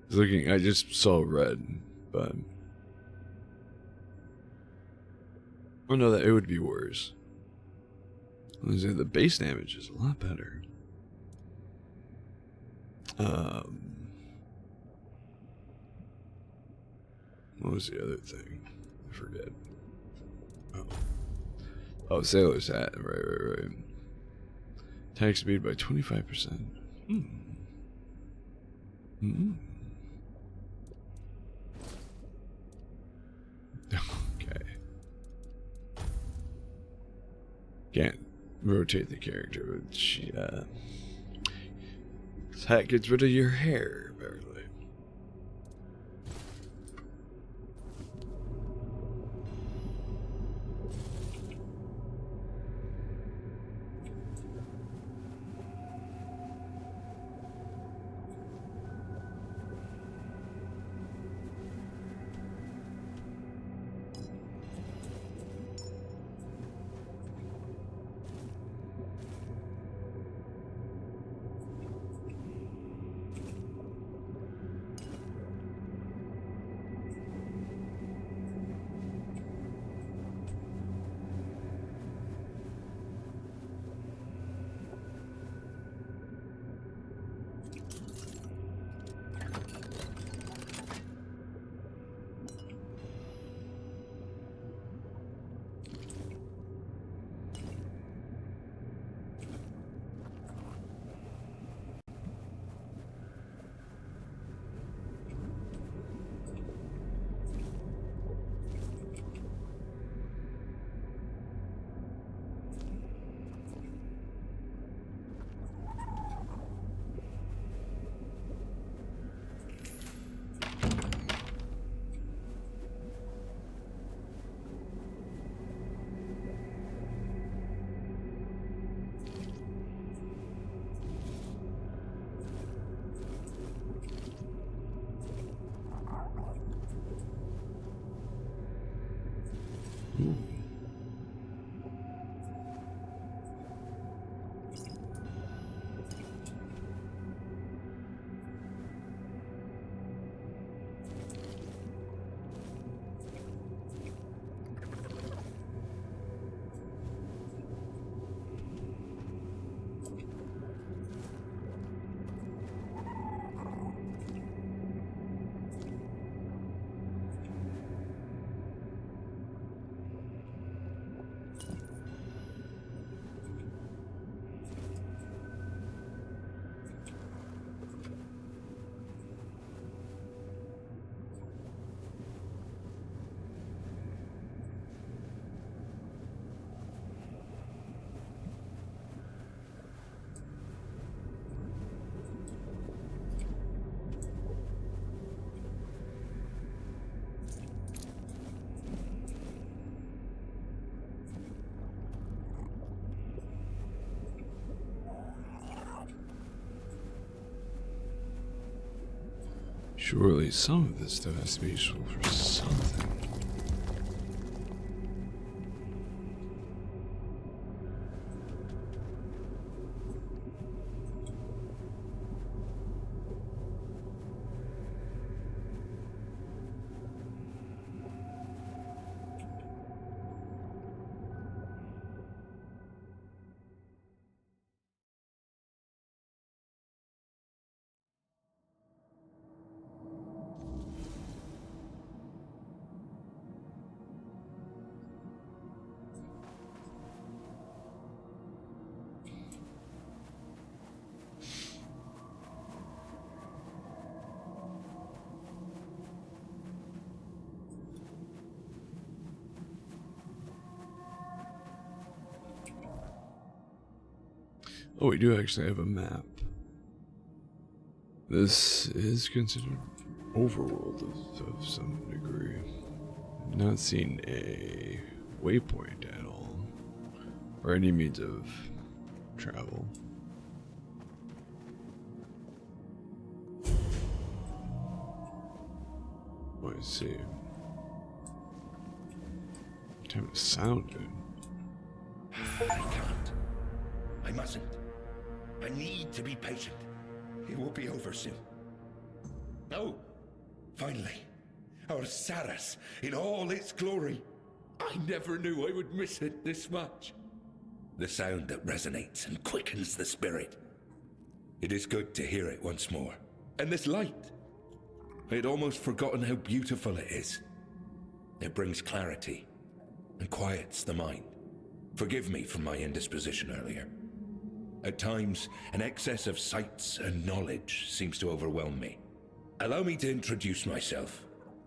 Speaker 1: Looking, I just saw red, but... Oh no, that it would be worse. The base damage is a lot better. What was the other thing? I forget. Oh, Sailor's Hat. Right. Attack speed by 25%. Okay. Can't rotate the character, but she, this hat gets rid of your hair, apparently. Surely some of this stuff has to be useful for something. Oh, we do actually have a map. This is considered overworld of some degree. Not seen a waypoint at all, or any means of travel. Oh, I see. Damn, it sounded.
Speaker 3: I can't. I mustn't. I need to be patient. It will be over soon. Oh, finally. Our Saras in all its glory. I never knew I would miss it this much. The sound that resonates and quickens the spirit. It is good to hear it once more. And this light. I had almost forgotten how beautiful it is. It brings clarity and quiets the mind. Forgive me for my indisposition earlier. At times, an excess of sights and knowledge seems to overwhelm me. Allow me to introduce myself,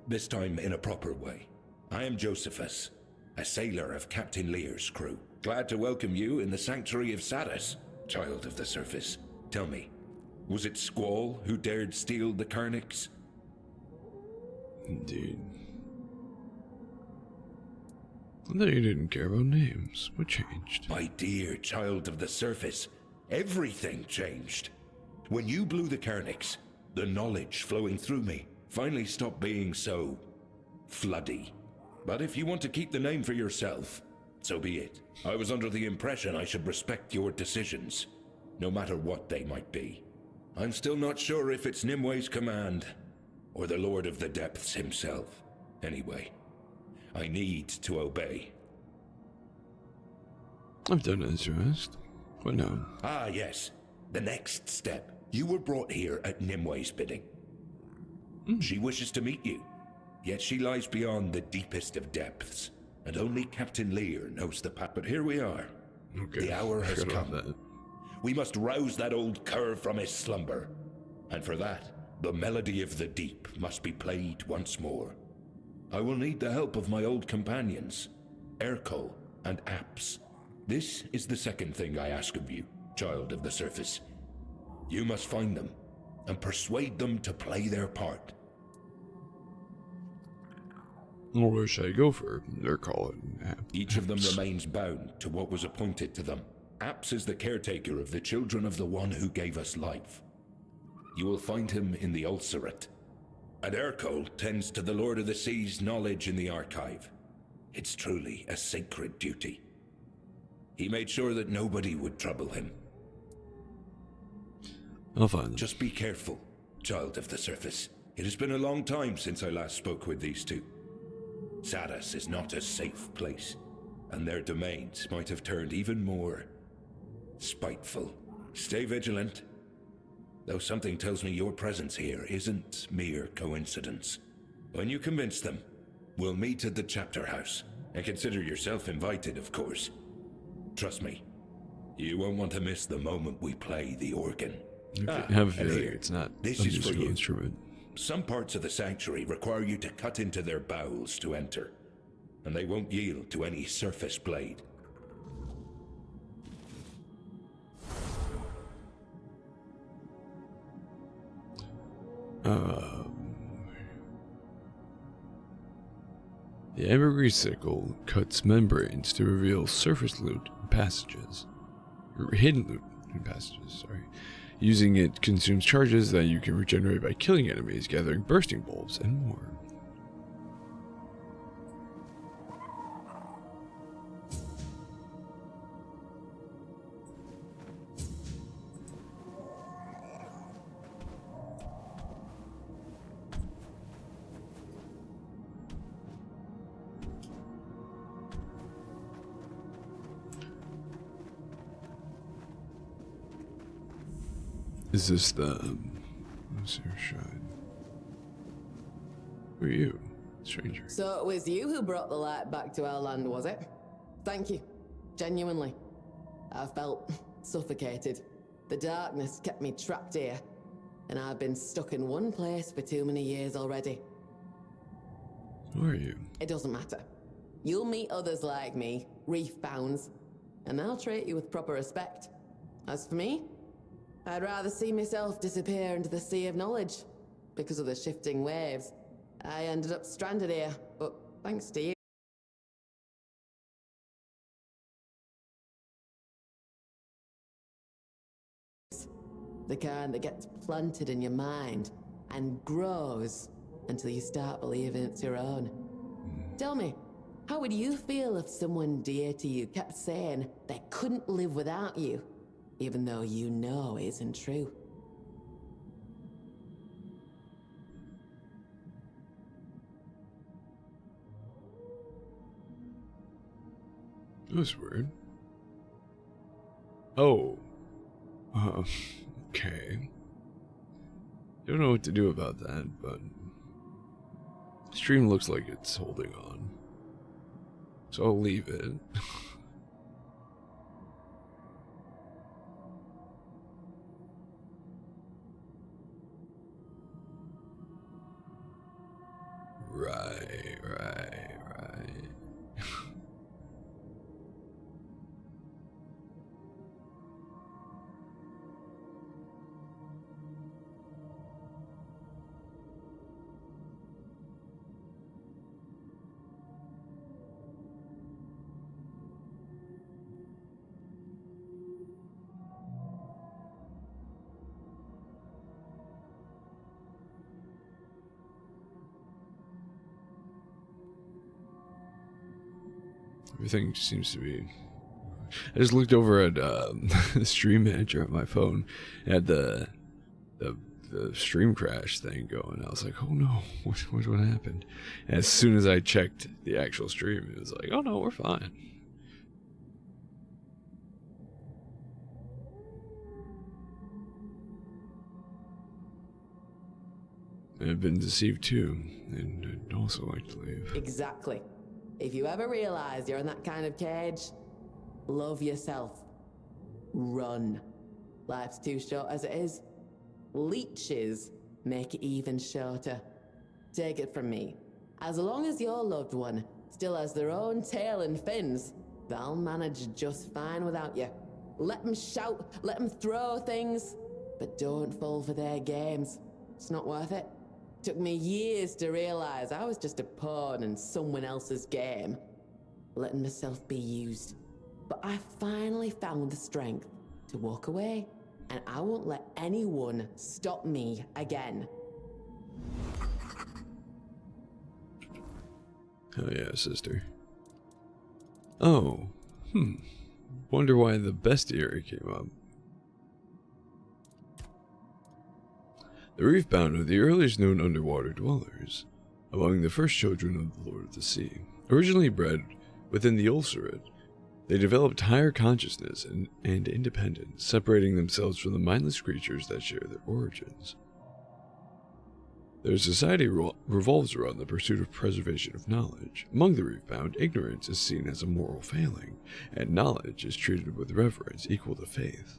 Speaker 3: this time in a proper way. I am Josephus, a sailor of Captain Lear's crew. Glad to welcome you in the sanctuary of Saras, child of the surface. Tell me, was it Squall who dared steal the Carnix?
Speaker 1: Indeed. I thought you didn't care about names. What changed?
Speaker 3: My dear child of the surface, everything changed. When you blew the Carnix, the knowledge flowing through me finally stopped being so floody. But if you want to keep the name for yourself, so be it. I was under the impression I should respect your decisions, no matter what they might be. I'm still not sure if it's Nimwe's command, or the Lord of the Depths himself. Anyway, I need to obey.
Speaker 1: I've done as you asked. What now?
Speaker 3: Ah, yes. The next step. You were brought here at Nimwe's bidding. She wishes to meet you, yet she lies beyond the deepest of depths, and only Captain Lear knows the path. But here we are.
Speaker 1: Okay.
Speaker 3: The hour has
Speaker 1: Forgot about
Speaker 3: come.
Speaker 1: that.
Speaker 3: We must rouse that old cur from his slumber. And for that, the melody of the deep must be played once more. I will need the help of my old companions, Erko and Apps. This is the second thing I ask of you, child of the surface. You must find them and persuade them to play their part.
Speaker 1: Or where should I go for their call it?
Speaker 3: Each of them remains bound to what was appointed to them. Apps is the caretaker of the children of the one who gave us life. You will find him in the Ulcerate. And Ercole tends to the Lord of the Sea's knowledge in the archive. It's truly a sacred duty. He made sure that nobody would trouble him.
Speaker 1: I'll find them.
Speaker 3: Just be careful, child of the surface. It has been a long time since I last spoke with these two. Saras is not a safe place, and their domains might have turned even more spiteful. Stay vigilant, though something tells me your presence here isn't mere coincidence. When you convince them, we'll meet at the chapter house, and consider yourself invited, of course. Trust me, you won't want to miss the moment we play the organ.
Speaker 1: I have a
Speaker 3: and
Speaker 1: feeling
Speaker 3: here,
Speaker 1: it's not
Speaker 3: this
Speaker 1: a
Speaker 3: is for
Speaker 1: musical
Speaker 3: you.
Speaker 1: instrument.
Speaker 3: Some parts of the sanctuary require you to cut into their bowels to enter, and they won't yield to any surface blade.
Speaker 1: The ambergris sickle cuts membranes to reveal surface loot and passages. Or hidden loot and passages, sorry. Using it consumes charges that you can regenerate by killing enemies, gathering bursting bulbs, and more. Is this the shine? Who are you, stranger?
Speaker 8: So it was you who brought the light back to our land, was it? Thank you. Genuinely. I felt suffocated. The darkness kept me trapped here, and I've been stuck in one place for too many years already.
Speaker 1: Who are you?
Speaker 8: It doesn't matter. You'll meet others like me, reef-bounds, and I'll treat you with proper respect. As for me, I'd rather see myself disappear into the sea of knowledge. Because of the shifting waves, I ended up stranded here, but thanks to you. The kind that gets planted in your mind and grows until you start believing it's your own. Tell me, how would you feel if someone dear to you kept saying they couldn't live without you? Even though you know it isn't true.
Speaker 1: That was weird. Oh. Okay. Don't know what to do about that, but the stream looks like it's holding on. So I'll leave it. Right. Everything seems to be... I just looked over at the stream manager on my phone, had the stream crash thing going. I was like, oh no, what happened? And as soon as I checked the actual stream, it was like, oh no, we're fine. I've been deceived too, and I'd also like to leave.
Speaker 8: Exactly. If you ever realize you're in that kind of cage, love yourself. Run. Life's too short as it is. Leeches make it even shorter. Take it from me. As long as your loved one still has their own tail and fins, they'll manage just fine without you. Let them shout, let them throw things, but don't fall for their games. It's not worth it. Took me years to realize I was just a pawn in someone else's game, letting myself be used. But I finally found the strength to walk away, and I won't let anyone stop me again.
Speaker 1: Hell yeah, sister. Oh, wonder why the bestiary came up. The reef-bound are the earliest known underwater dwellers, among the first children of the Lord of the Sea. Originally bred within the ulcerate, they developed higher consciousness and independence, separating themselves from the mindless creatures that share their origins. Their society revolves around the pursuit of preservation of knowledge. Among the reef-bound, ignorance is seen as a moral failing, and knowledge is treated with reverence equal to faith.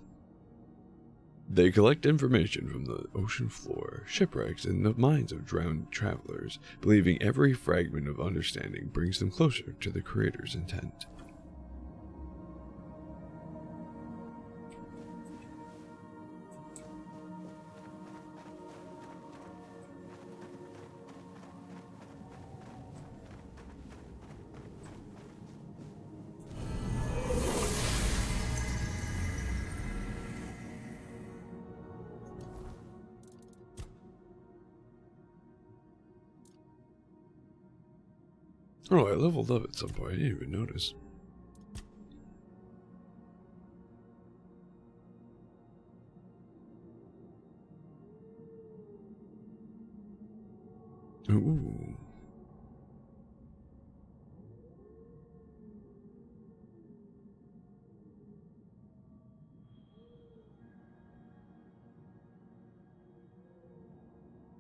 Speaker 1: They collect information from the ocean floor, shipwrecks, and the minds of drowned travelers, believing every fragment of understanding brings them closer to the Creator's intent. Oh, I leveled up at some point. I didn't even notice. Ooh.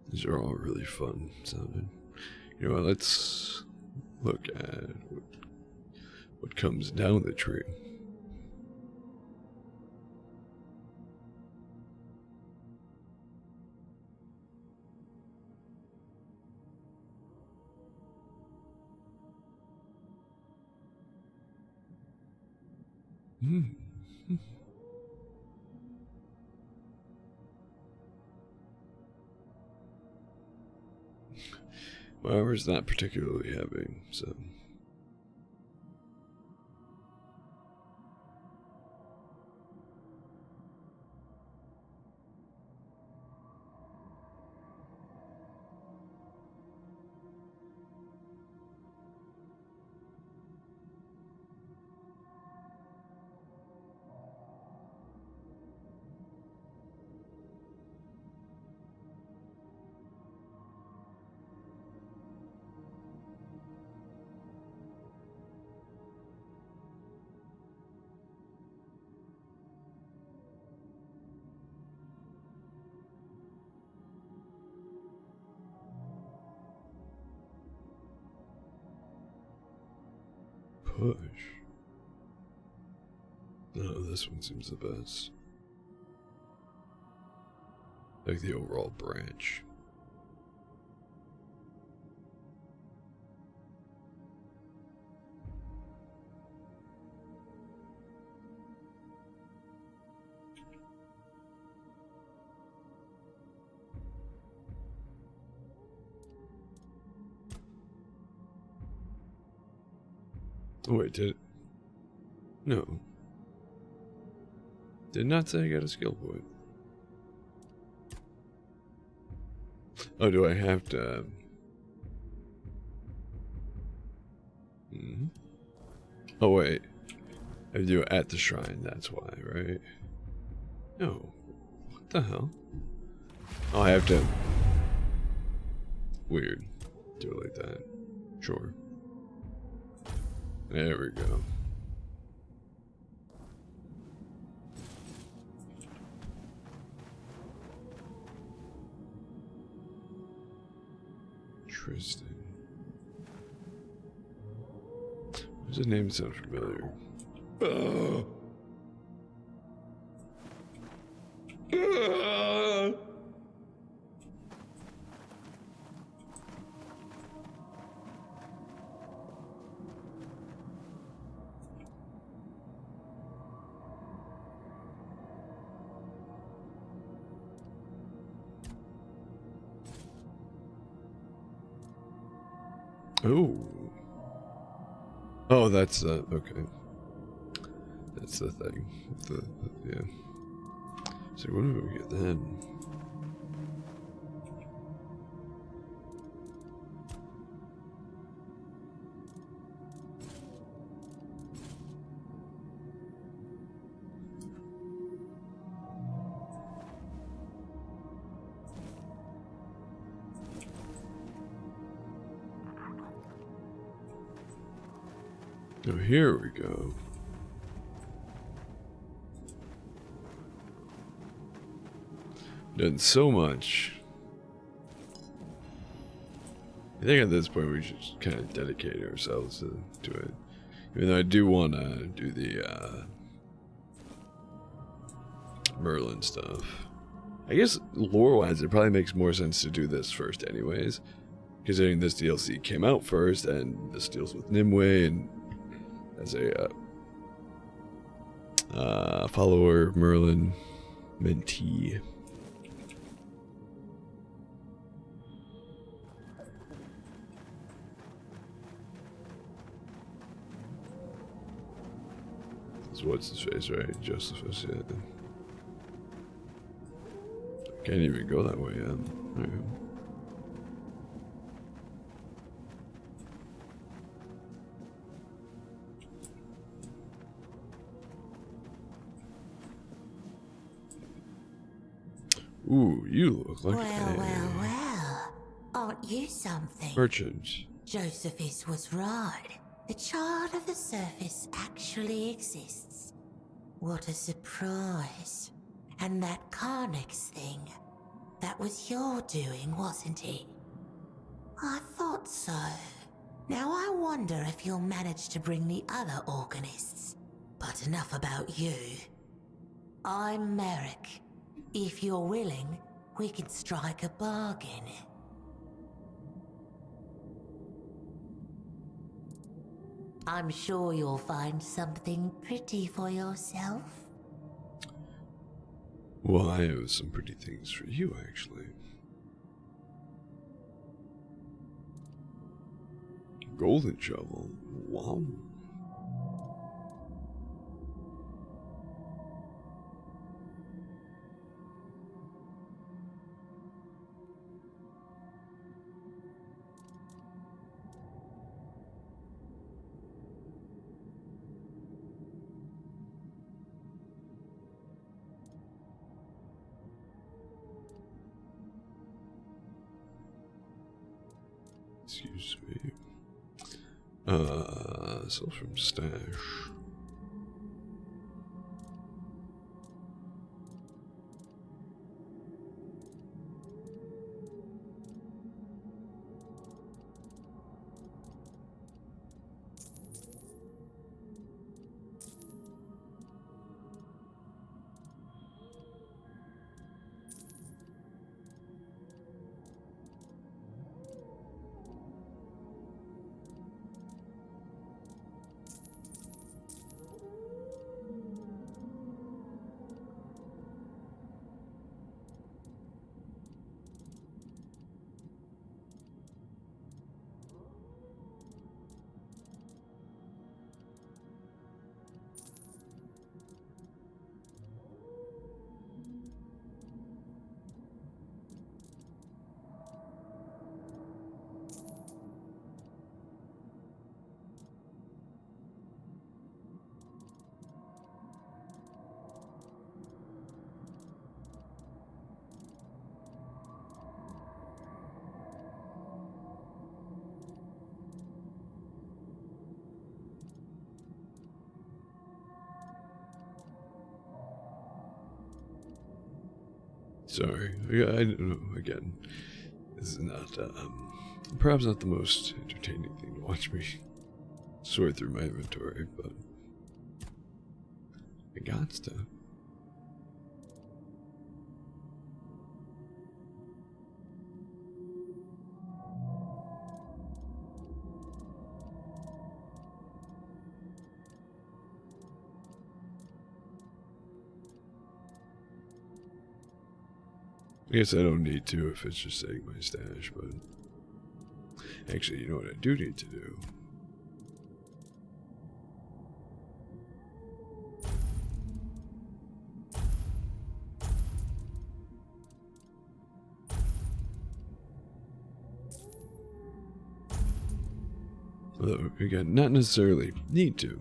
Speaker 1: These are all really fun sounding. You know what, let's look at what comes down the tree. Hmm. My armor's not particularly heavy, so. Push. No, this one seems the best. Like the overall branch. Oh wait, did it? No. Did not say I got a skill point. Oh, do I have to? Oh wait, I do it at the shrine. That's why, right? No. What the hell? Oh, I have to. Weird. Do it like that. Sure. There we go. Interesting. Does the name sound familiar? Oh. Oh, that's okay. That's the thing. Yeah. So when do we get then? Oh, here we go. Done so much. I think at this point we should just kind of dedicate ourselves to it. Even though I do want to do the Merlin stuff. I guess lore-wise, it probably makes more sense to do this first anyways. Considering this DLC came out first, and this deals with Nimue, and as a follower, Merlin, mentee. What's his face, right? Josephus, yeah. Can't even go that way yet. Yeah. Ooh, you look like
Speaker 9: Well. Aren't you something?
Speaker 1: merchant.
Speaker 9: Josephus was right. The Child of the Surface actually exists. What a surprise. And that Carnix thing, that was your doing, wasn't it? I thought so. Now I wonder if you'll manage to bring the other organists. But enough about you. I'm Merrick. If you're willing, we can strike a bargain. I'm sure you'll find something pretty for yourself.
Speaker 1: Well, I have some pretty things for you, actually. Golden shovel. Wow. Excuse me. So from stash. Sorry, I don't know. Again, this is not, perhaps not the most entertaining thing to watch me sort through my inventory, but I got stuff. I guess I don't need to if it's just saying my stash, but actually, you know what I do need to do? Although, again, not necessarily need to,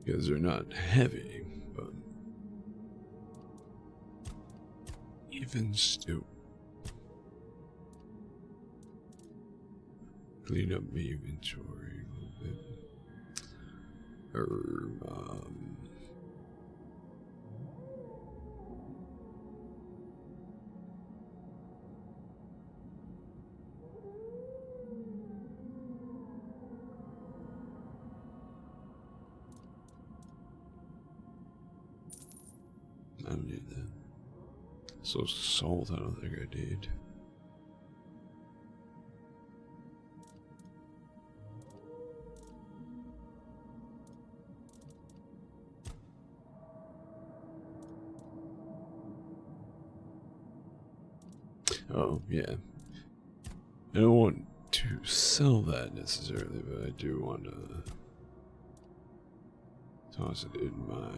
Speaker 1: because they're not heavy, but even still, clean up my inventory a little bit. I don't need that. So salt, I don't think I need. Oh, yeah. I don't want to sell that necessarily, but I do want to toss it in my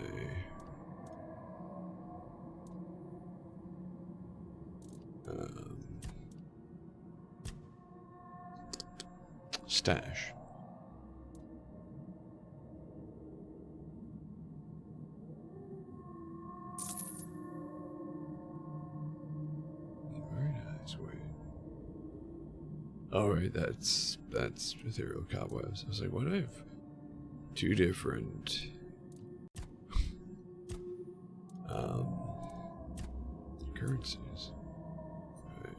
Speaker 1: stash. Alright, that's ethereal cobwebs. I was like, what do I have? Two different currencies. Okay.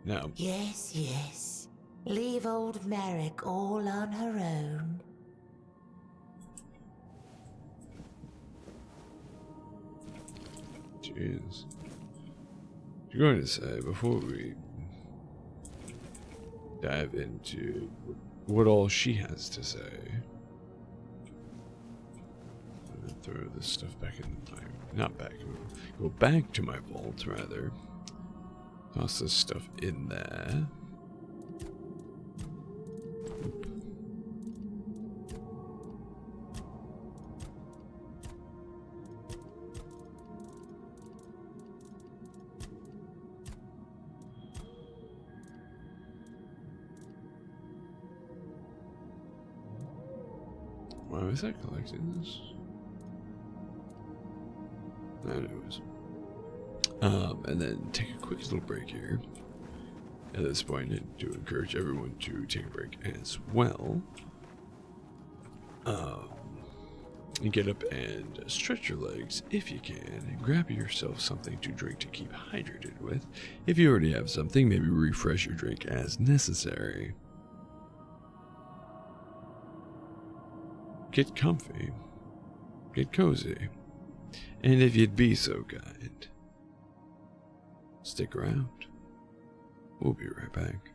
Speaker 1: Now,
Speaker 9: Yes, yes. Leave old Merrick all on her own.
Speaker 1: jeez. You're going to say, before we dive into what all she has to say, I'm gonna throw this stuff back in my, not back, go back to my vault, rather. Toss this stuff in there. Oop. Why was I collecting this? Anyways. And then take a quick little break here. At this point, and to encourage everyone to take a break as well. And get up and stretch your legs if you can, and grab yourself something to drink to keep hydrated with. If you already have something, maybe refresh your drink as necessary. Get comfy, get cozy, and if you'd be so kind, stick around. We'll be right back.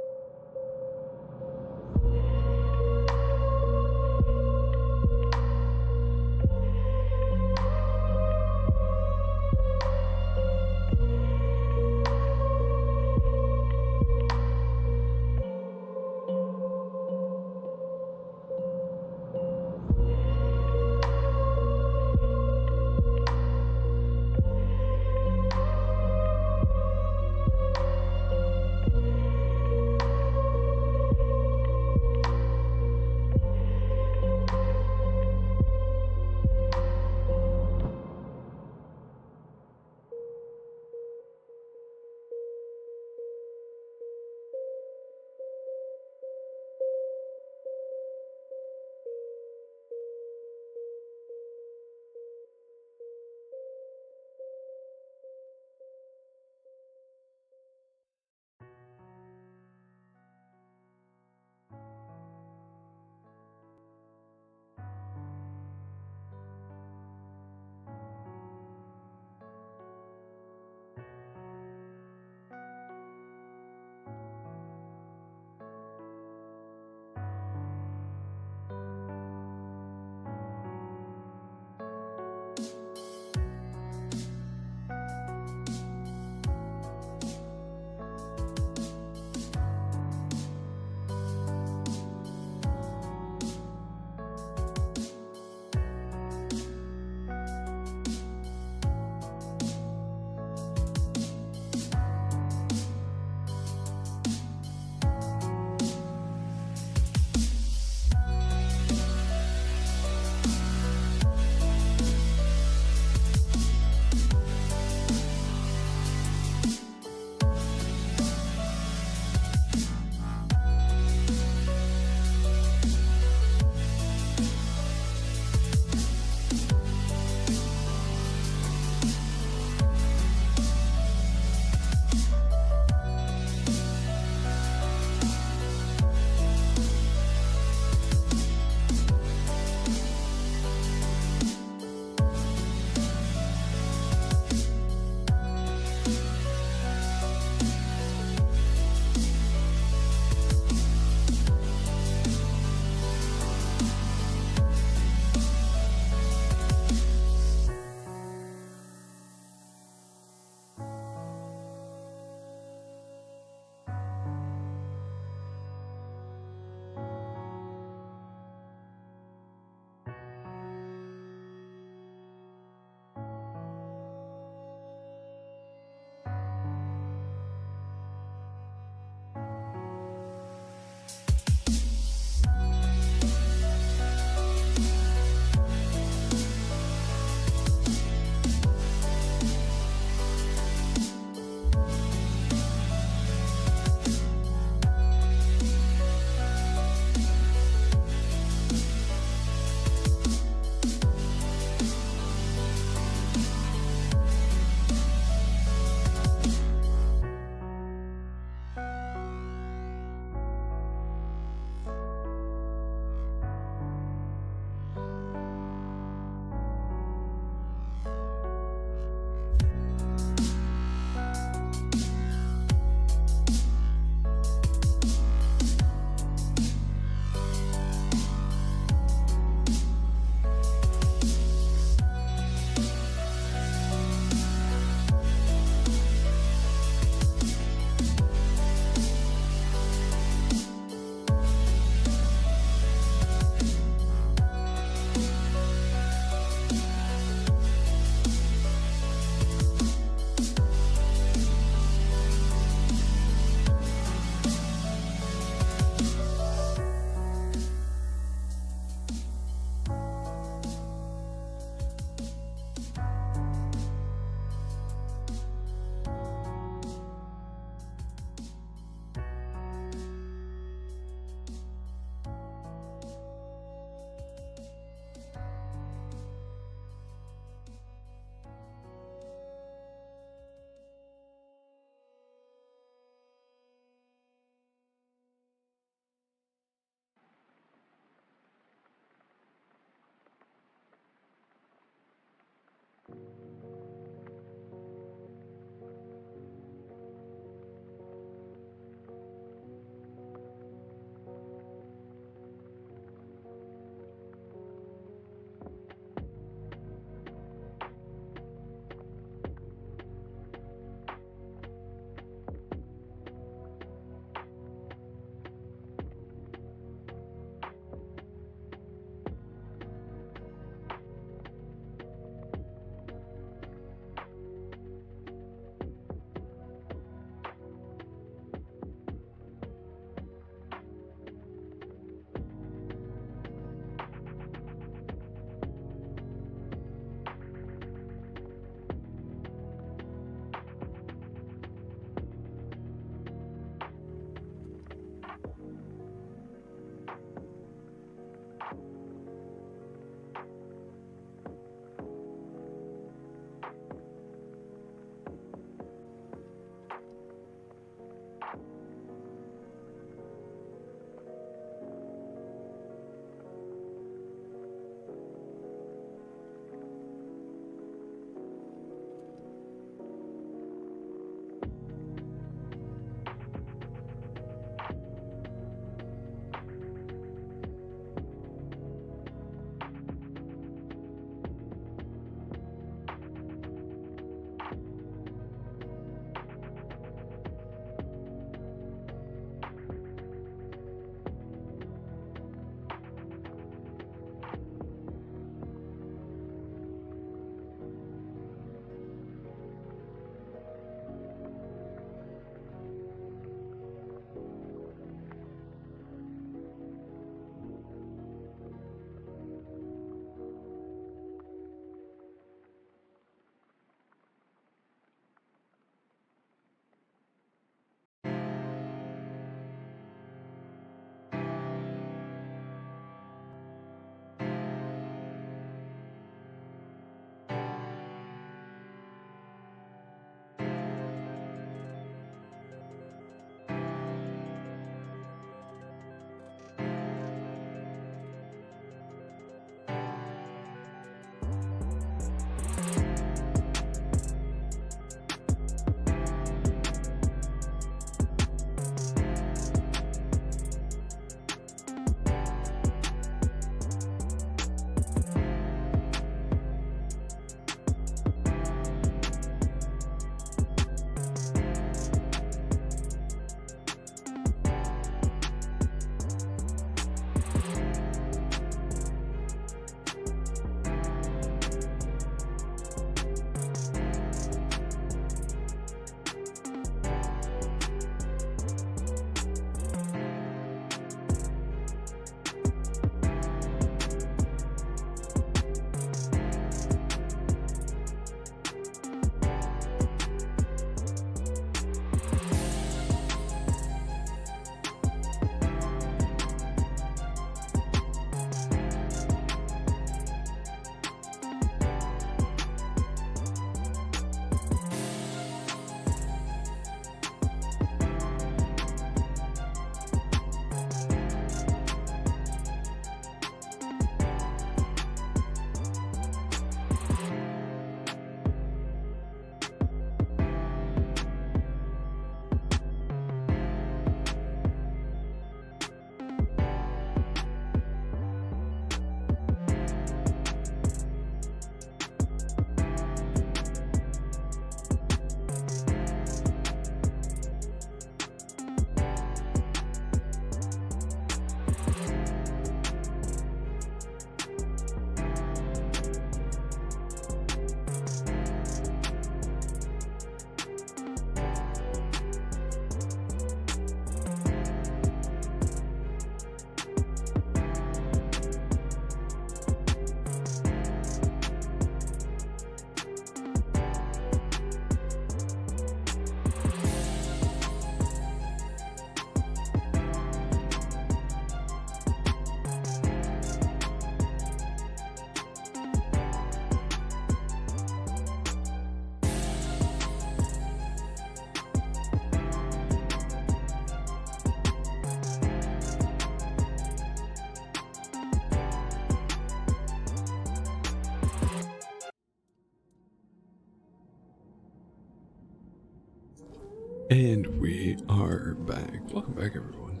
Speaker 1: And we are back. Welcome back, everyone.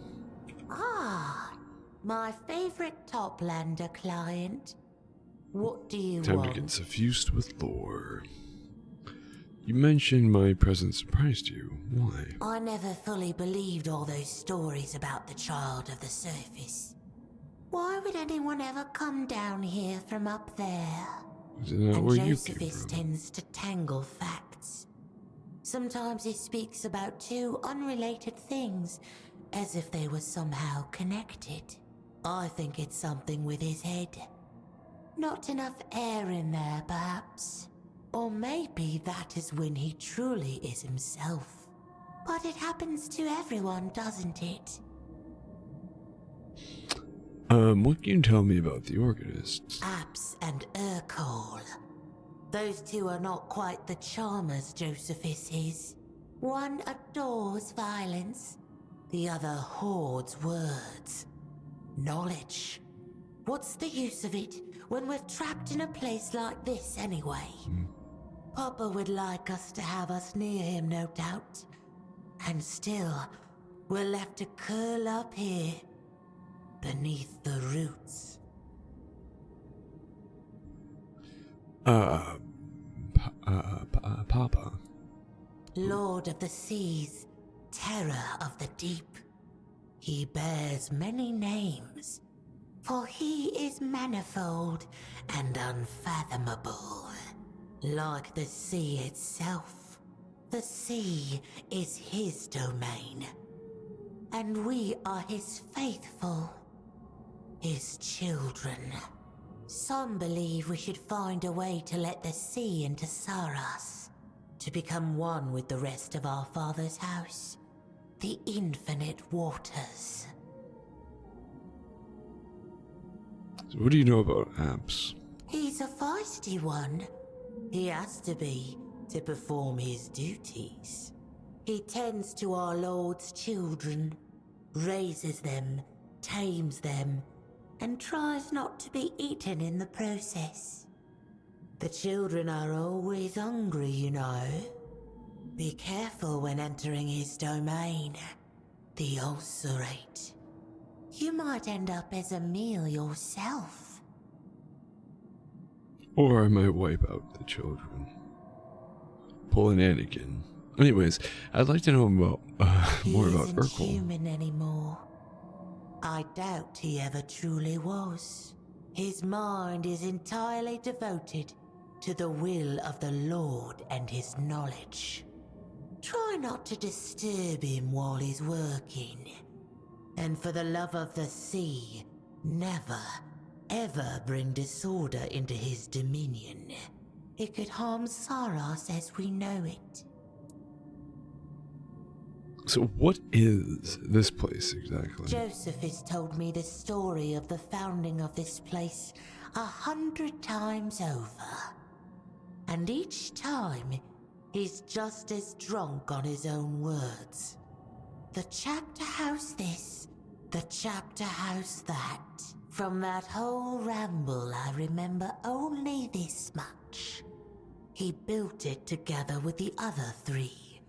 Speaker 9: Ah, my favorite Toplander client. What do you
Speaker 1: Time
Speaker 9: want?
Speaker 1: to get suffused with lore. You mentioned my presence surprised you. Why?
Speaker 9: I never fully believed all those stories about the child of the surface. Why would anyone ever come down here from up there?
Speaker 1: Is it not
Speaker 9: And
Speaker 1: where you came
Speaker 9: Josephus
Speaker 1: from?
Speaker 9: tends to tangle facts. Sometimes he speaks about two unrelated things, as if they were somehow connected. I think it's something with his head. Not enough air in there, perhaps. Or maybe that is when he truly is himself. But it happens to everyone, doesn't it?
Speaker 1: What can you tell me about the organists?
Speaker 9: Apps and Urkol. Those two are not quite the charmers Josephus is. One adores violence, the other hoards words. Knowledge. What's the use of it when we're trapped in a place like this anyway? Papa would like us to have us near him, no doubt. And still, we're left to curl up here, beneath the roots.
Speaker 1: Papa.
Speaker 9: Lord of the seas, terror of the deep. He bears many names, for he is manifold and unfathomable. Like the sea itself, the sea is his domain, and we are his faithful, his children. Some believe we should find a way to let the sea into Saras, to become one with the rest of our father's house, the infinite waters.
Speaker 1: So what do you know about apps?
Speaker 9: He's a feisty one. He has to be to perform his duties. He tends to our Lord's children, raises them, tames them, and tries not to be eaten in the process. The children are always hungry, you know. Be careful when entering his domain. The ulcerate. You might end up as a meal yourself.
Speaker 1: Or I might wipe out the children. Pull an Anakin. Anyways, I'd like to know about more
Speaker 9: He
Speaker 1: about
Speaker 9: isn't
Speaker 1: Urkel.
Speaker 9: human anymore. I doubt he ever truly was. His mind is entirely devoted to the will of the Lord and his knowledge. Try not to disturb him while he's working. And for the love of the sea, never, ever bring disorder into his dominion. It could harm Saras as we know it.
Speaker 1: So what is this place exactly?
Speaker 9: Josephus told me the story of the founding of this place 100 times over. And each time, he's just as drunk on his own words. The chapter house this, the chapter house that. From that whole ramble, I remember only this much. He built it together with the other three.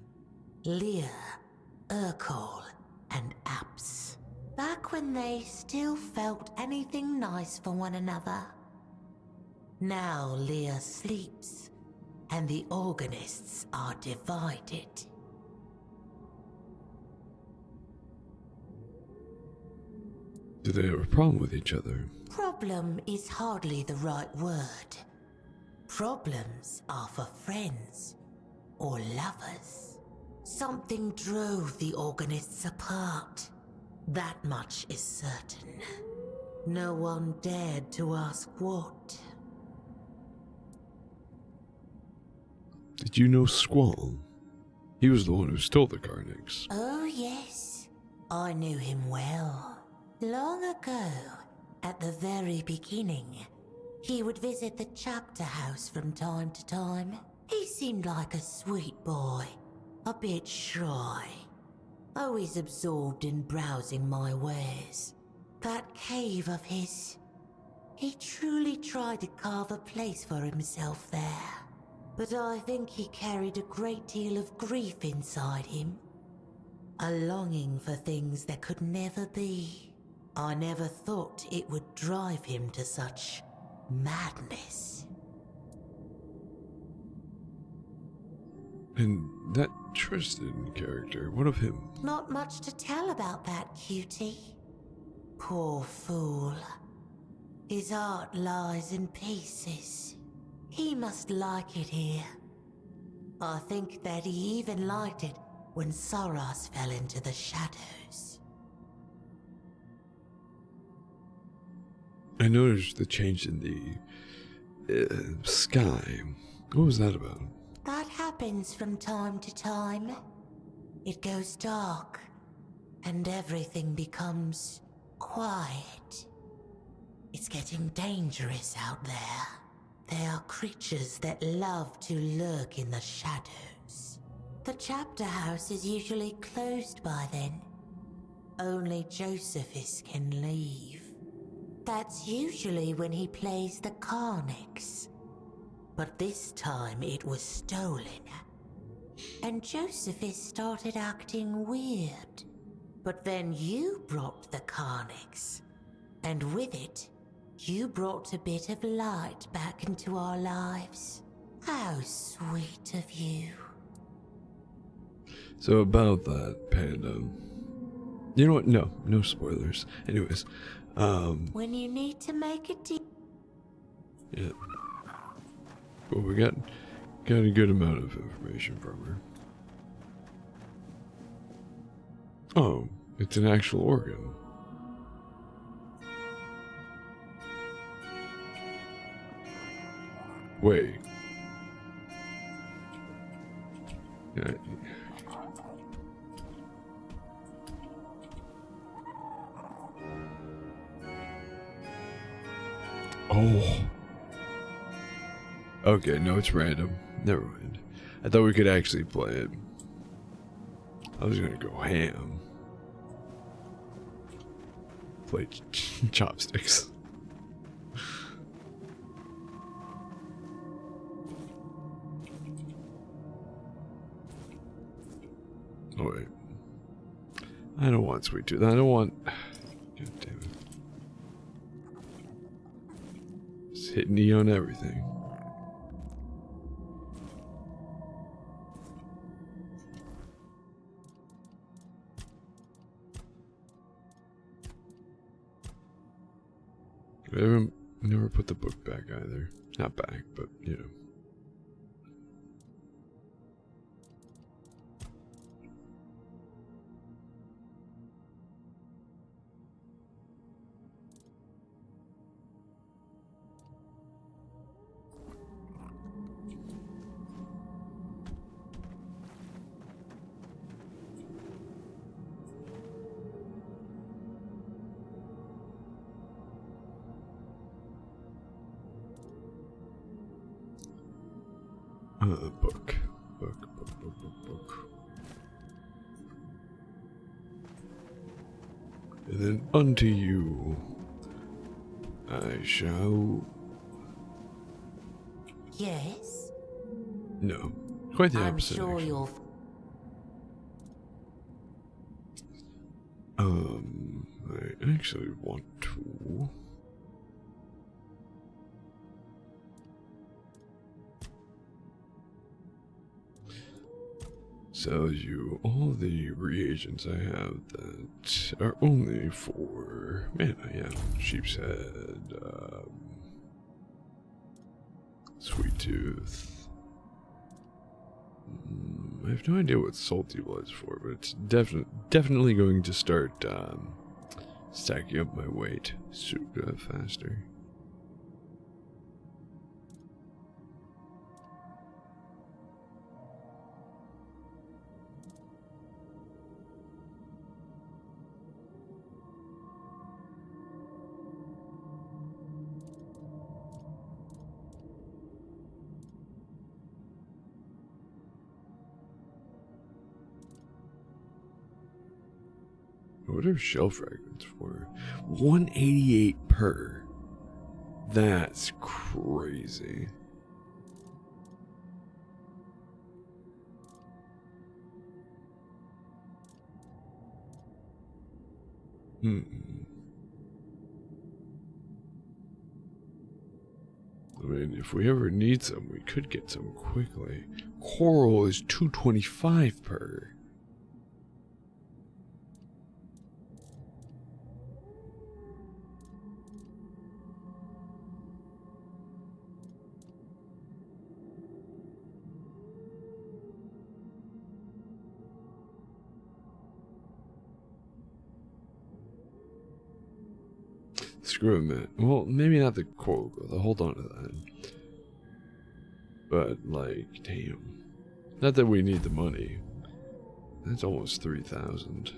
Speaker 9: Lear, Urkol, and Apps. Back when they still felt anything nice for one another. Now Lear sleeps, and the organists are divided.
Speaker 1: Do they have a problem with each other?
Speaker 9: Problem is hardly the right word. Problems are for friends or lovers. Something drove the organists apart. That much is certain. No one dared to ask what.
Speaker 1: Did you know Squall? He was the one who stole the Carnix.
Speaker 9: Oh yes, I knew him well. Long ago, at the very beginning, he would visit the chapter house from time to time. He seemed like a sweet boy, a bit shy, always absorbed in browsing my wares. That cave of his, he truly tried to carve a place for himself there. But I think he carried a great deal of grief inside him. A longing for things that could never be. I never thought it would drive him to such madness.
Speaker 1: And that Tristan character, what of him?
Speaker 9: Not much to tell about that, cutie. Poor fool. His heart lies in pieces. He must like it here. I think that he even liked it when Soros fell into the shadows.
Speaker 1: I noticed the change in the sky. What was that about?
Speaker 9: That happens from time to time. It goes dark, and everything becomes quiet. It's getting dangerous out there. There are creatures that love to lurk in the shadows. The chapter house is usually closed by then. Only Josephus can leave. That's usually when he plays the Carnix. But this time it was stolen. And Josephus started acting weird. But then you brought the Carnix. And with it, you brought a bit of light back into our lives. How sweet of you.
Speaker 1: So about that, Panda. You know what? No spoilers. Anyways,
Speaker 9: When you need to make a deal.
Speaker 1: yeah. Well, we got a good amount of information from her. Oh, it's an actual organ. Wait. Yeah. Oh. Okay, no, it's random. Never mind. I thought we could actually play it. I was gonna go ham. Play chopsticks. Oh wait. I don't want sweet tooth. I don't want. God damn it. Just hitting E on everything. I never put the book back either. Not back, but you know. Book. And then unto you I shall.
Speaker 9: Yes?
Speaker 1: No, quite the
Speaker 9: I'm
Speaker 1: opposite.
Speaker 9: sure
Speaker 1: actually.
Speaker 9: you'll.
Speaker 1: I actually want to. Sell you all the reagents I have that are only for mana. Yeah, sheep's head, sweet tooth. I have no idea what salty blood's for, but it's definitely going to start stacking up my weight super faster. What are shell fragments for? 188 per. That's crazy. Hmm. I mean, if we ever need some, we could get some quickly. Coral is 225 per. Screw it, man. Well, maybe not the coral growth. I'll hold on to that. But, like, damn. Not that we need the money. That's almost 3,000.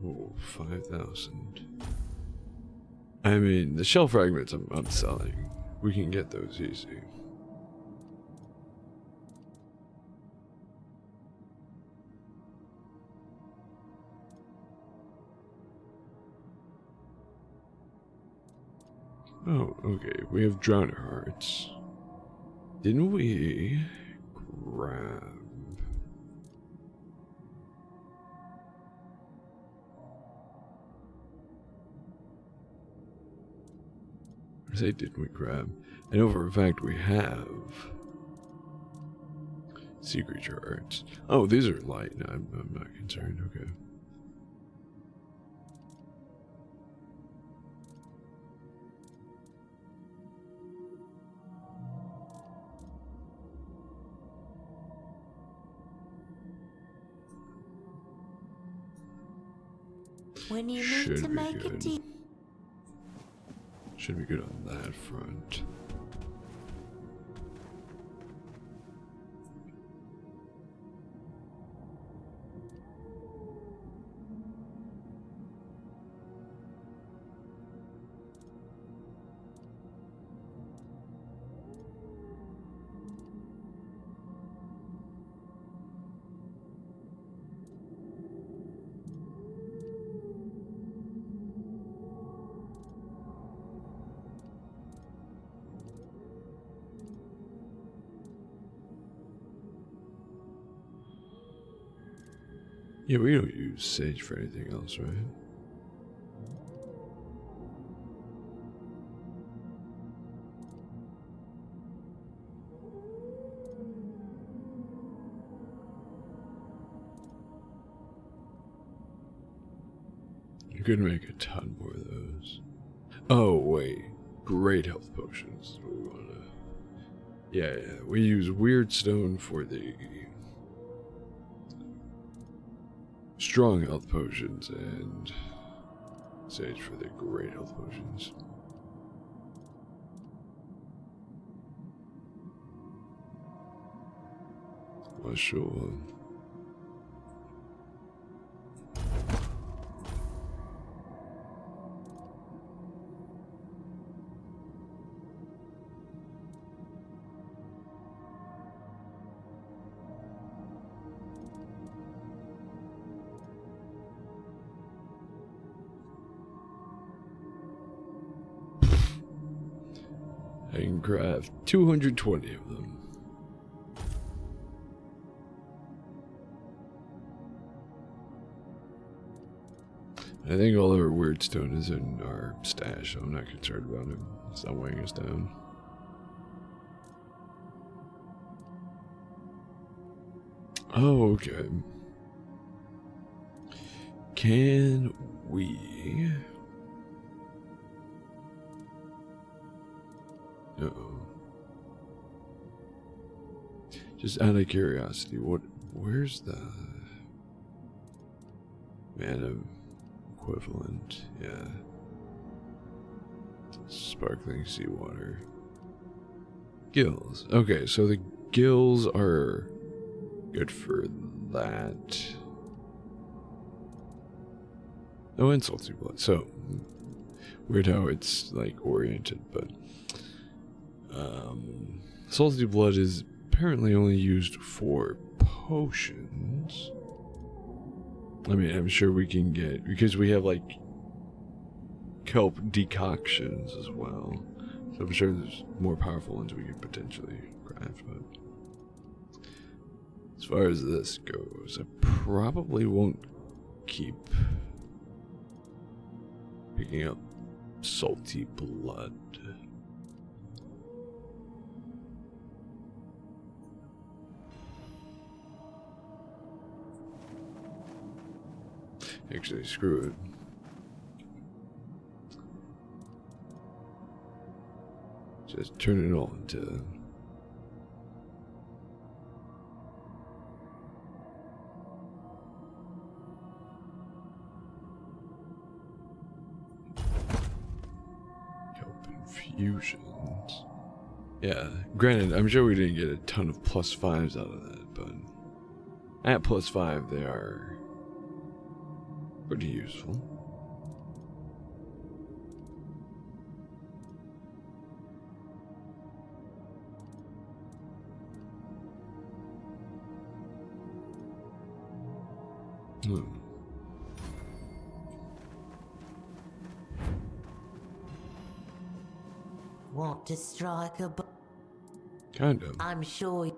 Speaker 1: Oh, 5,000. I mean, the shell fragments I'm selling. We can get those easy. Oh, okay. We have drowner hearts. Didn't we grab... I say didn't we grab? I know for a fact we have sea creature hearts. Oh, these are light. No, I'm not concerned. Okay.
Speaker 9: When you need
Speaker 1: Should
Speaker 9: to
Speaker 1: be
Speaker 9: make a
Speaker 1: good.
Speaker 9: deal.
Speaker 1: Should be good on that front. Yeah, we don't use sage for anything else, right? You could make a ton more of those. Oh, wait. Great health potions. We wanna... Yeah, we use weird stone for the strong health potions and sage for the great health potions. Well, sure. I can craft 220 of them. I think all our weird stone is in our stash, so I'm not concerned about it. It's not weighing us down. Oh, okay. Can we... Uh-oh. Just out of curiosity, where's the mana equivalent? Yeah. Sparkling seawater. Gills. Okay, so the gills are good for that. Oh, and salty blood. So, weird how it's like oriented, but salty blood is apparently only used for potions. I mean, I'm sure we can get, because we have like kelp decoctions as well. So I'm sure there's more powerful ones we could potentially craft, but as far as this goes, I probably won't keep picking up salty blood. Actually, screw it. Just turn it all into kelp infusions. Yeah, granted, I'm sure we didn't get a ton of +5s out of that, but at +5 they are pretty useful.
Speaker 9: Want to strike a
Speaker 1: Kind of.
Speaker 9: I'm sure.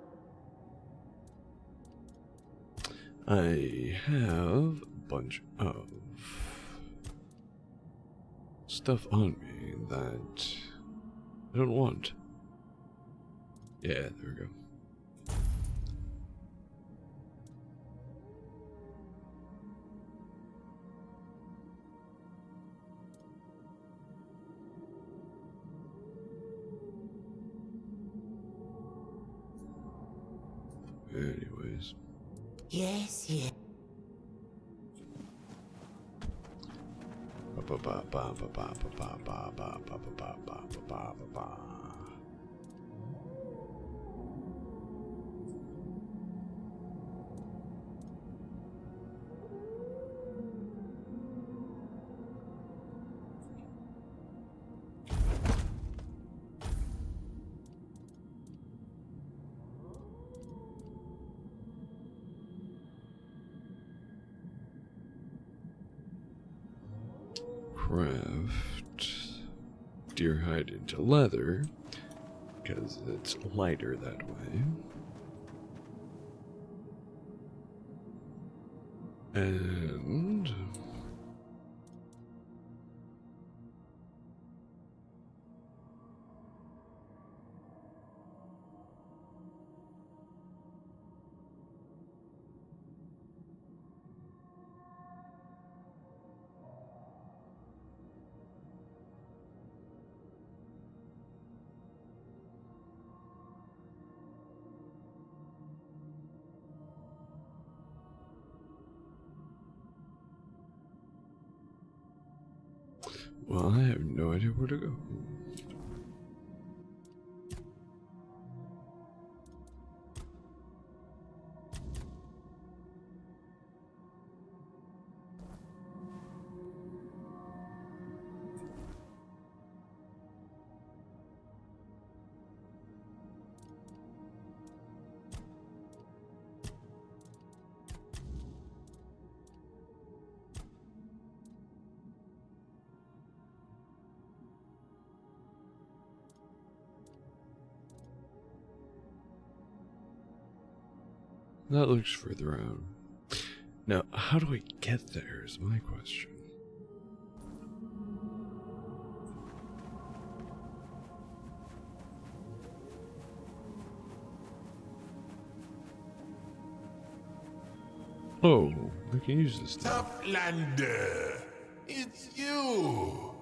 Speaker 1: I have a bunch of stuff on me that I don't want. Yeah, there we go. Anyways.
Speaker 9: Yes, yes.
Speaker 1: Craft deer hide into leather because it's lighter that way. And well, I have no idea where to go. That looks further out. Now, how do I get there is my question. Oh, I can use this now.
Speaker 3: Toughlander, it's you!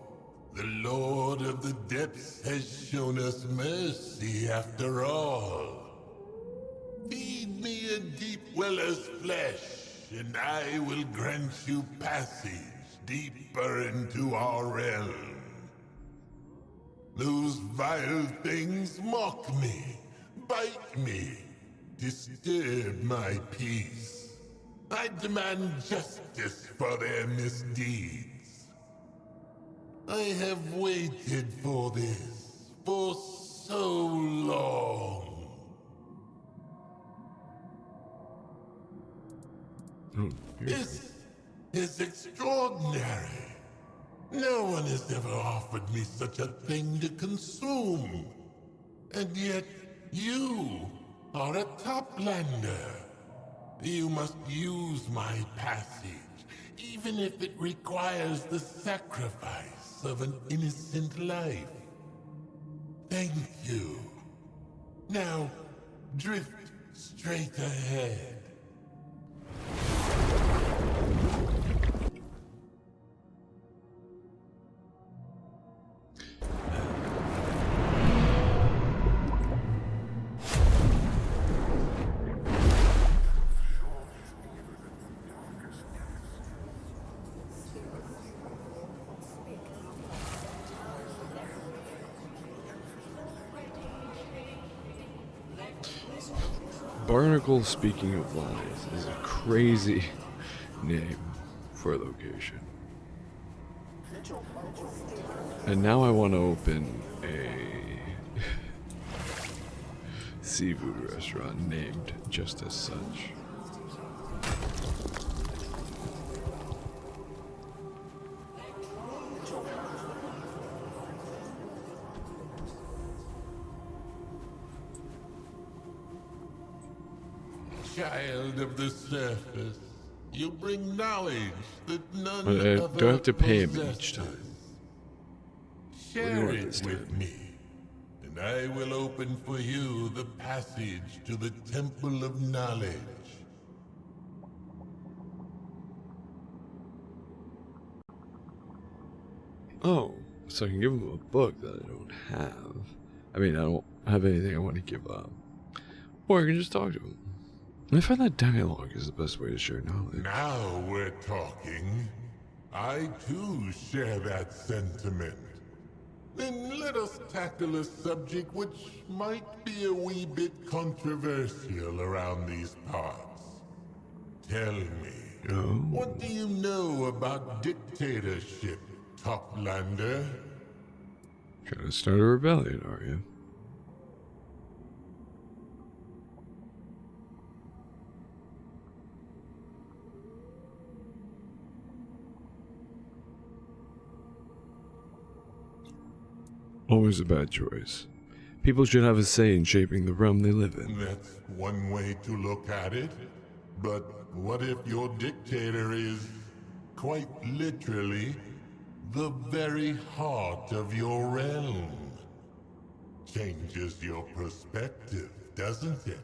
Speaker 3: The Lord of the Depths has shown us mercy after all. Feed me a deep weller's flesh, and I will grant you passage deeper into our realm. Those vile things mock me, bite me, disturb my peace. I demand justice for their misdeeds. I have waited for this for so long.
Speaker 1: Oh,
Speaker 3: This is extraordinary. No one has ever offered me such a thing to consume. And yet, you are a toplander. You must use my passage, even if it requires the sacrifice of an innocent life. Thank you. Now, drift straight ahead.
Speaker 1: Barnacle, speaking of lies, is a crazy name for a location. And now I want to open a seafood restaurant named just as such.
Speaker 3: Child of the surface, you bring knowledge that none
Speaker 1: But I
Speaker 3: other
Speaker 1: don't have to pay him
Speaker 3: possesses.
Speaker 1: each time.
Speaker 3: Share
Speaker 1: want
Speaker 3: it
Speaker 1: this
Speaker 3: with
Speaker 1: time?
Speaker 3: me, and I will open for you the passage to the Temple of Knowledge.
Speaker 1: Oh, so I can give him a book that I don't have. I mean, I don't have anything I want to give up. Or I can just talk to him. I find that dialogue is the best way to share knowledge.
Speaker 3: Now we're talking. I too share that sentiment. Then let us tackle a subject which might be a wee bit controversial around these parts. Tell me, what do you know about dictatorship, Toplander?
Speaker 1: Trying to start a rebellion, are you? Always a bad choice. People should have a say in shaping the realm they live in.
Speaker 3: That's one way to look at it. But what if your dictator is, quite literally, the very heart of your realm? Changes your perspective, doesn't it?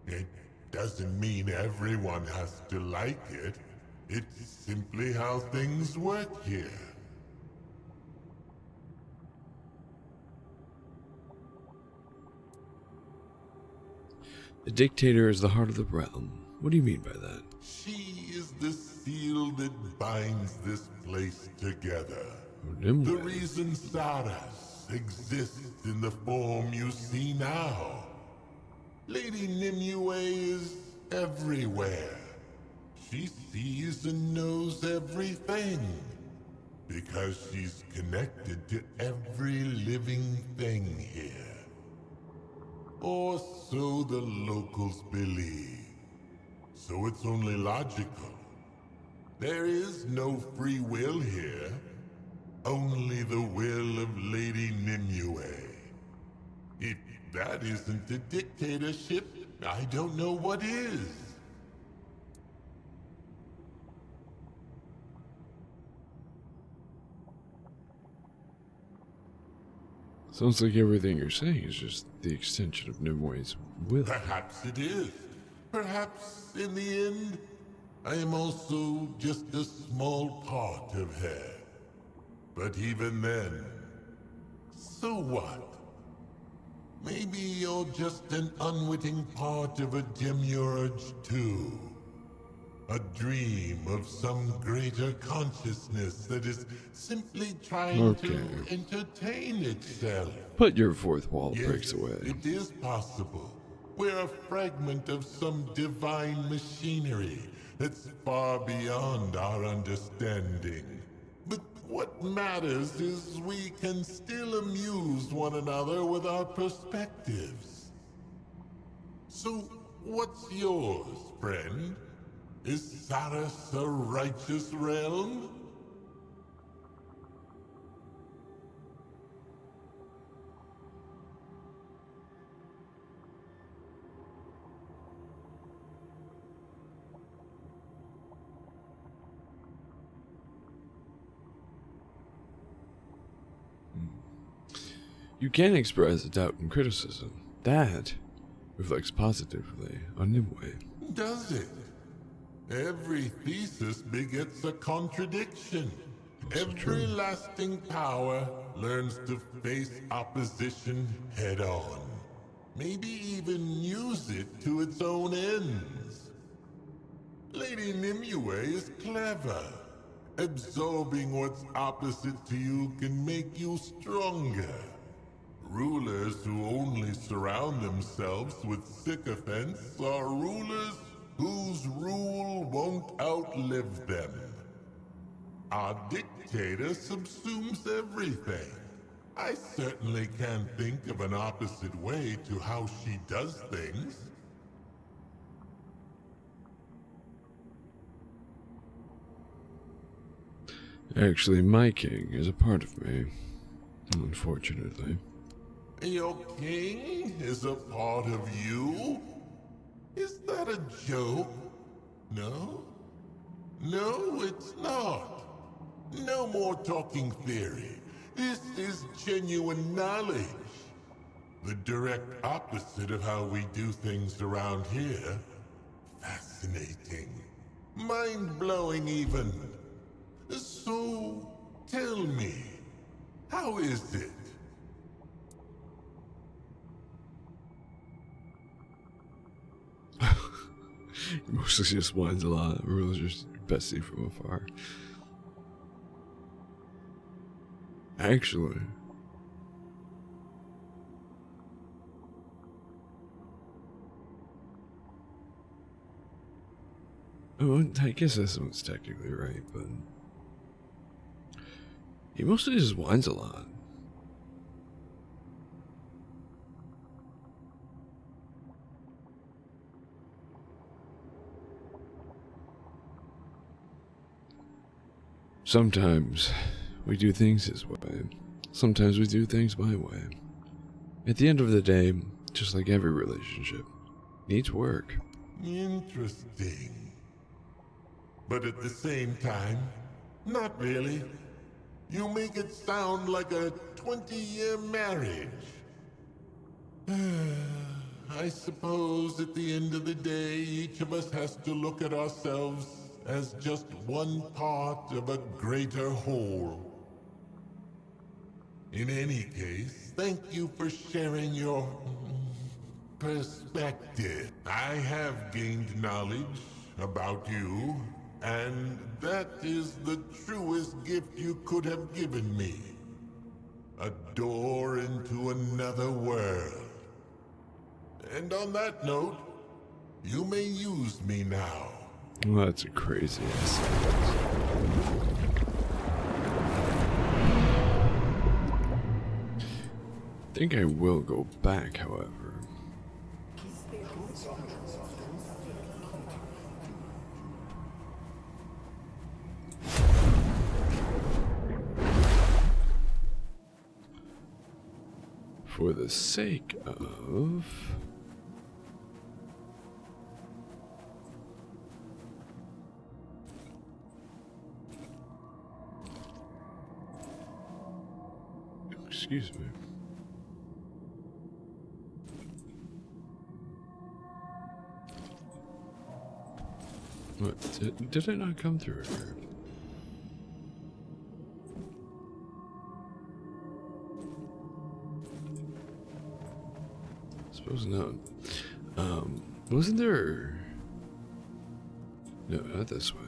Speaker 3: It doesn't mean everyone has to like it. It's simply how things work here.
Speaker 1: The dictator is the heart of the realm. What do you mean by that?
Speaker 3: She is the seal that binds this place together. The
Speaker 1: Nimue.
Speaker 3: reason Saras exists in the form you see now. Lady Nimue is everywhere. She sees and knows everything. Because she's connected to every living thing here. Or so the locals believe. So it's only logical. There is no free will here. Only the will of Lady Nimue. If that isn't a dictatorship, I don't know what is.
Speaker 1: Sounds like everything you're saying is just the extension of Nimue's will.
Speaker 3: Perhaps it is. Perhaps in the end, I am also just a small part of her. But even then, so what? Maybe you're just an unwitting part of a demiurge too. A dream of some greater consciousness that is simply trying to entertain itself.
Speaker 1: But your fourth wall
Speaker 3: Yes,
Speaker 1: breaks away.
Speaker 3: it is possible. We're a fragment of some divine machinery that's far beyond our understanding. But what matters is we can still amuse one another with our perspectives. So, what's yours, friend?
Speaker 2: Is Saris a righteous realm?
Speaker 1: You can express doubt and criticism. That reflects positively on Nimue.
Speaker 2: Does it? Every thesis begets a contradiction.
Speaker 1: Also
Speaker 2: Every
Speaker 1: true.
Speaker 2: lasting power learns to face opposition head on. Maybe even use it to its own ends. Lady Nimue is clever. Absorbing what's opposite to you can make you stronger. Rulers who only surround themselves with sycophants are rulers whose rule won't outlive them. Our dictator subsumes everything. I certainly can't think of an opposite way to how she does things.
Speaker 1: Actually, my king is a part of me, unfortunately.
Speaker 2: Your king is a part of you? Is that a joke? No? No, it's not. No more talking theory. This is genuine knowledge. The direct opposite of how we do things around here. Fascinating. Mind-blowing even. So, tell me, how is it?
Speaker 1: He mostly just whines a lot. Rules just bestie from afar. Actually, oh, I guess this one's technically right, but he mostly just whines a lot. Sometimes we do things his way. Sometimes we do things my way. At the end of the day, just like every relationship, needs work.
Speaker 2: Interesting. But at the same time, not really. You make it sound like a 20-year marriage. I suppose at the end of the day, each of us has to look at ourselves as just one part of a greater whole. In any case, thank you for sharing your perspective. I have gained knowledge about you, and that is the truest gift you could have given me. A door into another world. And on that note, you may use me now.
Speaker 1: Well, that's a crazy ass sentence. I think I will go back, however. For the sake of... Excuse me. What? Did it not come through here? Suppose not. Wasn't there... No, not this way.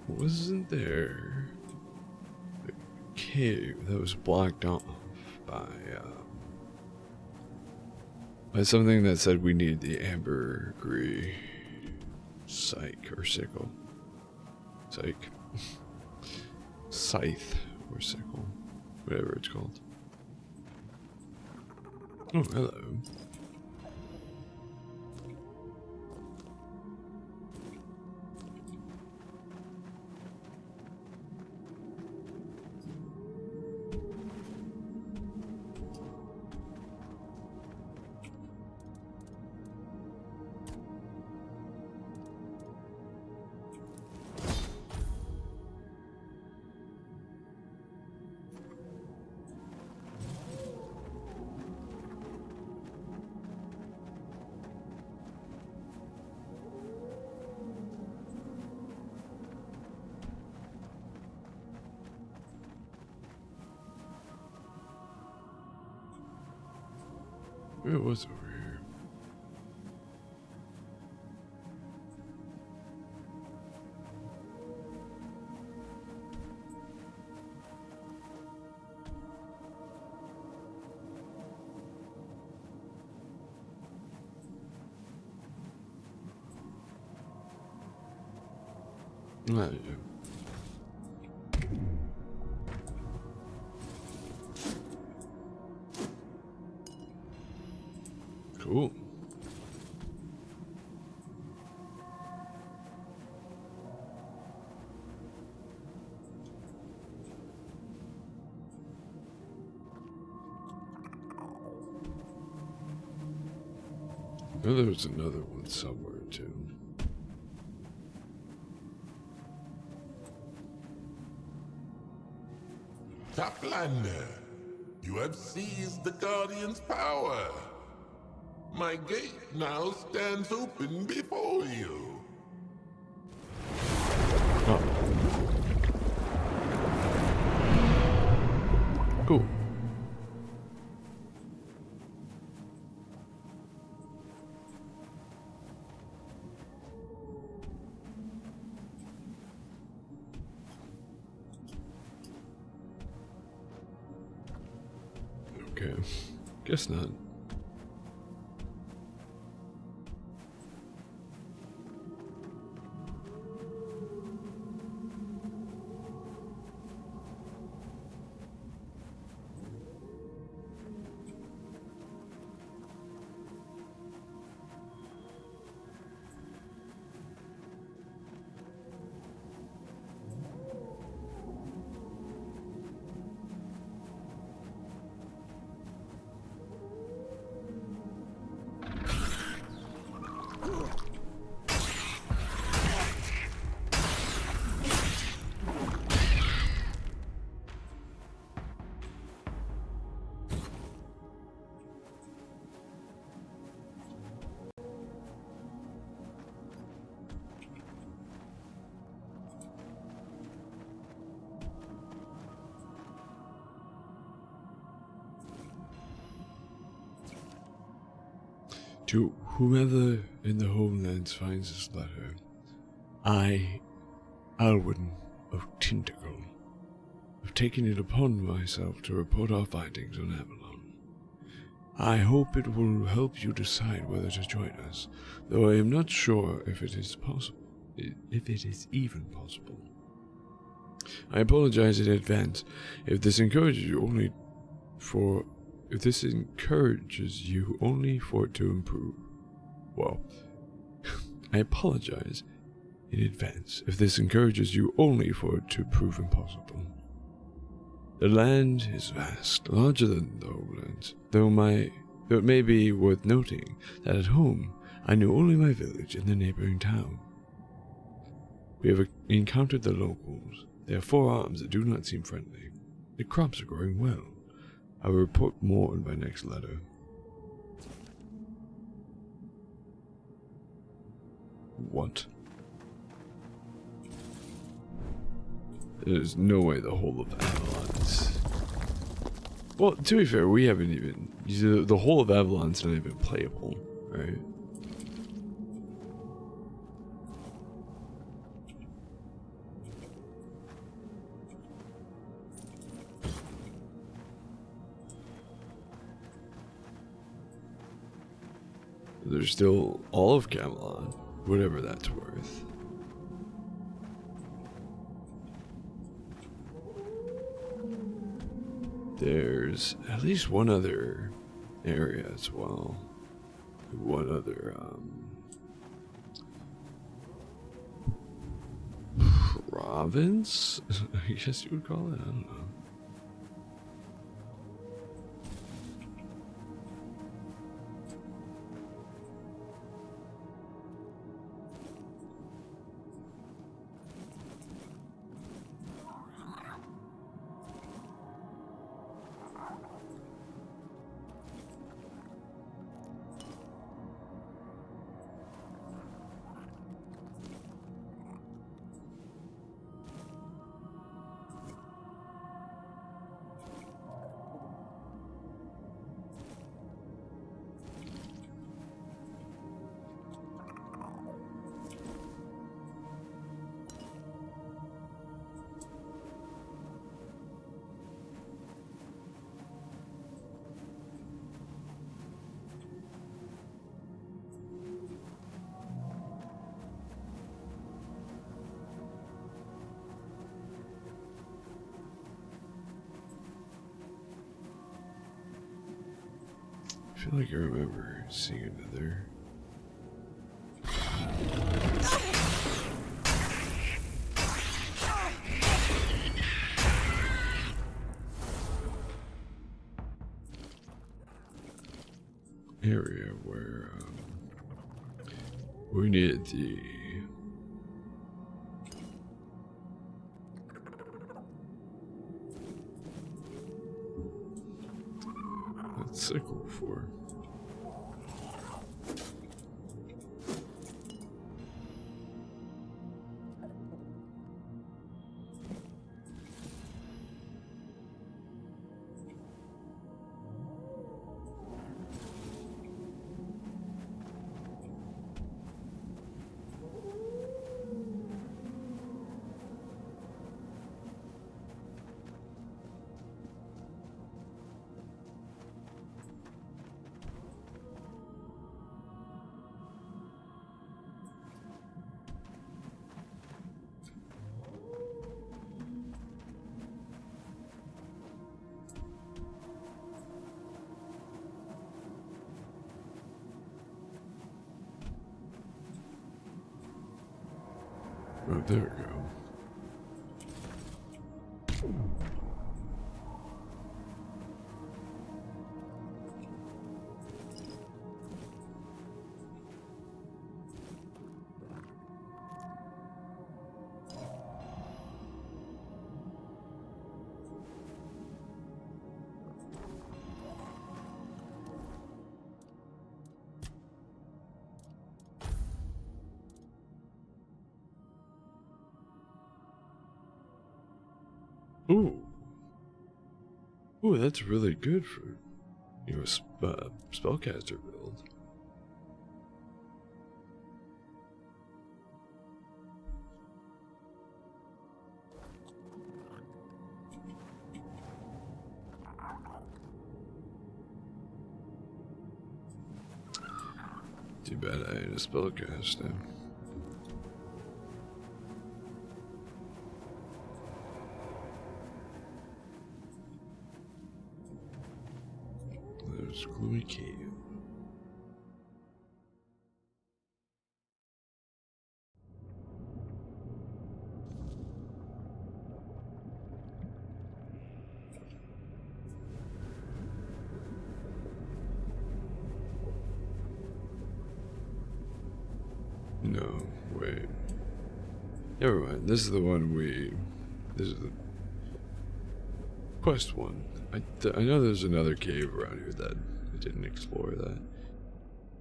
Speaker 1: Wasn't there a cave that was blocked off by something that said we need the ambergris psych or sickle? Psych. Scythe or sickle. Whatever it's called. Oh, hello. It was over here. Ah, yeah. Cool. Oh, there's another one somewhere too.
Speaker 10: Toplander, you have seized the Guardian's power. My gate now stands open before you.
Speaker 1: Oh. Cool. Okay. Guess not. To whomever in the homelands finds this letter, I, Alwyn of Tyntacle, have taken it upon myself to report our findings on Avalon. I hope it will help you decide whether to join us, though I am not sure if it is possible, if it is even possible. I apologize in advance if this encourages you only for it to improve. Well, I apologize in advance if this encourages you only for it to prove impossible. The land is vast, larger than the homelands, though it may be worth noting that at home I knew only my village and the neighboring town. We have encountered the locals. They have 4 arms that do not seem friendly. The crops are growing well. I will report more in my next letter. What? There's no way the whole of Avalon's... Well, to be fair, we haven't even... The whole of Avalon's not even playable, right? There's still all of Camelot, whatever that's worth. There's at least one other area as well. One other province, I guess you would call it. I don't know. I feel like I remember seeing another. Area where we needed the sickle for. Oh, there we go. Ooh. Ooh, that's really good for, you know, a spellcaster build. Too bad I ain't a spellcaster. There's Gloomy Cave. No, wait. Never mind. This is the one this is the quest one. I know there's another cave around here that I didn't explore that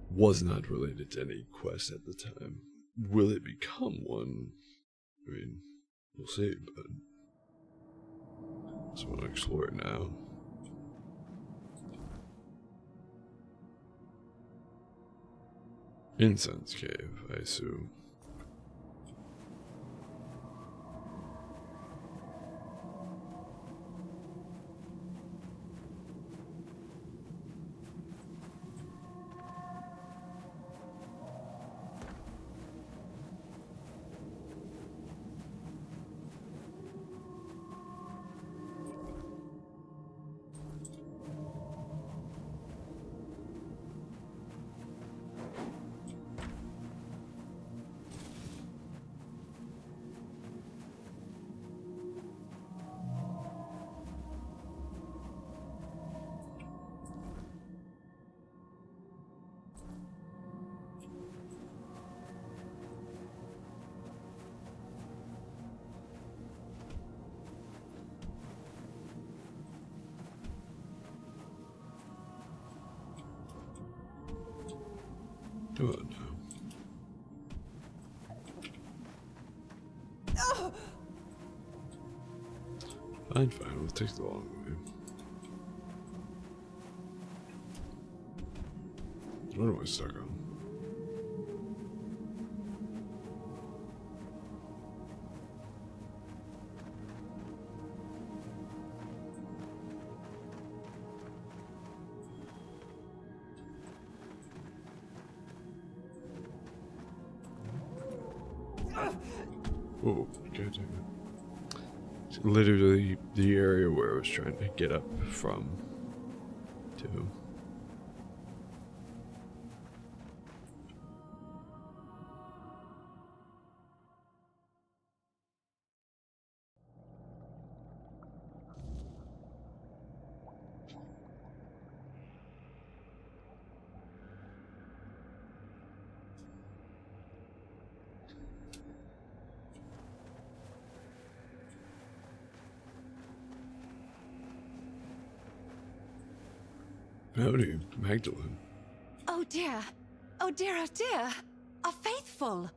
Speaker 1: was not related to any quest at the time. Will it become one? I mean, we'll see, but I just want to explore it now. Incense Cave, I assume. Come on now. Fine, we'll take the long way. What am I stuck on? Oh, god damn it. It's literally the area where I was trying to get up from to. Howdy, Magdalene.
Speaker 11: Oh dear. Oh dear, oh dear. A faithful.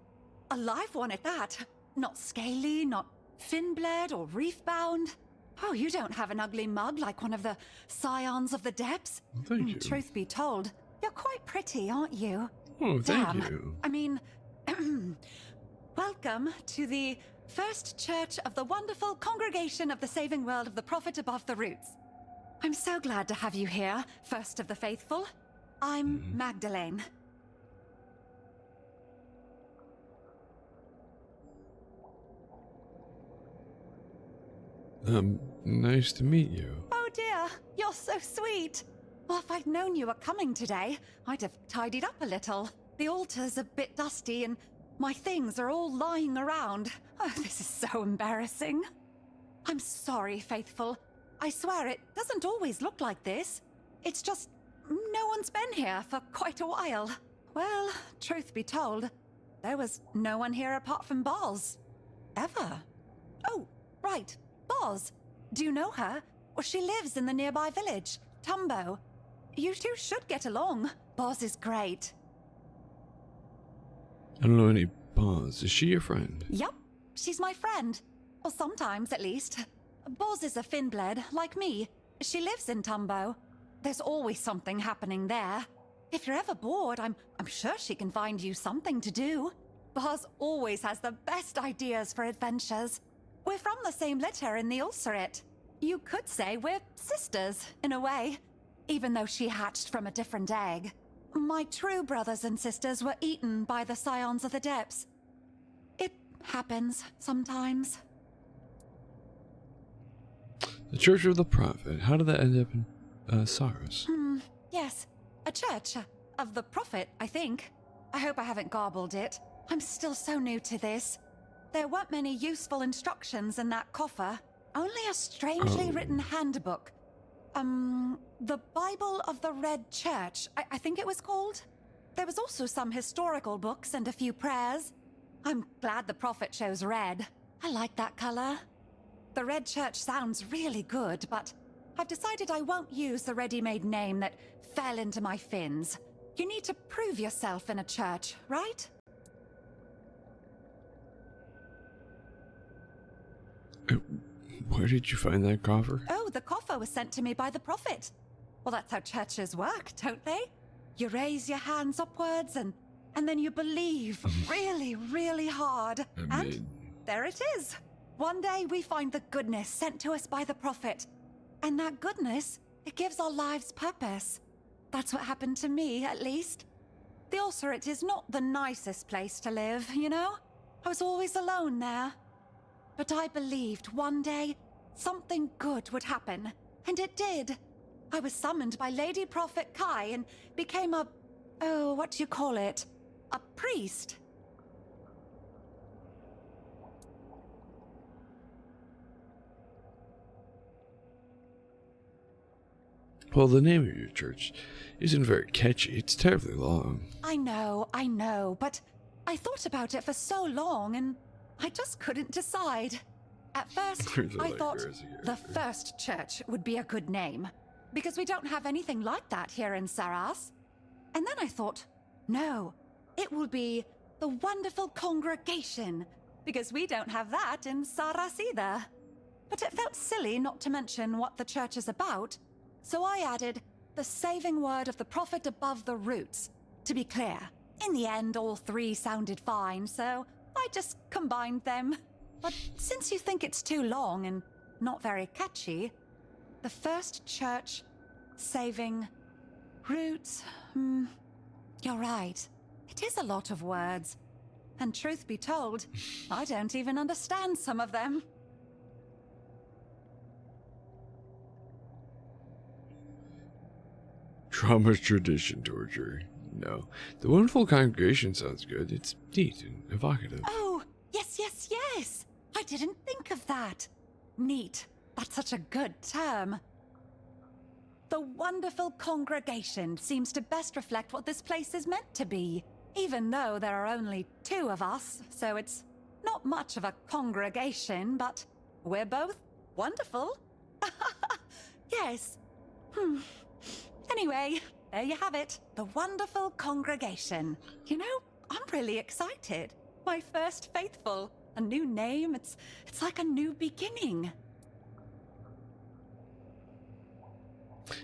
Speaker 11: A live one at that. Not scaly, not fin-bled or reef-bound. Oh, you don't have an ugly mug like one of the scions of the depths.
Speaker 1: Thank you.
Speaker 11: Truth be told, you're quite pretty, aren't you?
Speaker 1: Oh, thank
Speaker 11: Damn.
Speaker 1: you.
Speaker 11: I mean, welcome to the First Church of the wonderful Congregation of the Saving World of the Prophet Above the Roots. I'm so glad to have you here, First of the Faithful. I'm Magdalene.
Speaker 1: Nice to meet you.
Speaker 11: Oh dear, you're so sweet. Well, if I'd known you were coming today, I'd have tidied up a little. The altar's a bit dusty and my things are all lying around. Oh, this is so embarrassing. I'm sorry, Faithful. I swear it doesn't always look like this. It's just no one's been here for quite a while. Well, truth be told, there was no one here apart from Boz. Ever. Oh, right, Boz. Do you know her? Well, she lives in the nearby village, Tumbo. You two should get along. Boz is great.
Speaker 1: I don't know any Boz. Is she your friend?
Speaker 11: Yup, she's my friend. Or sometimes, at least. Boz is a Finbled, like me. She lives in Tumbo. There's always something happening there. If you're ever bored, I'm sure she can find you something to do. Boz always has the best ideas for adventures. We're from the same litter in the Ulcerate. You could say we're sisters, in a way, even though she hatched from a different egg. My true brothers and sisters were eaten by the scions of the depths. It happens sometimes.
Speaker 1: The Church of the Prophet. How did that end up in Saros?
Speaker 11: Yes, a church of the Prophet, I think. I hope I haven't garbled it. I'm still so new to this. There weren't many useful instructions in that coffer. Only a strangely written handbook. The Bible of the Red Church, I think it was called. There was also some historical books and a few prayers. I'm glad the Prophet chose red. I like that color. The Red Church sounds really good, but I've decided I won't use the ready-made name that fell into my fins. You need to prove yourself in a church, right?
Speaker 1: Where did you find that coffer?
Speaker 11: Oh, the coffer was sent to me by the Prophet. Well, that's how churches work, don't they? You raise your hands upwards and then you believe really, really hard. And there it is. One day we find the goodness sent to us by the Prophet. And that goodness, it gives our lives purpose. That's what happened to me, at least. The Ulcerate is not the nicest place to live, you know? I was always alone there. But I believed one day something good would happen. And it did. I was summoned by Lady Prophet Kai and became a... oh, what do you call it? A priest.
Speaker 1: Well, the name of your church isn't very catchy. It's terribly long.
Speaker 11: I know, but I thought about it for so long and I just couldn't decide. At first, I thought the First Church would be a good name, because we don't have anything like that here in Saras. And then I thought, no, it will be the wonderful congregation, because we don't have that in Saras either. But it felt silly not to mention what the church is about, so I added the saving word of the prophet above the roots. To be clear, in the end all three sounded fine, so I just combined them. But since you think it's too long and not very catchy, the first church saving roots, you're right. It is a lot of words. And truth be told, I don't even understand some of them.
Speaker 1: Trauma, tradition, torture. No. The wonderful congregation sounds good. It's neat and evocative.
Speaker 11: Oh, yes, yes, yes. I didn't think of that. Neat. That's such a good term. The wonderful congregation seems to best reflect what this place is meant to be, even though there are only two of us, so it's not much of a congregation, but we're both wonderful. Yes. Anyway, there you have it. The wonderful congregation. You know, I'm really excited. My first faithful. A new name. It's like a new beginning.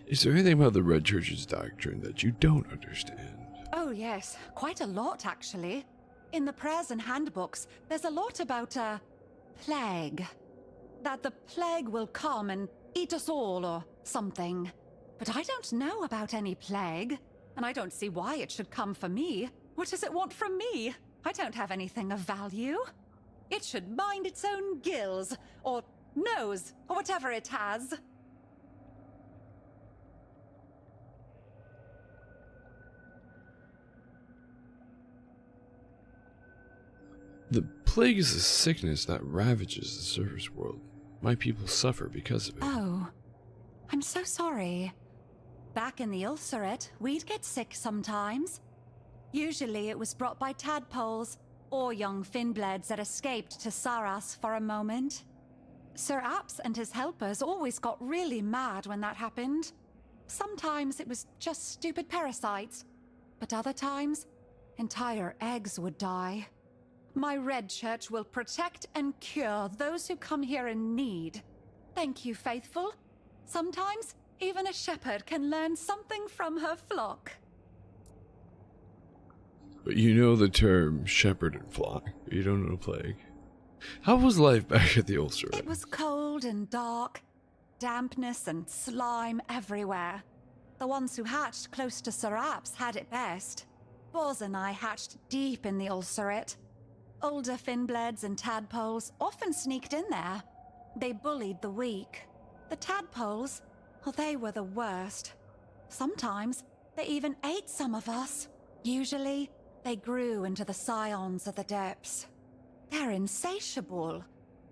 Speaker 1: Is there anything about the Red Church's doctrine that you don't understand?
Speaker 11: Oh yes, quite a lot actually. In the prayers and handbooks, there's a lot about a plague. That the plague will come and eat us all or something. But I don't know about any plague, and I don't see why it should come for me. What does it want from me? I don't have anything of value. It should mind its own gills, or nose, or whatever it has.
Speaker 1: The plague is a sickness that ravages the surface world. My people suffer because of it.
Speaker 11: Oh, I'm so sorry. Back in the Ulcerate, we'd get sick sometimes. Usually it was brought by tadpoles, or young Finbleds that escaped to Saras for a moment. Sir Apps and his helpers always got really mad when that happened. Sometimes it was just stupid parasites, but other times, entire eggs would die. My Red Church will protect and cure those who come here in need. Thank you, faithful. Sometimes, even a shepherd can learn something from her flock.
Speaker 1: But you know the term shepherd and flock. You don't know plague. How was life back at the Ulcerate?
Speaker 11: It was cold and dark. Dampness and slime everywhere. The ones who hatched close to Sir Apps had it best. Boz and I hatched deep in the Ulcerate. Older Finbleds and tadpoles often sneaked in there. They bullied the weak. The tadpoles, well, they were the worst. Sometimes they even ate some of us. Usually, they grew into the scions of the depths. They're insatiable.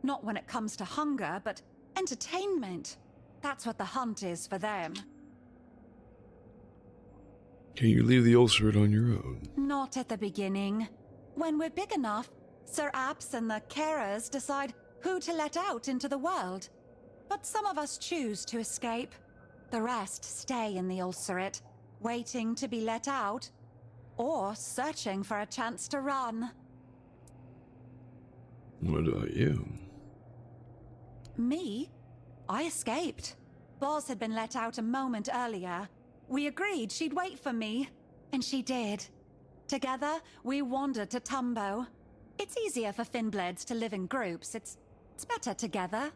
Speaker 11: Not when it comes to hunger, but entertainment. That's what the hunt is for them.
Speaker 1: Can you leave the Ulcerate on your own?
Speaker 11: Not at the beginning. When we're big enough, Sir Apps and the carers decide who to let out into the world. But some of us choose to escape. The rest stay in the Ulcerate, waiting to be let out, or searching for a chance to run.
Speaker 1: What about you?
Speaker 11: Me? I escaped. Boz had been let out a moment earlier. We agreed she'd wait for me, and she did. Together, we wandered to Tumbo. It's easier for Finbleds to live in groups. It's better together.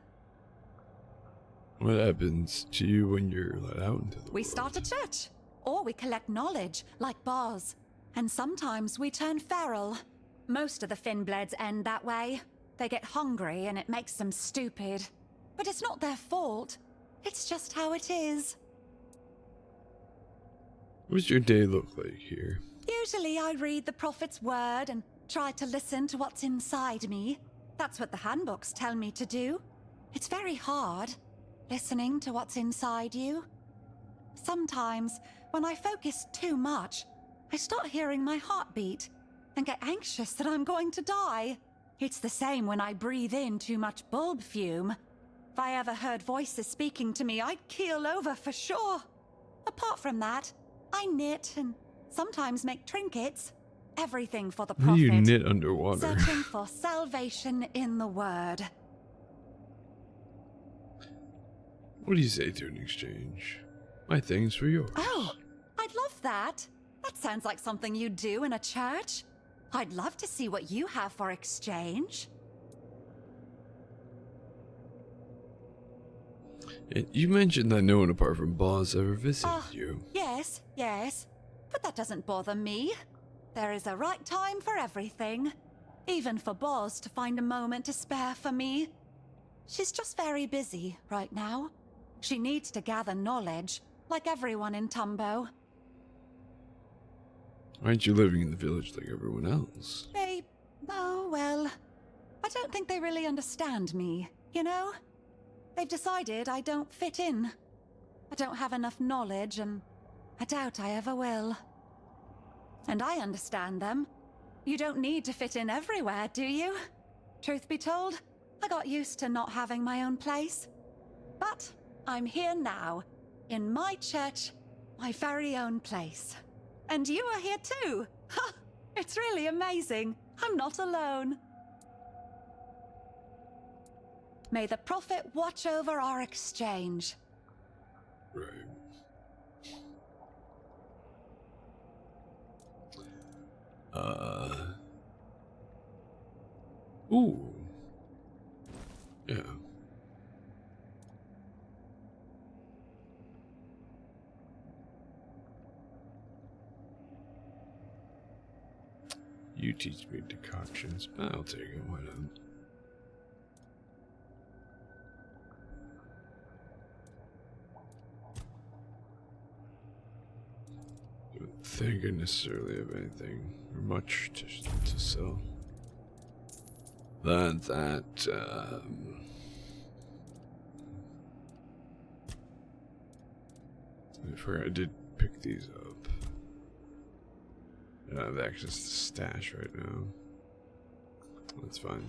Speaker 1: What happens to you when you're let out into the world?
Speaker 11: We start a church, or we collect knowledge, like Boz. And sometimes we turn feral. Most of the Finbleds end that way. They get hungry and it makes them stupid. But it's not their fault. It's just how it is.
Speaker 1: What's your day look like here?
Speaker 11: Usually I read the Prophet's word and try to listen to what's inside me. That's what the handbooks tell me to do. It's very hard, listening to what's inside you. Sometimes, when I focus too much, I start hearing my heartbeat and get anxious that I'm going to die. It's the same when I breathe in too much bulb fume. If I ever heard voices speaking to me, I'd keel over for sure. Apart from that, I knit and sometimes make trinkets. everything for the
Speaker 1: How do you
Speaker 11: prophet.
Speaker 1: knit underwater?
Speaker 11: Searching for salvation in the word.
Speaker 1: What do you say to an exchange? My things for yours.
Speaker 11: Oh, I'd love that. That sounds like something you'd do in a church. I'd love to see what you have for exchange.
Speaker 1: You mentioned that no one apart from Boss ever visited you.
Speaker 11: Yes, yes. But that doesn't bother me. There is a right time for everything. Even for Boz to find a moment to spare for me. She's just very busy right now. She needs to gather knowledge, like everyone in Tumbo.
Speaker 1: Aren't you living in the village like everyone else?
Speaker 11: Oh, well, I don't think they really understand me, you know? They've decided I don't fit in. I don't have enough knowledge, and I doubt I ever will. And I understand them. You don't need to fit in everywhere, do you? Truth be told, I got used to not having my own place. But I'm here now, in my church, my very own place. And you are here too! Ha! It's really amazing. I'm not alone. May the prophet watch over our exchange.
Speaker 1: Right. Ooh. Yeah. You teach me decoctions. I'll take it. Why not? Don't think I necessarily have anything or much to sell. I forgot I did pick these up. I have access to stash right now. That's fine.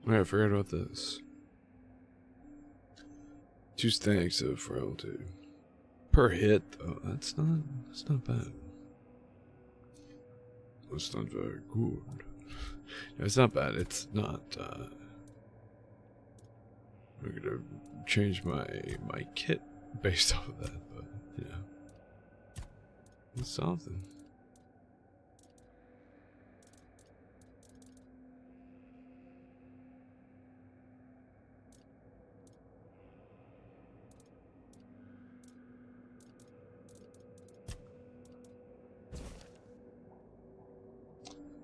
Speaker 1: Oh, I forgot about this. 2 stacks of frailty. Per hit, though. That's not bad. That's not very good. No, it's not bad. It's not, I'm gonna change my kit based off of that, but, yeah. It's something.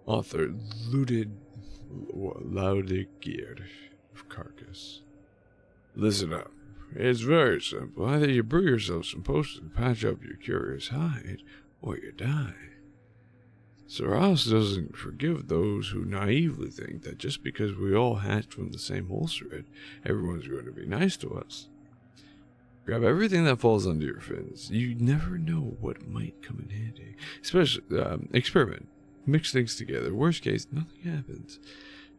Speaker 1: Author Laudigear of Carcass. Listen up. It's very simple. Either you brew yourself some potions to patch up your curious hide, or you die. Saras doesn't forgive those who naively think that just because we all hatched from the same holster, everyone's going to be nice to us. Grab everything that falls under your fins. You never know what might come in handy. Especially, experiment. Mix things together. Worst case, nothing happens.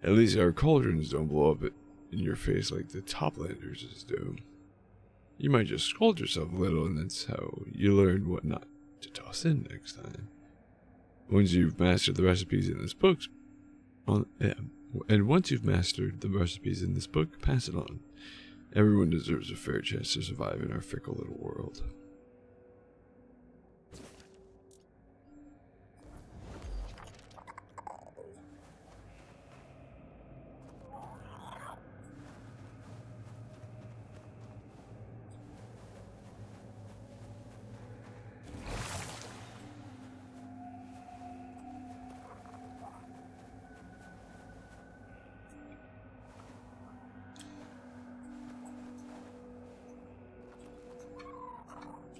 Speaker 1: At least our cauldrons don't blow up in your face like the Toplanders do. You might just scold yourself a little, and that's how you learn what not to toss in next time. Once you've mastered the recipes in this book, once you've mastered the recipes in this book, pass it on. Everyone deserves a fair chance to survive in our fickle little world.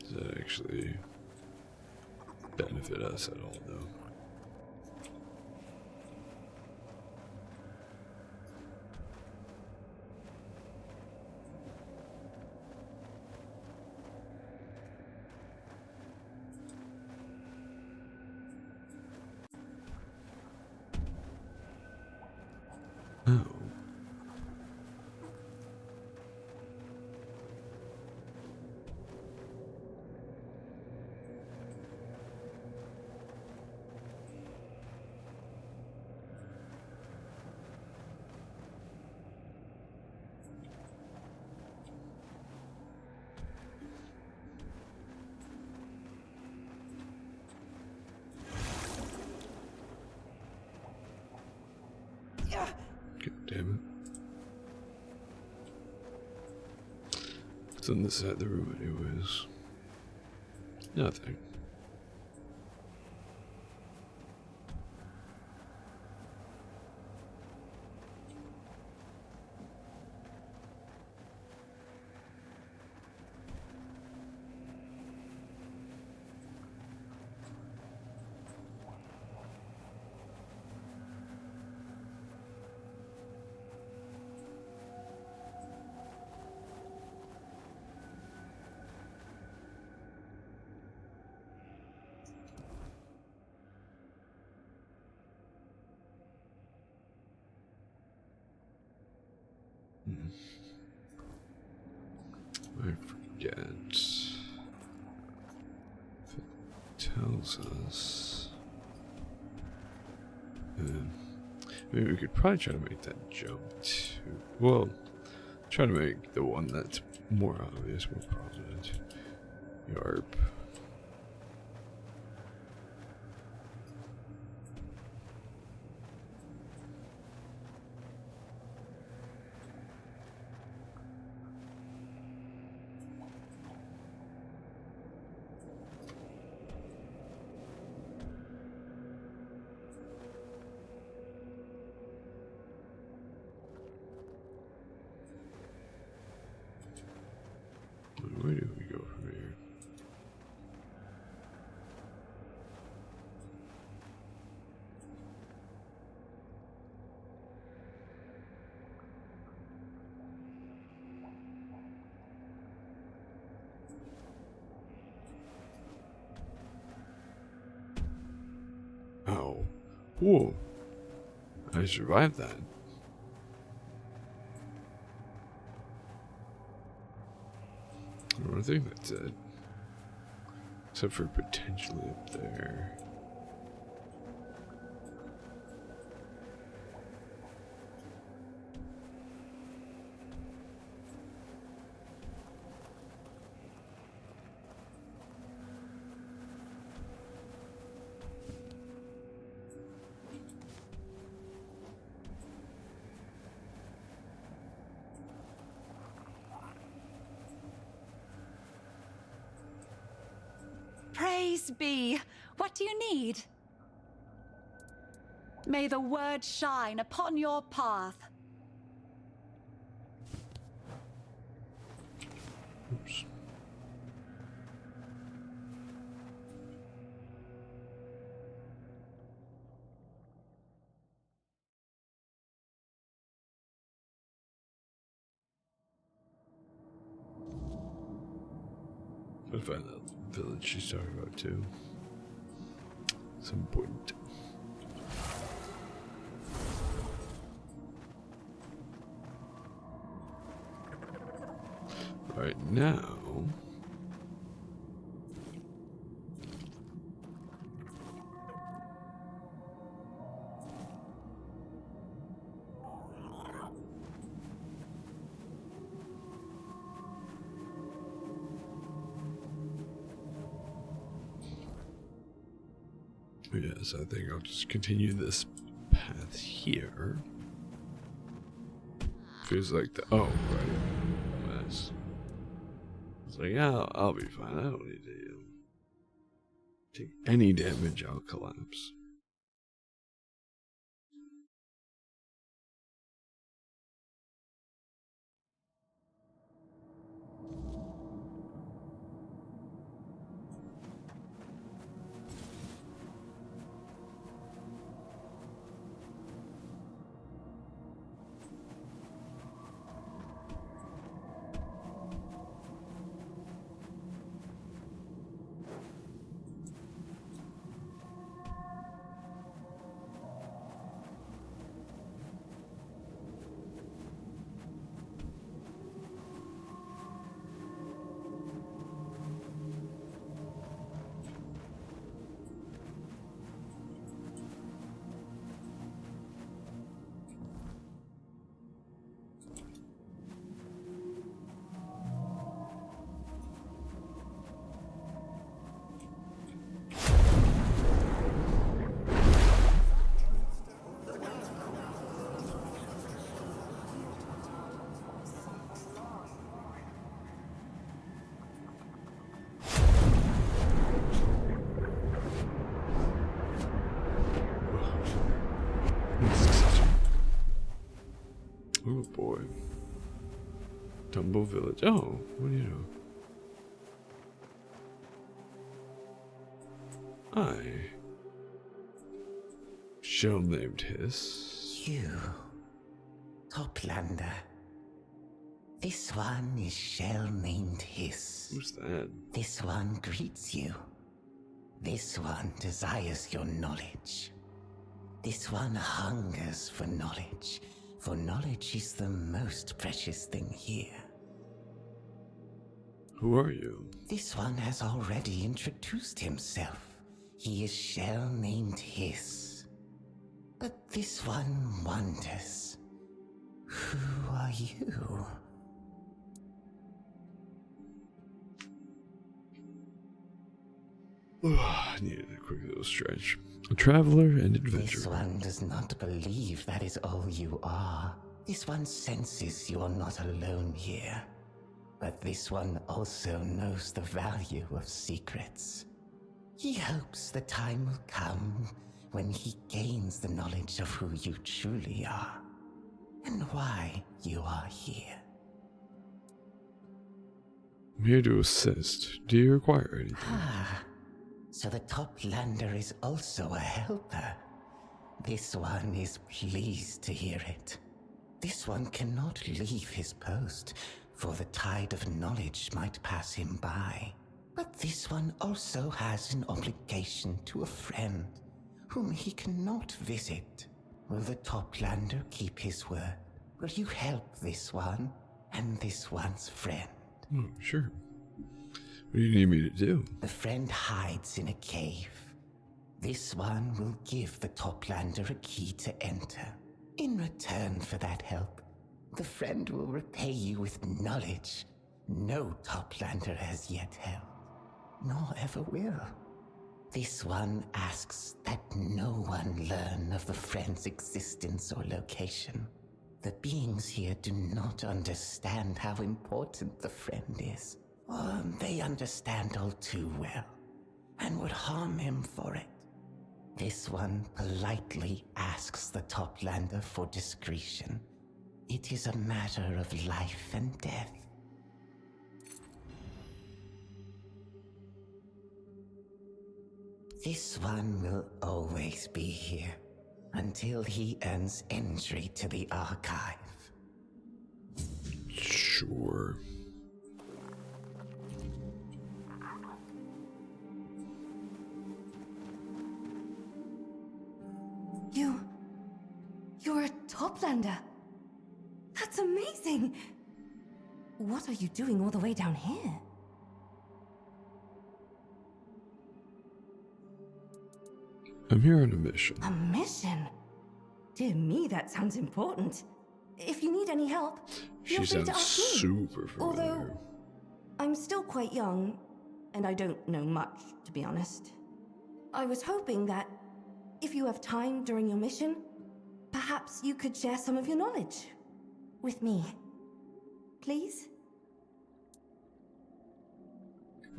Speaker 1: Does that actually benefit us at all, though? What's on this side of the room, anyways? Nothing. I forget. If it tells us. Maybe we could probably try to make that jump too. Well, try to make the one that's more obvious, more prominent. Yarp. Where do we go from here? Oh. Whoa. I survived that. I think that's it. Except for potentially up there.
Speaker 11: Praise be. What do you need? May the word shine upon your path.
Speaker 1: Oops. I'll find that village she's talking about too. Some point. Right now. Yes, I think I'll just continue this path here. Feels like the right. Mess. It's like, yeah, I'll be fine. I don't need to take any damage. I'll collapse. humble village. Oh, what do you know? I shall named Hiss.
Speaker 6: You, Toplander. This one is Shell named Hiss.
Speaker 1: Who's that?
Speaker 6: This one greets you. This one desires your knowledge. This one hungers for knowledge is the most precious thing here.
Speaker 1: Who are you?
Speaker 6: This one has already introduced himself. He is Shell named Hiss. But this one wonders, who are you?
Speaker 1: I needed a quick little stretch. A traveler and adventurer.
Speaker 6: This one does not believe that is all you are. This one senses you are not alone here. But this one also knows the value of secrets. He hopes the time will come when he gains the knowledge of who you truly are and why you are here.
Speaker 1: I'm here to assist. Do you require anything?
Speaker 6: So the Toplander is also a helper. This one is pleased to hear it. This one cannot leave his post, for the tide of knowledge might pass him by. But this one also has an obligation to a friend, whom he cannot visit. Will the Toplander keep his word? Will you help this one and this one's friend?
Speaker 1: Oh, sure. What do you need me to do?
Speaker 6: The friend hides in a cave. This one will give the Toplander a key to enter. In return for that help, the friend will repay you with knowledge no Toplander has yet held, nor ever will. This one asks that no one learn of the friend's existence or location. The beings here do not understand how important the friend is. Or they understand all too well, and would harm him for it. This one politely asks the Toplander for discretion. It is a matter of life and death. This one will always be here, until he earns entry to the archive.
Speaker 1: Sure.
Speaker 12: You're a Toplander. That's amazing. What are you doing all the way down here?
Speaker 1: I'm here on a mission.
Speaker 12: A mission? Dear me, that sounds important. If you need any help, feel
Speaker 1: She
Speaker 12: free to
Speaker 1: sounds
Speaker 12: ask me.
Speaker 1: super familiar.
Speaker 12: Although, I'm still quite young, and I don't know much, to be honest. I was hoping that if you have time during your mission, perhaps you could share some of your knowledge with me. Please?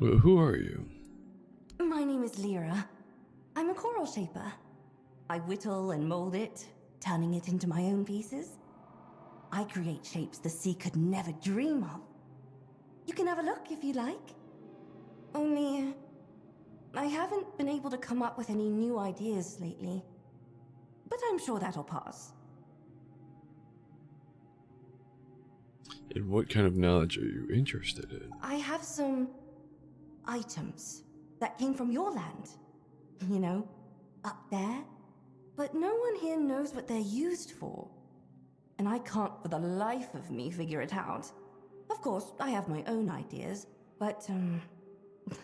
Speaker 1: Well, who are you?
Speaker 12: My name is Lyra. I'm a coral shaper. I whittle and mold it, turning it into my own pieces. I create shapes the sea could never dream of. You can have a look if you like. Only, I haven't been able to come up with any new ideas lately. But I'm sure that'll pass.
Speaker 1: And what kind of knowledge are you interested in?
Speaker 12: I have some items that came from your land. You know, up there. But no one here knows what they're used for. And I can't for the life of me figure it out. Of course, I have my own ideas, but,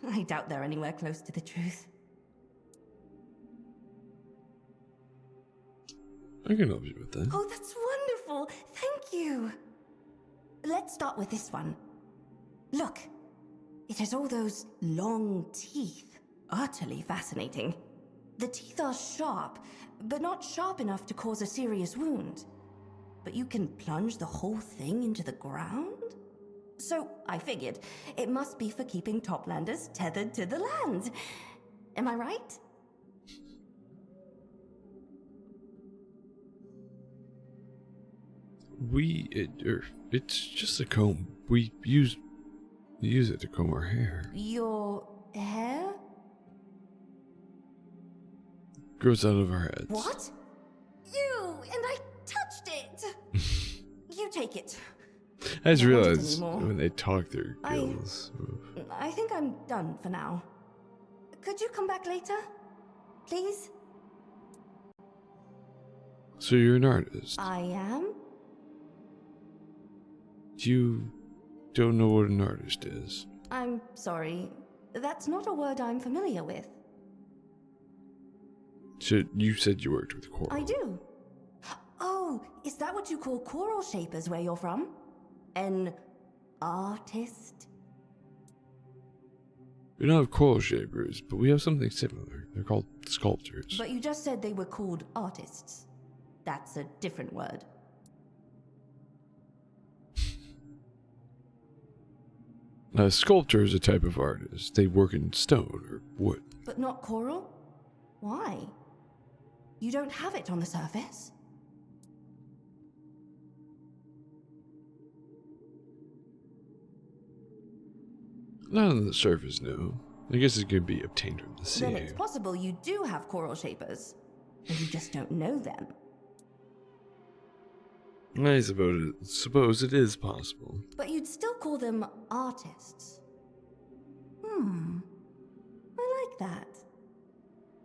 Speaker 12: I doubt they're anywhere close to the truth.
Speaker 1: I can help you with that.
Speaker 12: Oh, that's wonderful! Thank you! Let's start with this one. Look, it has all those long teeth. Utterly fascinating. The teeth are sharp, but not sharp enough to cause a serious wound. But you can plunge the whole thing into the ground? So I figured it must be for keeping Toplanders tethered to the land. Am I right?
Speaker 1: It's just a comb. We use it to comb our hair.
Speaker 12: Your hair?
Speaker 1: Grows out of our heads.
Speaker 12: What? You! And I touched it! You take it.
Speaker 1: I just
Speaker 12: I don't want it
Speaker 1: realized
Speaker 12: anymore.
Speaker 1: when they talk, their gills.
Speaker 12: I think I'm done for now. Could you come back later? Please?
Speaker 1: So you're an artist.
Speaker 12: I am?
Speaker 1: You don't know what an artist is.
Speaker 12: I'm sorry. That's not a word I'm familiar with.
Speaker 1: So you said you worked with coral.
Speaker 12: I do. Oh, is that what you call coral shapers where you're from? An artist?
Speaker 1: We don't have coral shapers, but we have something similar. They're called sculptors.
Speaker 12: But you just said they were called artists. That's a different word.
Speaker 1: A sculptor is a type of artist. They work in stone or wood.
Speaker 12: But not coral? Why? You don't have it on the surface?
Speaker 1: Not on the surface, no. I guess it could be obtained from the sea.
Speaker 12: Then it's possible you do have coral shapers, and you just don't know them.
Speaker 1: I suppose it is possible.
Speaker 12: But you'd still call them artists. I like that.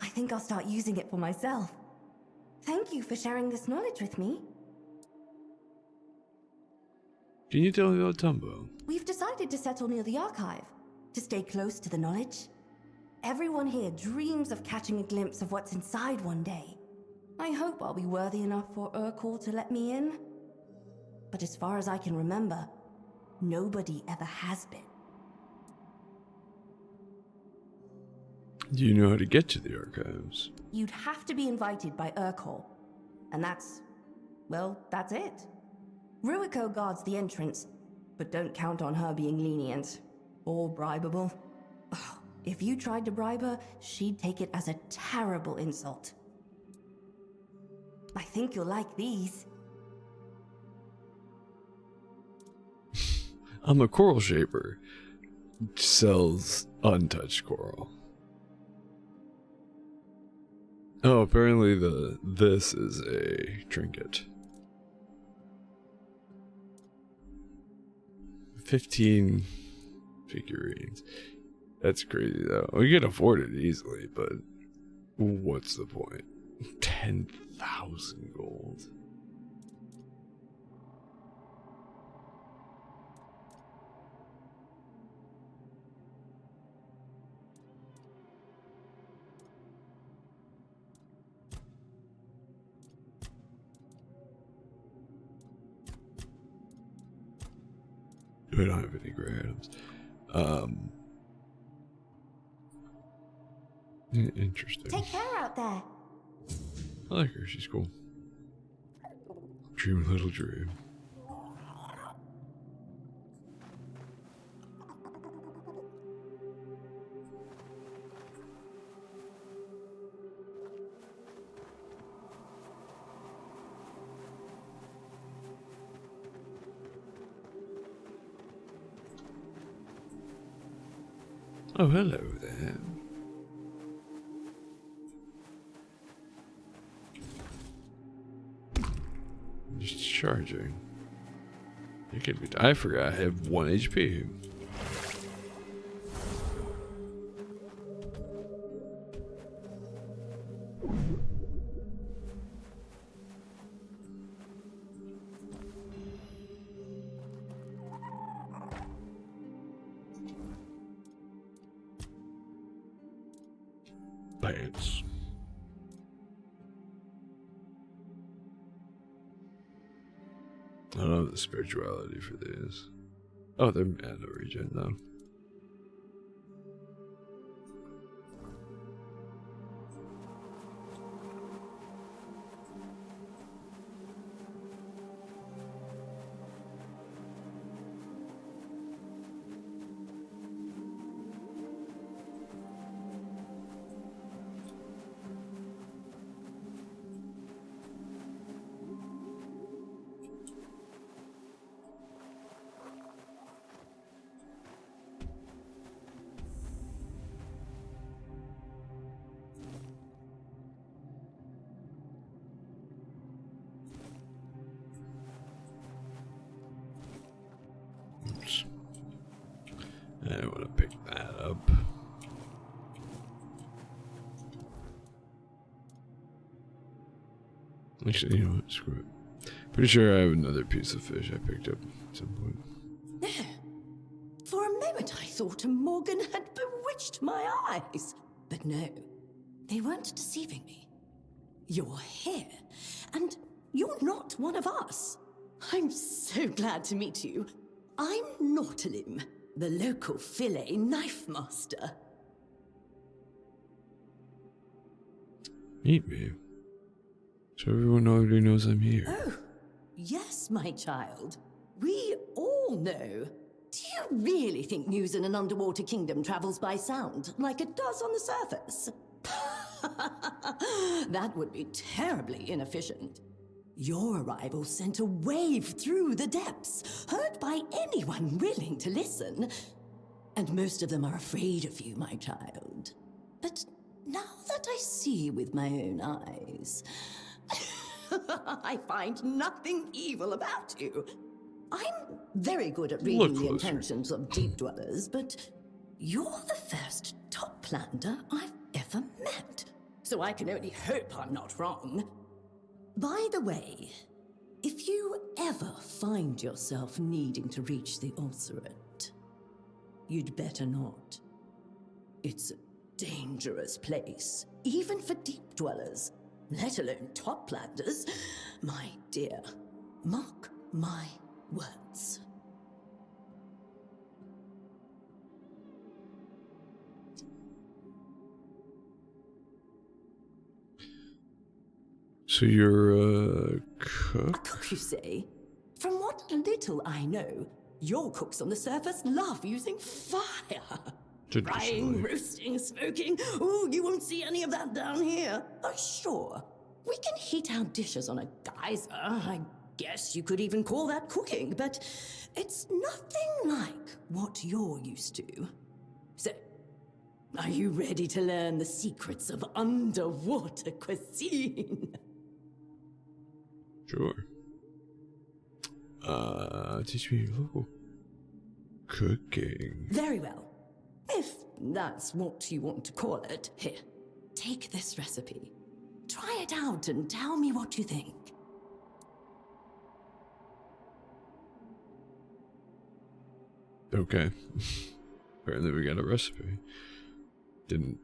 Speaker 12: I think I'll start using it for myself. Thank you for sharing this knowledge with me.
Speaker 1: Can you tell me about Tumbo?
Speaker 12: We've decided to settle near the archive, to stay close to the knowledge. Everyone here dreams of catching a glimpse of what's inside one day. I hope I'll be worthy enough for Urkel to let me in. But as far as I can remember, nobody ever has been.
Speaker 1: Do you know how to get to the archives?
Speaker 12: You'd have to be invited by Urkel. And that's it. Ruiko guards the entrance, but don't count on her being lenient. Or bribable. Ugh, if you tried to bribe her, she'd take it as a terrible insult. I think you'll like these.
Speaker 1: I'm a coral shaper. Sells untouched coral. Oh, apparently this is a trinket. 15 figurines. That's crazy though. We can afford it easily, but what's the point? 10,000 gold. We don't have any gray items. Interesting.
Speaker 12: Take care out there.
Speaker 1: I like her. She's cool. Dream a little dream. Oh, hello there. Just charging. You could be. I forgot I have 1 HP. Pants. I don't have the spirituality for these. Oh, they're mana regen though. that up. Actually, you know what? Screw it. Pretty sure I have another piece of fish I picked up at some point.
Speaker 12: For a moment I thought Morgan had bewitched my eyes. But no, they weren't deceiving me. You're here, and you're not one of us. I'm so glad to meet you. I'm Nautolim, the local fillet knife master.
Speaker 1: Meet me. So everyone already knows I'm here.
Speaker 12: Oh, yes, my child. We all know. Do you really think news in an underwater kingdom travels by sound, like it does on the surface? That would be terribly inefficient. Your arrival sent a wave through the depths, heard by anyone willing to listen. And most of them are afraid of you, my child. But now that I see with my own eyes, I find nothing evil about you. I'm very good at reading the intentions of deep dwellers, but you're the first toplander I've ever met. So I can only hope I'm not wrong. By the way, if you ever find yourself needing to reach the Ulcerate, you'd better not. It's a dangerous place, even for deep dwellers, let alone toplanders. My dear, mark my words.
Speaker 1: So you're a cook?
Speaker 12: A cook, you say? From what little I know, your cooks on the surface love using fire. Frying, roasting, smoking. Oh, you won't see any of that down here. Oh, sure. We can heat our dishes on a geyser. I guess you could even call that cooking, but it's nothing like what you're used to. So, are you ready to learn the secrets of underwater cuisine?
Speaker 1: Sure. Teach me local cooking.
Speaker 12: Very well. If that's what you want to call it. Here, take this recipe. Try it out and tell me what you think.
Speaker 1: Okay. Apparently we got a recipe. Didn't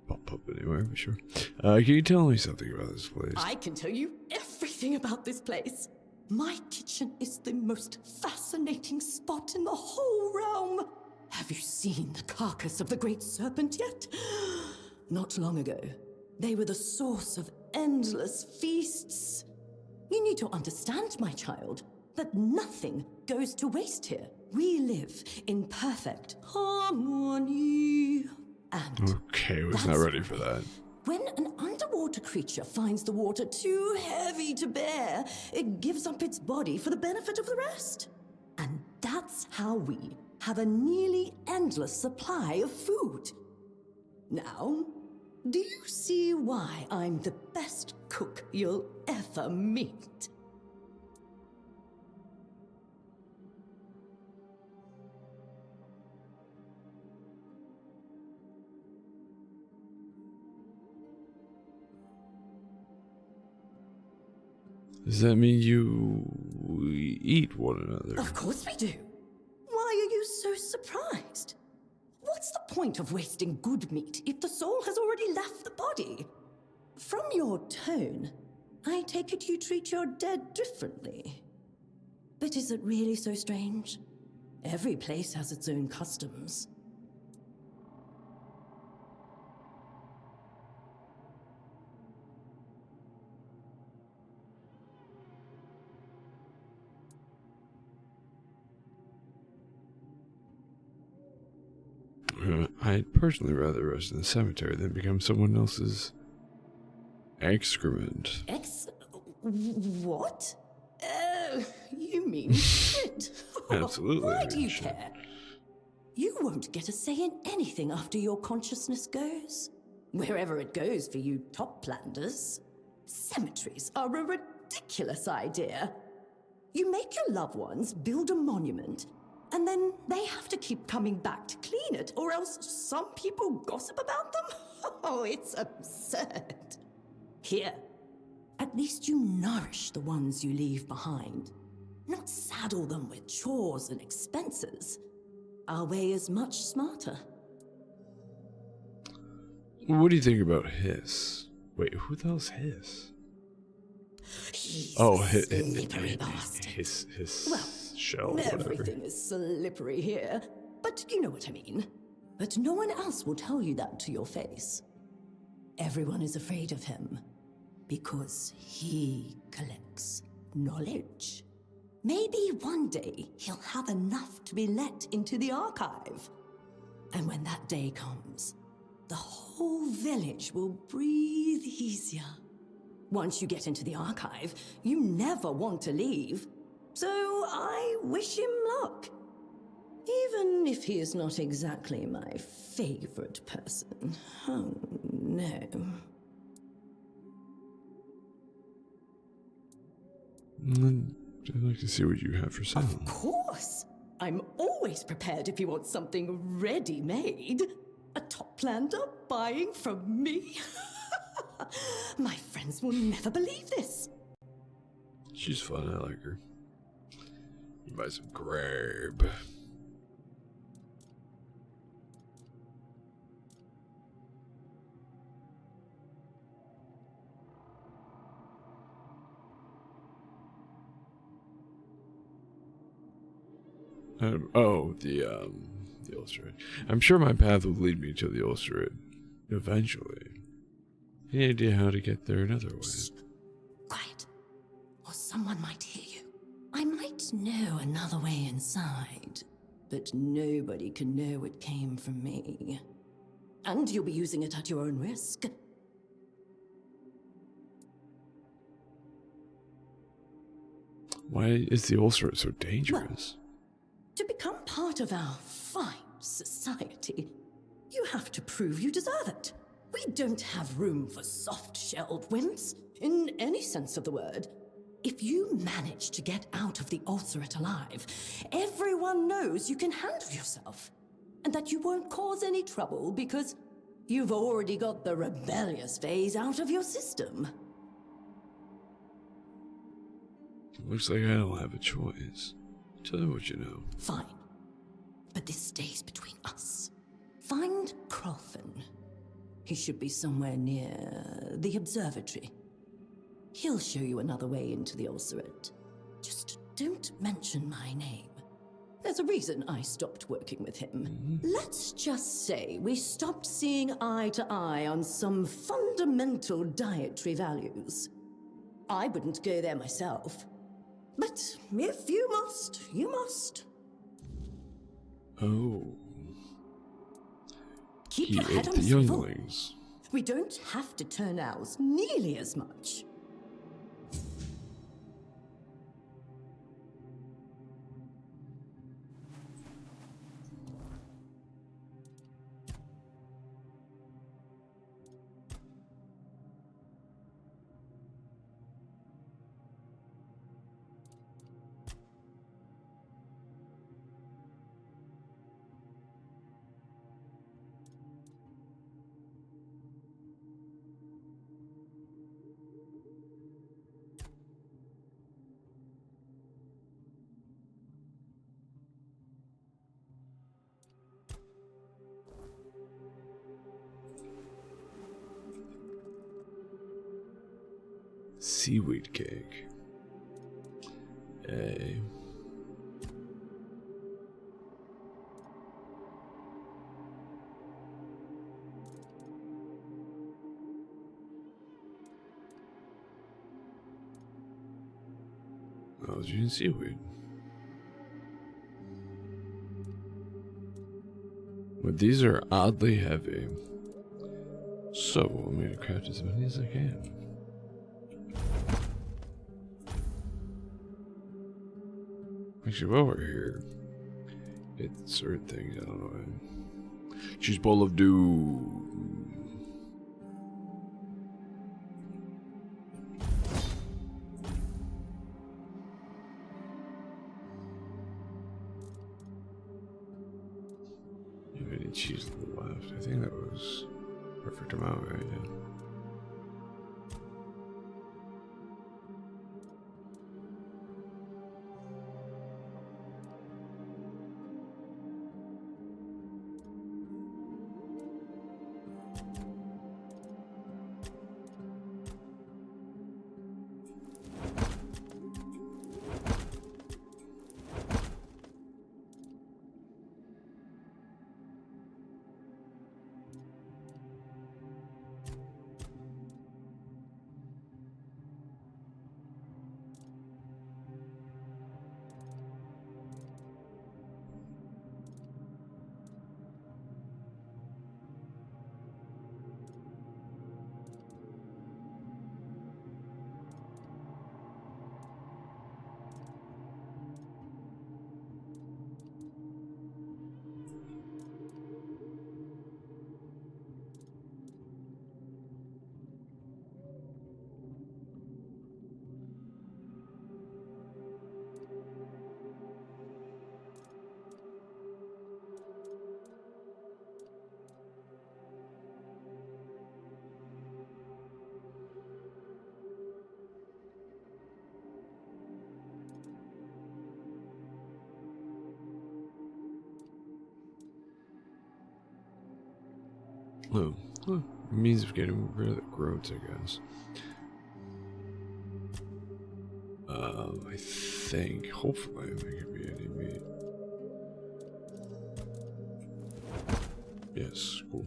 Speaker 1: pop up anywhere, but sure. Can you tell me something about this place?
Speaker 12: I can tell you everything about this place. My kitchen is the most fascinating spot in the whole realm. Have you seen the carcass of the great serpent yet? Not long ago, they were the source of endless feasts. You need to understand, my child, that nothing goes to waste here. We live in perfect harmony. And
Speaker 1: okay, I was not ready for that.
Speaker 12: when an underwater creature finds the water too heavy to bear, it gives up its body for the benefit of the rest. And that's how we have a nearly endless supply of food. Now, do you see why I'm the best cook you'll ever meet?
Speaker 1: Does that mean you eat one another?
Speaker 12: Of course we do. Why are you so surprised? What's the point of wasting good meat if the soul has already left the body? From your tone, I take it you treat your dead differently. But is it really so strange? Every place has its own customs.
Speaker 1: I'd personally rather rest in the cemetery than become someone else's excrement.
Speaker 12: What? You mean shit?
Speaker 1: Absolutely.
Speaker 12: Why do you care? You won't get a say in anything after your consciousness goes. Wherever it goes for you toplanders. Cemeteries are a ridiculous idea. You make your loved ones build a monument,
Speaker 13: And then they have to keep coming back to clean it, or else some people gossip about them? Oh, it's absurd. Here, at least you nourish the ones you leave behind, not saddle them with chores and expenses. Our way is much smarter.
Speaker 1: What do you think about Hiss? Wait, who the hell's Hiss?
Speaker 13: He's
Speaker 1: Oh,
Speaker 13: a slippery bastard.
Speaker 1: his
Speaker 13: Well,
Speaker 1: shell, whatever.
Speaker 13: everything is slippery here, but you know what I mean. But no one else will tell you that to your face. Everyone is afraid of him because he collects knowledge. Maybe one day he'll have enough to be let into the archive. And when that day comes, the whole village will breathe easier. Once you get into the archive, you never want to leave. So I wish him luck. Even if he is not exactly my favorite person. Oh, no.
Speaker 1: I'd like to see what you have for sale.
Speaker 13: Of course! I'm always prepared if you want something ready-made. A toplander buying from me? My friends will never believe this.
Speaker 1: She's fun, I like her. You buy some grape. The Ulsterate. I'm sure my path will lead me to the Ulsterate eventually. Any idea how to get there another way?
Speaker 13: Shh. Quiet, or someone might hear you. I might know another way inside, but nobody can know it came from me. And you'll be using it at your own risk.
Speaker 1: Why is the Ulcerate so dangerous?
Speaker 13: Well, to become part of our fine society, you have to prove you deserve it. We don't have room for soft-shelled wimps, in any sense of the word. If you manage to get out of the Ulcerate alive, everyone knows you can handle yourself, and that you won't cause any trouble because you've already got the rebellious phase out of your system.
Speaker 1: Looks like I don't have a choice. Tell me what you know.
Speaker 13: Fine. But this stays between us. Find Crofton. He should be somewhere near the observatory. He'll show you another way into the Ulcerate. Just don't mention my name. There's a reason I stopped working with him. Let's just say we stopped seeing eye to eye on some fundamental dietary values. I wouldn't go there myself. But if you must, you must.
Speaker 1: Oh.
Speaker 13: Keep
Speaker 1: He
Speaker 13: your head
Speaker 1: ate
Speaker 13: on
Speaker 1: the
Speaker 13: a swivel.
Speaker 1: younglings.
Speaker 13: We don't have to turn ours nearly as much.
Speaker 1: Seaweed cake. A. Algae and seaweed. But these are oddly heavy. So I'm going to craft as many as I can. Actually, while we're here, it's certain things, I don't know. Choose Bowl of Doom.
Speaker 7: left. I think that was perfect amount, right? Yeah. Oh, well, means of getting rid of the growths, I guess. I think, hopefully, there could be any meat. Yes, cool.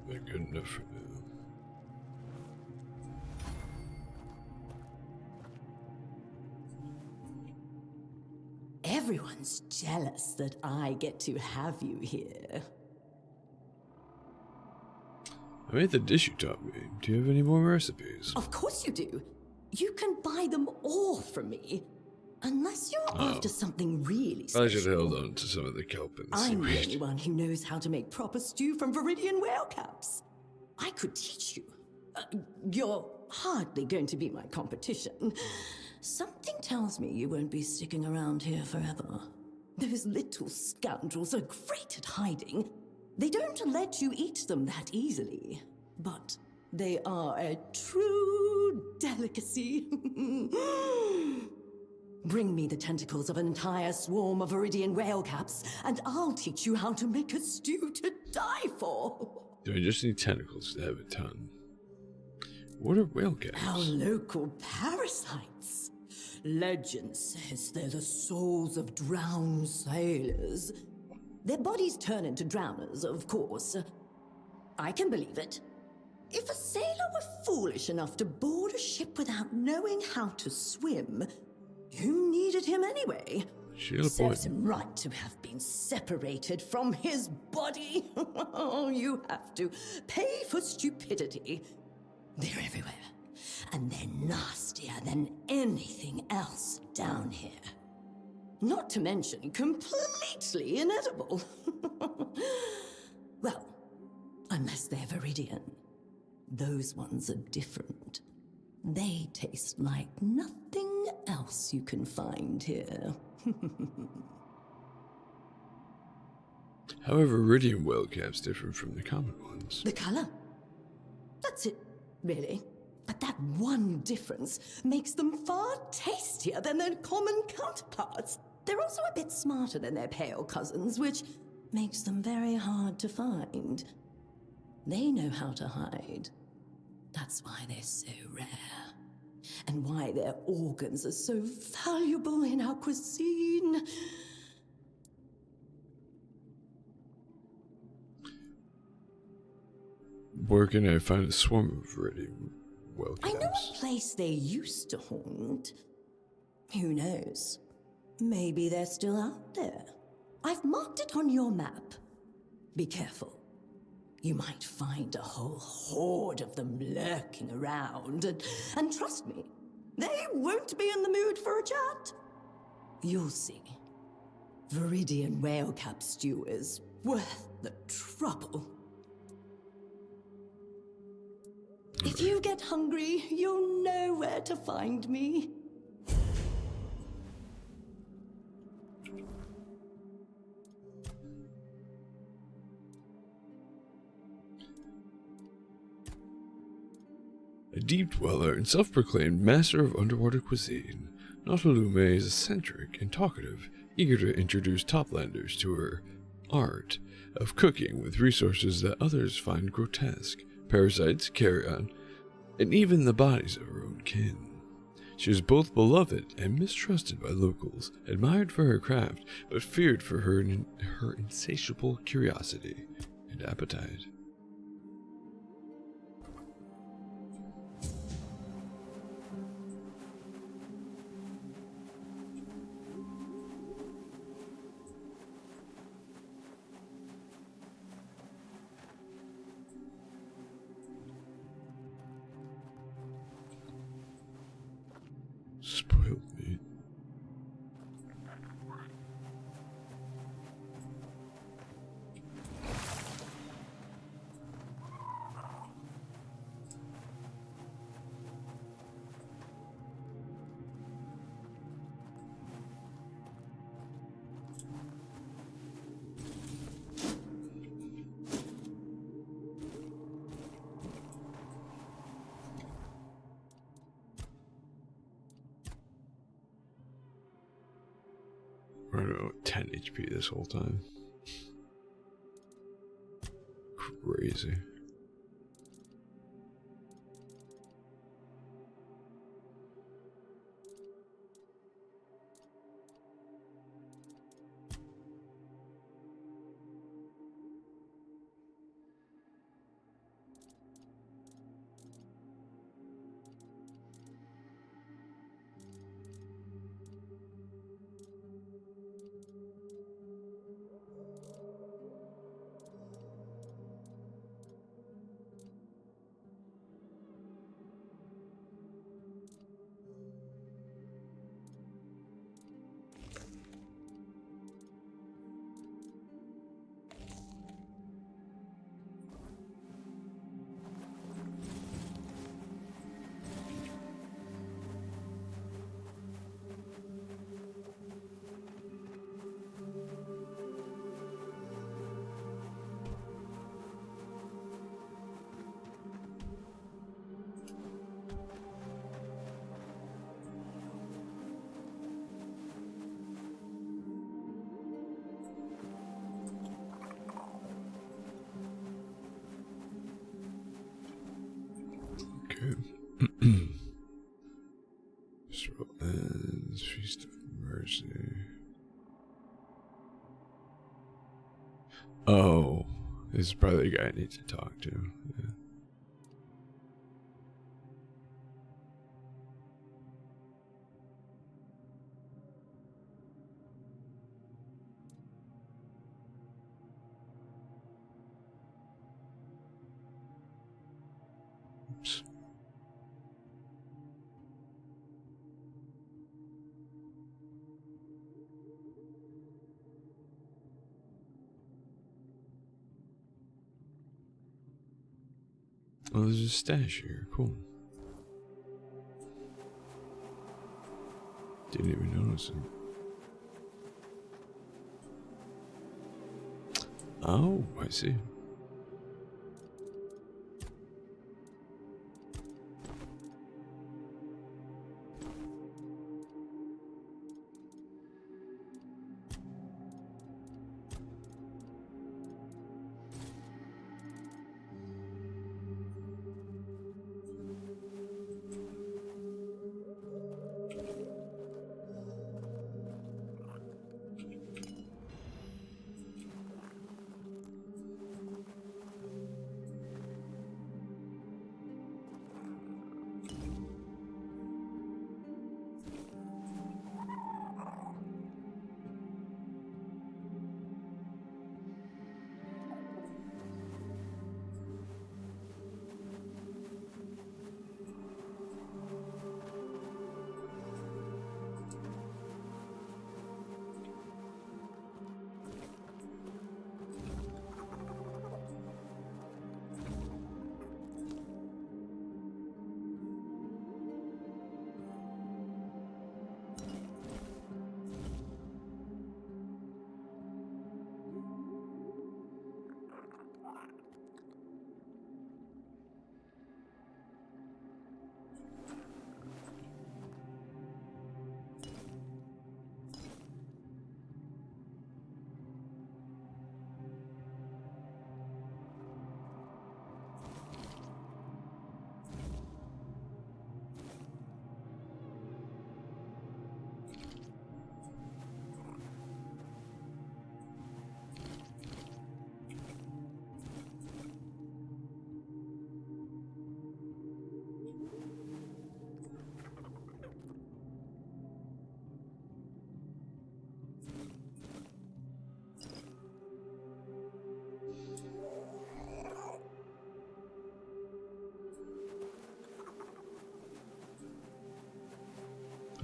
Speaker 7: Not good enough for now.
Speaker 13: Everyone's jealous that I get to have you here.
Speaker 7: I made the dish you taught me. Do you have any more recipes?
Speaker 13: Of course you do. You can buy them all from me. Unless you're after something really special.
Speaker 7: I should have held on to some of the kelp and
Speaker 13: I'm the
Speaker 7: seaweed.
Speaker 13: only one who knows how to make proper stew from Viridian whale caps. I could teach you. You're hardly going to be my competition. Something tells me you won't be sticking around here forever. Those little scoundrels are great at hiding. They don't let you eat them that easily. But they are a true delicacy. Bring me the tentacles of an entire swarm of Viridian whale caps, and I'll teach you how to make a stew to die for.
Speaker 7: Do I just need tentacles to have a ton? What are whale caps?
Speaker 13: Our local parasites. Legend says they're the souls of drowned sailors. Their bodies turn into drowners, of course. I can believe it. If a sailor were foolish enough to board a ship without knowing how to swim, who needed him anyway? Serves him right to have been separated from his body. You have to pay for stupidity. They're everywhere, and they're nastier than anything else down here. Not to mention completely inedible. Well, unless they're Viridian. Those ones are different. They taste like nothing else you can find here.
Speaker 7: However, Viridian whale caps different from the common ones.
Speaker 13: The color. That's it, really. But that subtle difference makes them far tastier than their common counterparts. They're also a bit smarter than their pale cousins, which makes them very hard to find. They know how to hide. That's why they're so rare. And why their organs are so valuable in our cuisine.
Speaker 1: Where can I find a swarm of ready welcomes?
Speaker 13: I know a place they used to haunt. Who knows? Maybe they're still out there. I've marked it on your map. Be careful. You might find a whole horde of them lurking around, and trust me, they won't be in the mood for a chat. You'll see. Viridian whale-cap stew is worth the trouble. If you get hungry, you'll know where to find me.
Speaker 1: A deep dweller and self-proclaimed master of underwater cuisine, Nautalume is eccentric and talkative, eager to introduce toplanders to her art of cooking with resources that others find grotesque, parasites, carrion, and even the bodies of her own kin. She is both beloved and mistrusted by locals, admired for her craft, but feared for her insatiable curiosity and appetite. Spoiled meat. I don't know, 10 HP this whole time. Crazy. Struggle ends, Feast of Mercy. Oh, this is probably the guy I need to talk to. Yeah. Oops. Oh, there's a stash here. Cool. Didn't even notice it. Oh, I see.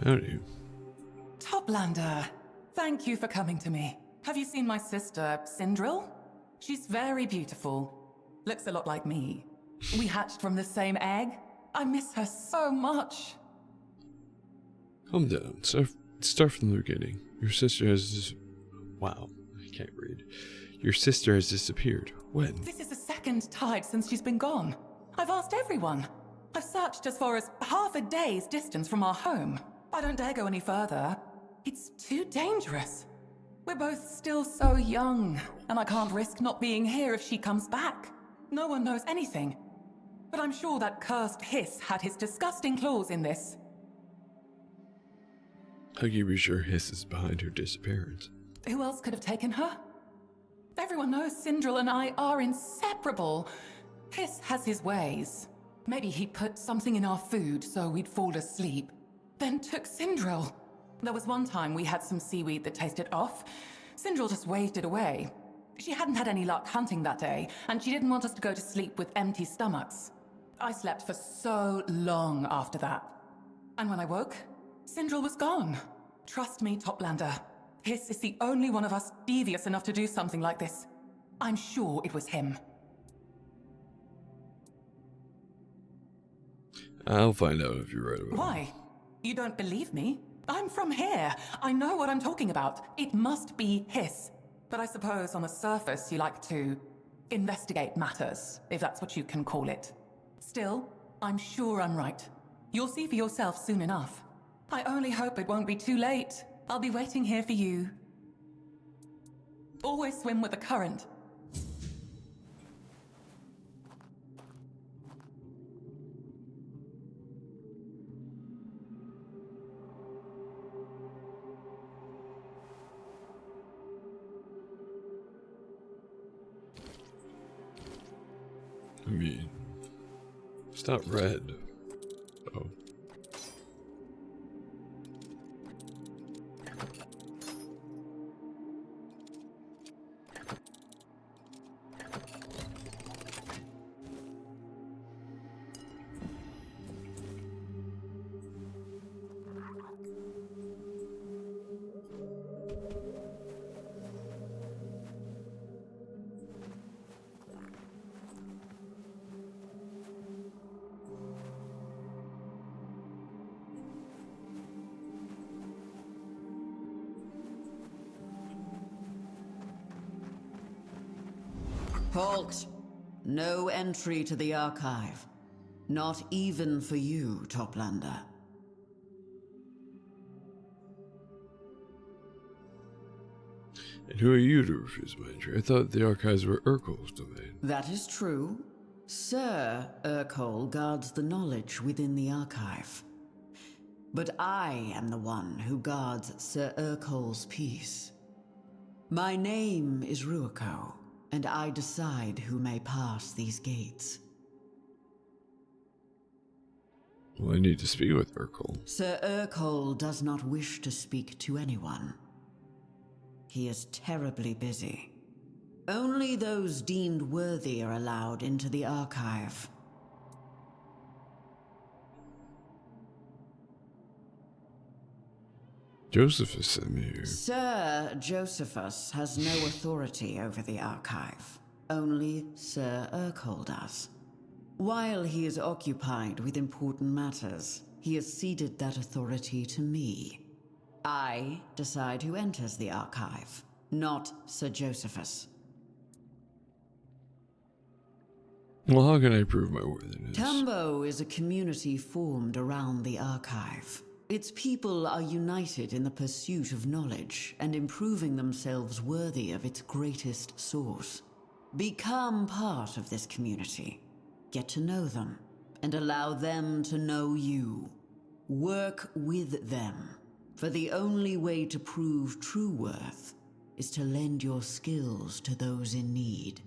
Speaker 1: Howdy.
Speaker 14: Toplander, thank you for coming to me. Have you seen my sister, Sindril? She's very beautiful. Looks a lot like me. We hatched from the same egg. I miss her so much.
Speaker 1: Calm down. Start from the beginning. Your sister has Wow, I can't read. Your sister has disappeared. When?
Speaker 14: This is the second tide since she's been gone. I've asked everyone. I've searched as far as half a day's distance from our home. I don't dare go any further. It's too dangerous. We're both still so young, and I can't risk not being here if she comes back. No one knows anything. But I'm sure that cursed Hiss had his disgusting claws in this.
Speaker 1: How can you be sure Hiss is behind her disappearance?
Speaker 14: Who else could have taken her? Everyone knows Sindril and I are inseparable. Hiss has his ways. Maybe he put something in our food so we'd fall asleep, then took Sindril. There was one time we had some seaweed that tasted off. Sindril just waved it away. She hadn't had any luck hunting that day, and she didn't want us to go to sleep with empty stomachs. I slept for so long after that. And when I woke, Sindril was gone. Trust me, Toplander. Hiss is the only one of us devious enough to do something like this. I'm sure it was him.
Speaker 1: I'll find out if you're right about it.
Speaker 14: Why? You don't believe me? I'm from here. I know what I'm talking about. It must be Hiss. But I suppose on the surface you like to investigate matters, if that's what you can call it. Still, I'm sure I'm right. You'll see for yourself soon enough. I only hope it won't be too late. I'll be waiting here for you. Always swim with the current.
Speaker 1: I mean, it's not red. Oh.
Speaker 15: Halt! No entry to the archive. Not even for you, Toplander.
Speaker 1: And who are you to refuse my entry? I thought the archives were Urkel's domain.
Speaker 15: That is true. Sir Urkel guards the knowledge within the archive. But I am the one who guards Sir Urkel's peace. My name is Ruako, and I decide who may pass these gates.
Speaker 1: Well, I need to speak with Urkel.
Speaker 15: Sir Urkel does not wish to speak to anyone. He is terribly busy. Only those deemed worthy are allowed into the archive.
Speaker 1: Josephus sent me here.
Speaker 15: Sir Josephus has no authority over the archive. Only Sir Urkel does. While he is occupied with important matters, he has ceded that authority to me. I decide who enters the archive, not Sir Josephus.
Speaker 1: Well, how can I prove my worthiness?
Speaker 15: Tambo is a community formed around the archive. Its people are united in the pursuit of knowledge and improving themselves worthy of its greatest source. Become part of this community. Get to know them, and allow them to know you. Work with them, for the only way to prove true worth is to lend your skills to those in need.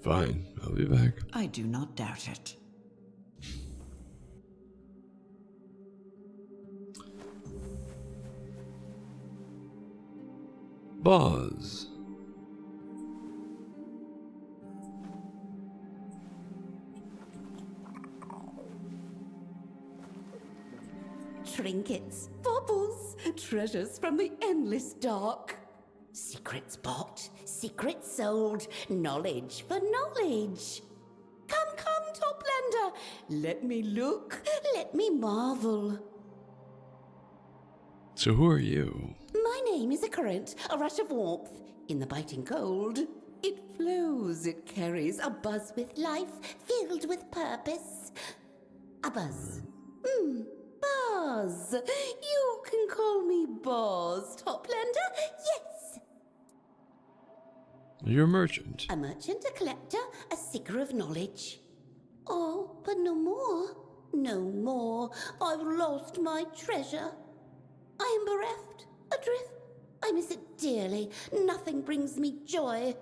Speaker 1: Fine, I'll be back.
Speaker 15: I do not doubt it.
Speaker 1: Boz.
Speaker 13: trinkets, baubles, treasures from the endless dark. Secrets bought, secrets sold, knowledge for knowledge. Come, come, Toplander, let me look, let me marvel.
Speaker 1: So who are you?
Speaker 13: My name is a current, a rush of warmth. In the biting cold, it flows, it carries a buzz with life, filled with purpose. A buzz. Buzz. You can call me Buzz, Toplander. Yes.
Speaker 1: You're a merchant.
Speaker 13: A merchant, a collector, a seeker of knowledge. Oh, but no more. No more. I've lost my treasure. I am bereft, adrift. I miss it dearly. Nothing brings me joy.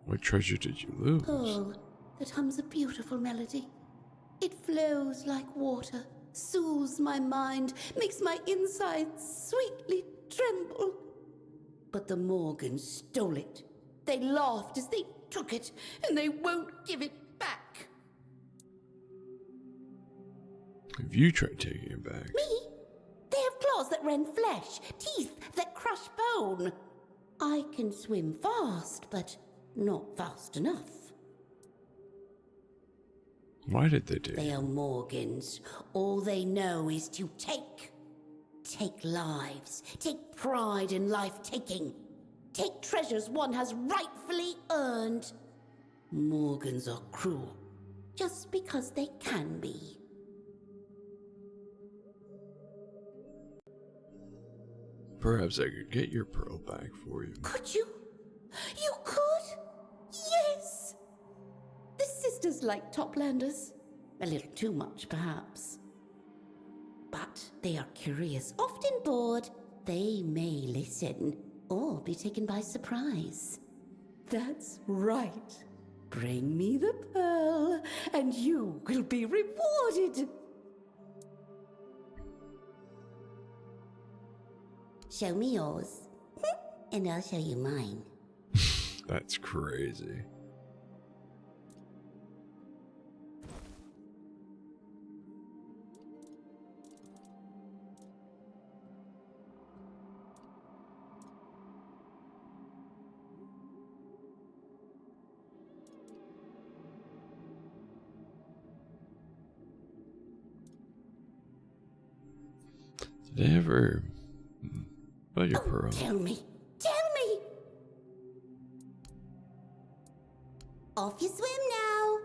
Speaker 1: What treasure did you lose?
Speaker 13: Pearl that hums a beautiful melody. It flows like water, soothes my mind, makes my insides sweetly tremble. But the Morgans stole it. They laughed as they took it, and they won't give it back.
Speaker 1: Have you tried taking it back?
Speaker 13: Me? They have claws that rend flesh, teeth that crush bone. I can swim fast, but not fast enough.
Speaker 1: Why did they do?
Speaker 13: They are Morgans. All they know is to take. Take lives. Take pride in life-taking. Take treasures one has rightfully earned. Morgans are cruel, just because they can be.
Speaker 1: Perhaps I could get your pearl back for you.
Speaker 13: Could you? You could? Yes! The sisters like Toplanders. A little too much, perhaps. But they are curious, often bored. They may listen, or be taken by surprise. That's right. Bring me the pearl, and you will be rewarded. Show me yours, and I'll show you mine.
Speaker 1: That's crazy. Did I ever... About your pearl?
Speaker 13: Tell me! Tell me! Off you swim now!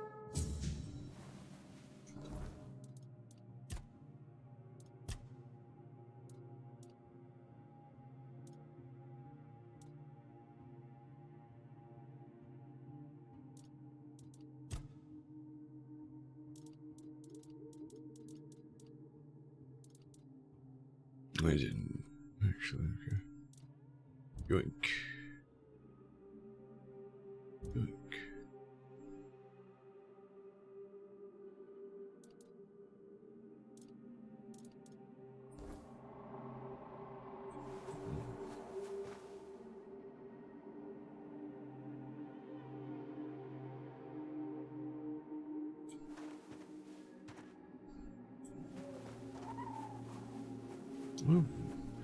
Speaker 1: I didn't, actually, okay. Yoink. Yoink. Oh,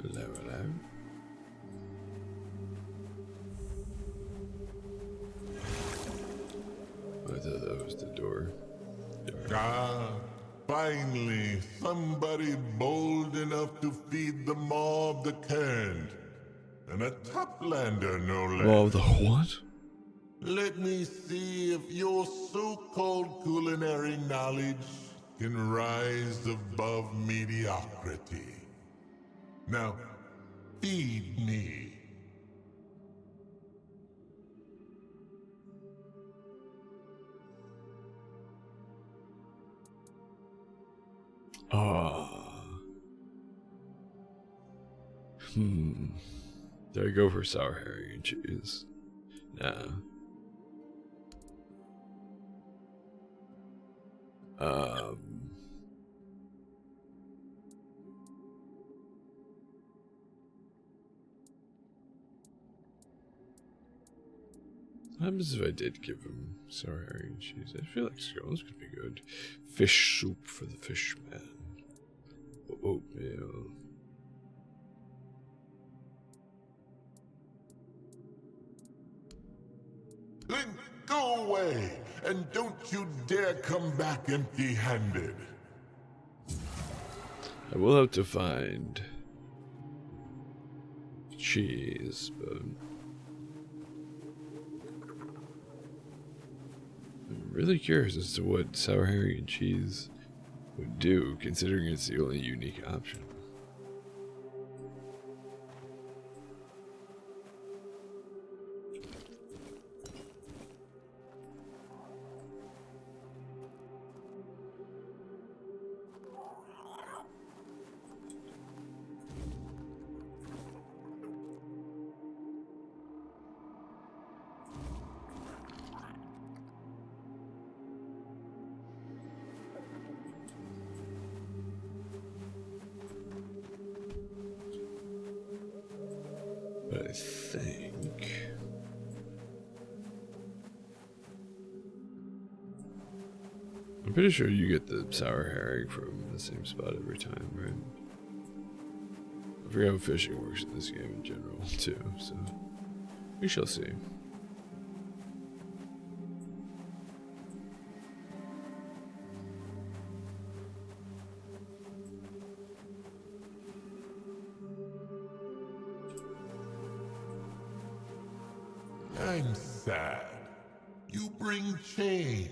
Speaker 1: hello, hello. I thought that was the door.
Speaker 10: Ah, finally, somebody bold enough to feed the maw of the Cairn. And a Toplander, no less.
Speaker 1: Well, the what?
Speaker 10: Let me see if your so-called culinary knowledge can rise above mediocrity. Now, feed me.
Speaker 1: Did I go for sour herring and cheese? Nah. What happens if I did give him sour herring and cheese? I feel like scones could be good. Fish soup for the fish man. oatmeal.
Speaker 10: Then go away, and don't you dare come back empty-handed.
Speaker 1: I will have to find cheese, but I'm really curious as to what sour herring and cheese would do, considering it's the only unique option. I think I'm pretty sure you get the sour herring from the same spot every time, right? I forget how fishing works in this game in general, too, so we shall see.
Speaker 10: I'm sad. You bring change.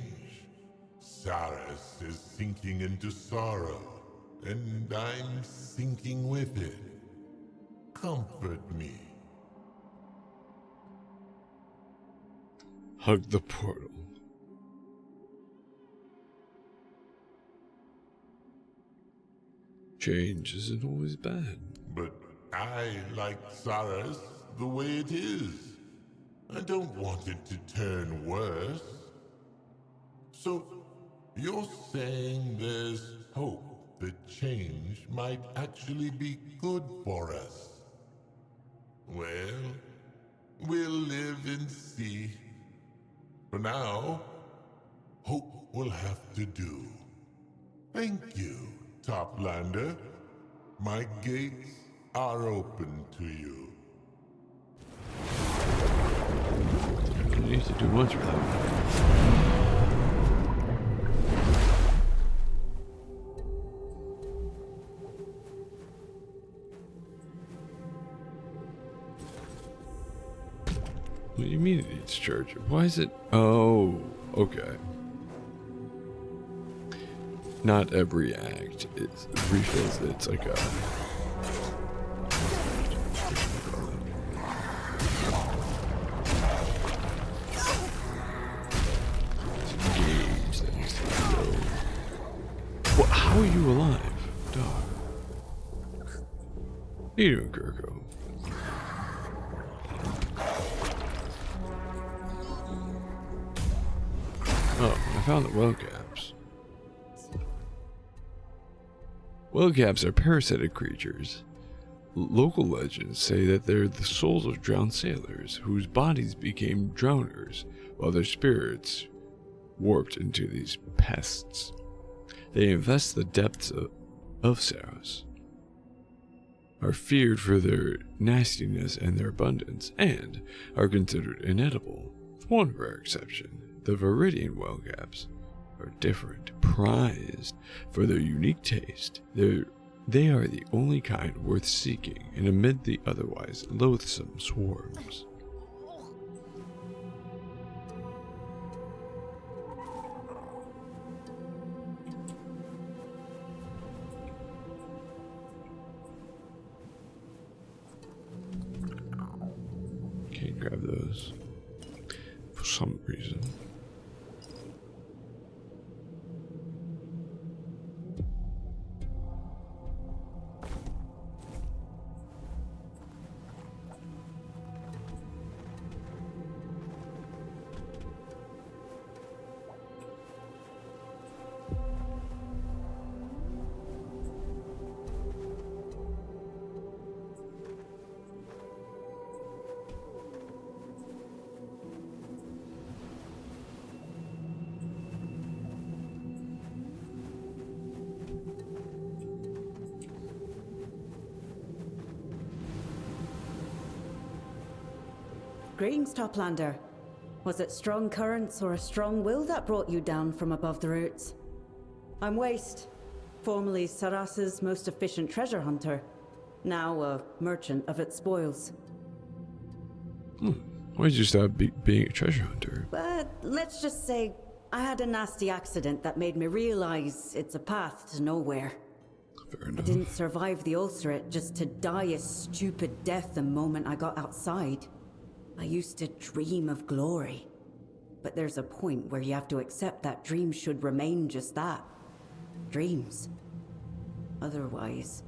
Speaker 10: Saras is sinking into sorrow, and I'm sinking with it. Comfort me.
Speaker 1: Hug the portal. Change isn't always bad.
Speaker 10: But I like Saras the way it is. I don't want it to turn worse. So, you're saying there's hope that change might actually be good for us? Well, we'll live and see. For now, hope will have to do. Thank you, Toplander. My gates are open to you.
Speaker 1: I don't need to do much with them. What do you mean it needs charger? Why is it? Oh, okay. Not every act is refills it. It's like a gauge that needs to go. What? How are you alive, dog? What are you doing, Kirko? Oh, I found the well caps. Well caps are parasitic creatures. Local legends say that they're the souls of drowned sailors whose bodies became drowners while their spirits warped into these pests. They infest the depths of Saros, are feared for their nastiness and their abundance, and are considered inedible, with one rare exception. The Viridian wellcaps are different, prized for their unique taste. They are the only kind worth seeking, and amid the otherwise loathsome swarms. Can't grab those for some reason.
Speaker 16: Greetings, Toplander. Was it strong currents or a strong will that brought you down from above the roots? I'm Waste, formerly Saras's most efficient treasure hunter, now a merchant of its spoils.
Speaker 1: Why did you stop being a treasure hunter?
Speaker 16: But let's just say I had a nasty accident that made me realize it's a path to nowhere.
Speaker 1: Fair enough.
Speaker 16: I didn't survive the ulcerate just to die a stupid death the moment I got outside. I used to dream of glory. But there's a point where you have to accept that dreams should remain just that. Dreams. Otherwise,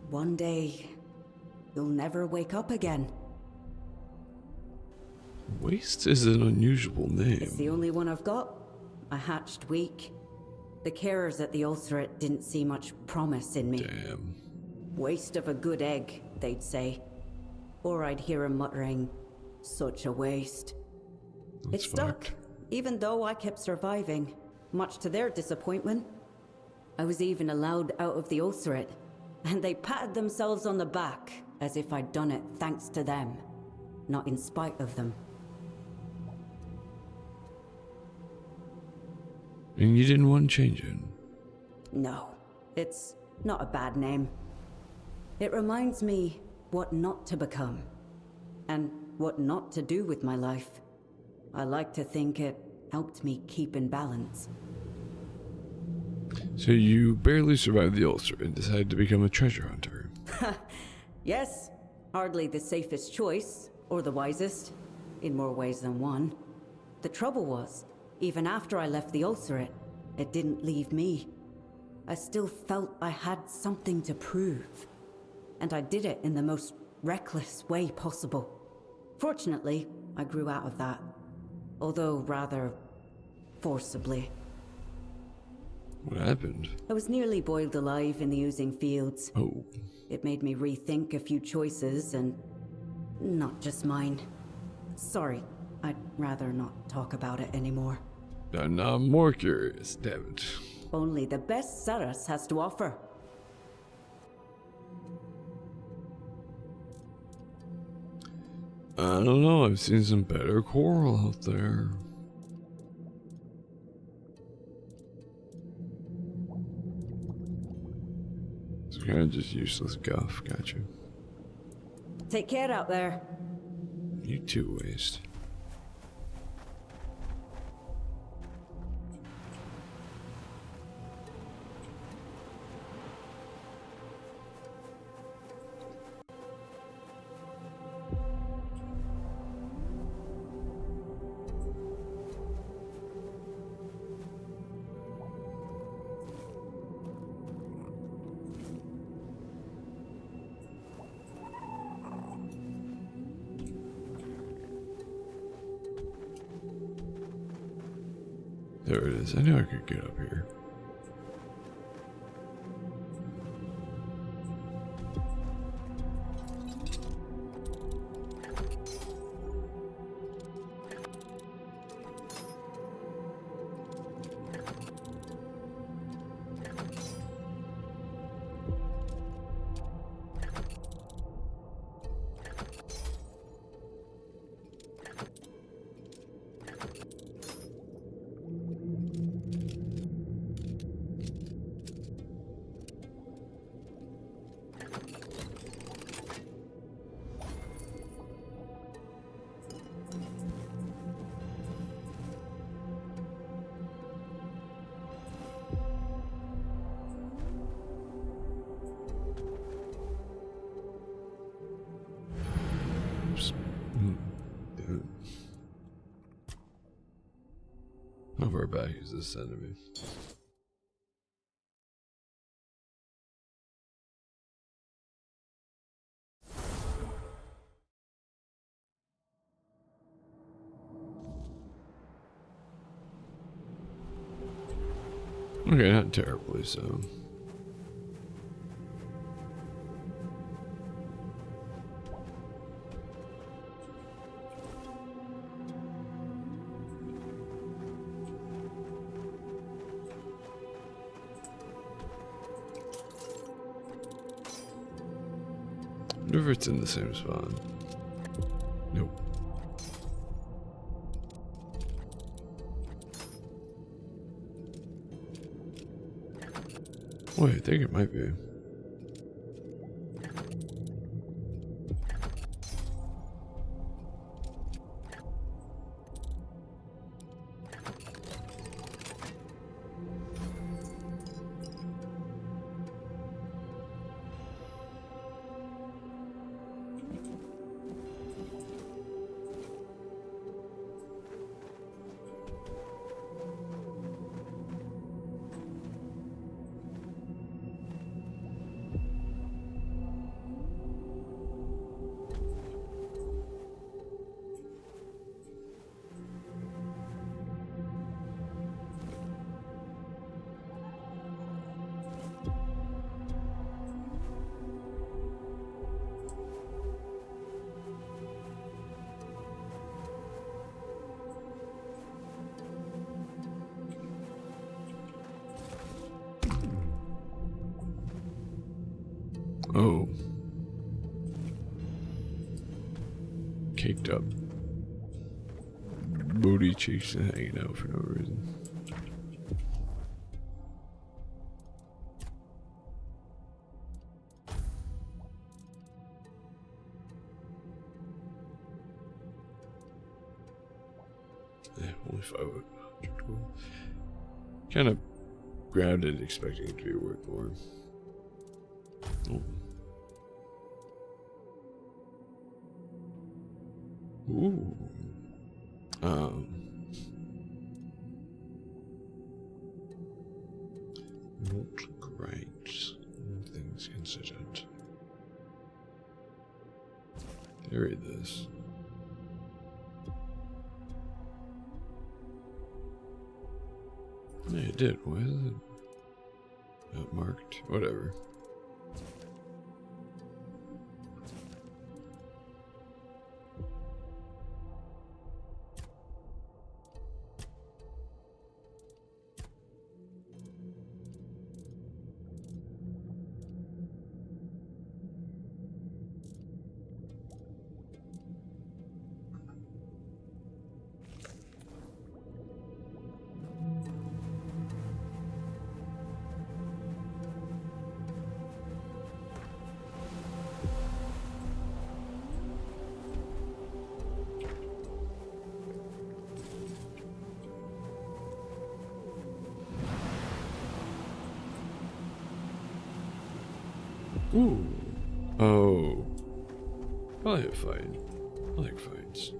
Speaker 16: one day, you'll never wake up again.
Speaker 1: Waste is an unusual name.
Speaker 16: It's the only one I've got. I hatched weak. The carers at the ulcerate didn't see much promise in me.
Speaker 1: Damn.
Speaker 16: Waste of a good egg, they'd say. Or I'd hear him muttering, such a waste.
Speaker 1: That's
Speaker 16: It stuck, even though I kept surviving, much to their disappointment. I was even allowed out of the ulcerate, and they patted themselves on the back as if I'd done it thanks to them, not in spite of them.
Speaker 1: And you didn't want to change it?
Speaker 16: No, it's not a bad name. It reminds me what not to become, and what not to do with my life. I like to think it helped me keep in balance.
Speaker 1: So you barely survived the ulcer and decided to become a treasure hunter.
Speaker 16: Yes, hardly the safest choice, or the wisest, in more ways than one. The trouble was, even after I left the ulcerate, it didn't leave me. I still felt I had something to prove. And I did it in the most reckless way possible. Fortunately, I grew out of that. Although rather forcibly.
Speaker 1: What happened?
Speaker 16: I was nearly boiled alive in the oozing fields.
Speaker 1: Oh.
Speaker 16: It made me rethink a few choices, and not just mine. Sorry, I'd rather not talk about it anymore.
Speaker 1: I'm now more curious, damn it.
Speaker 16: Only the best Saras has to offer.
Speaker 1: I don't know, I've seen some better coral out there. It's kind of just useless guff, gotcha.
Speaker 16: Take care out there.
Speaker 1: You too, Waste. There it is. I knew I could get up here. How far back is this enemy? Okay, not terribly so. I wonder if it's in the same spot. Nope. Well, I think it might be. Oh. Caked up. Booty cheeks hanging out for no reason. Yeah, only 500. Cool. Kind of grabbed it expecting it to be worth more. Oh. Ooh. Not great. All things considered. Read this. Yeah, it did. Why is it not marked? Whatever. Ooh. Oh. Probably a fight. I like fights.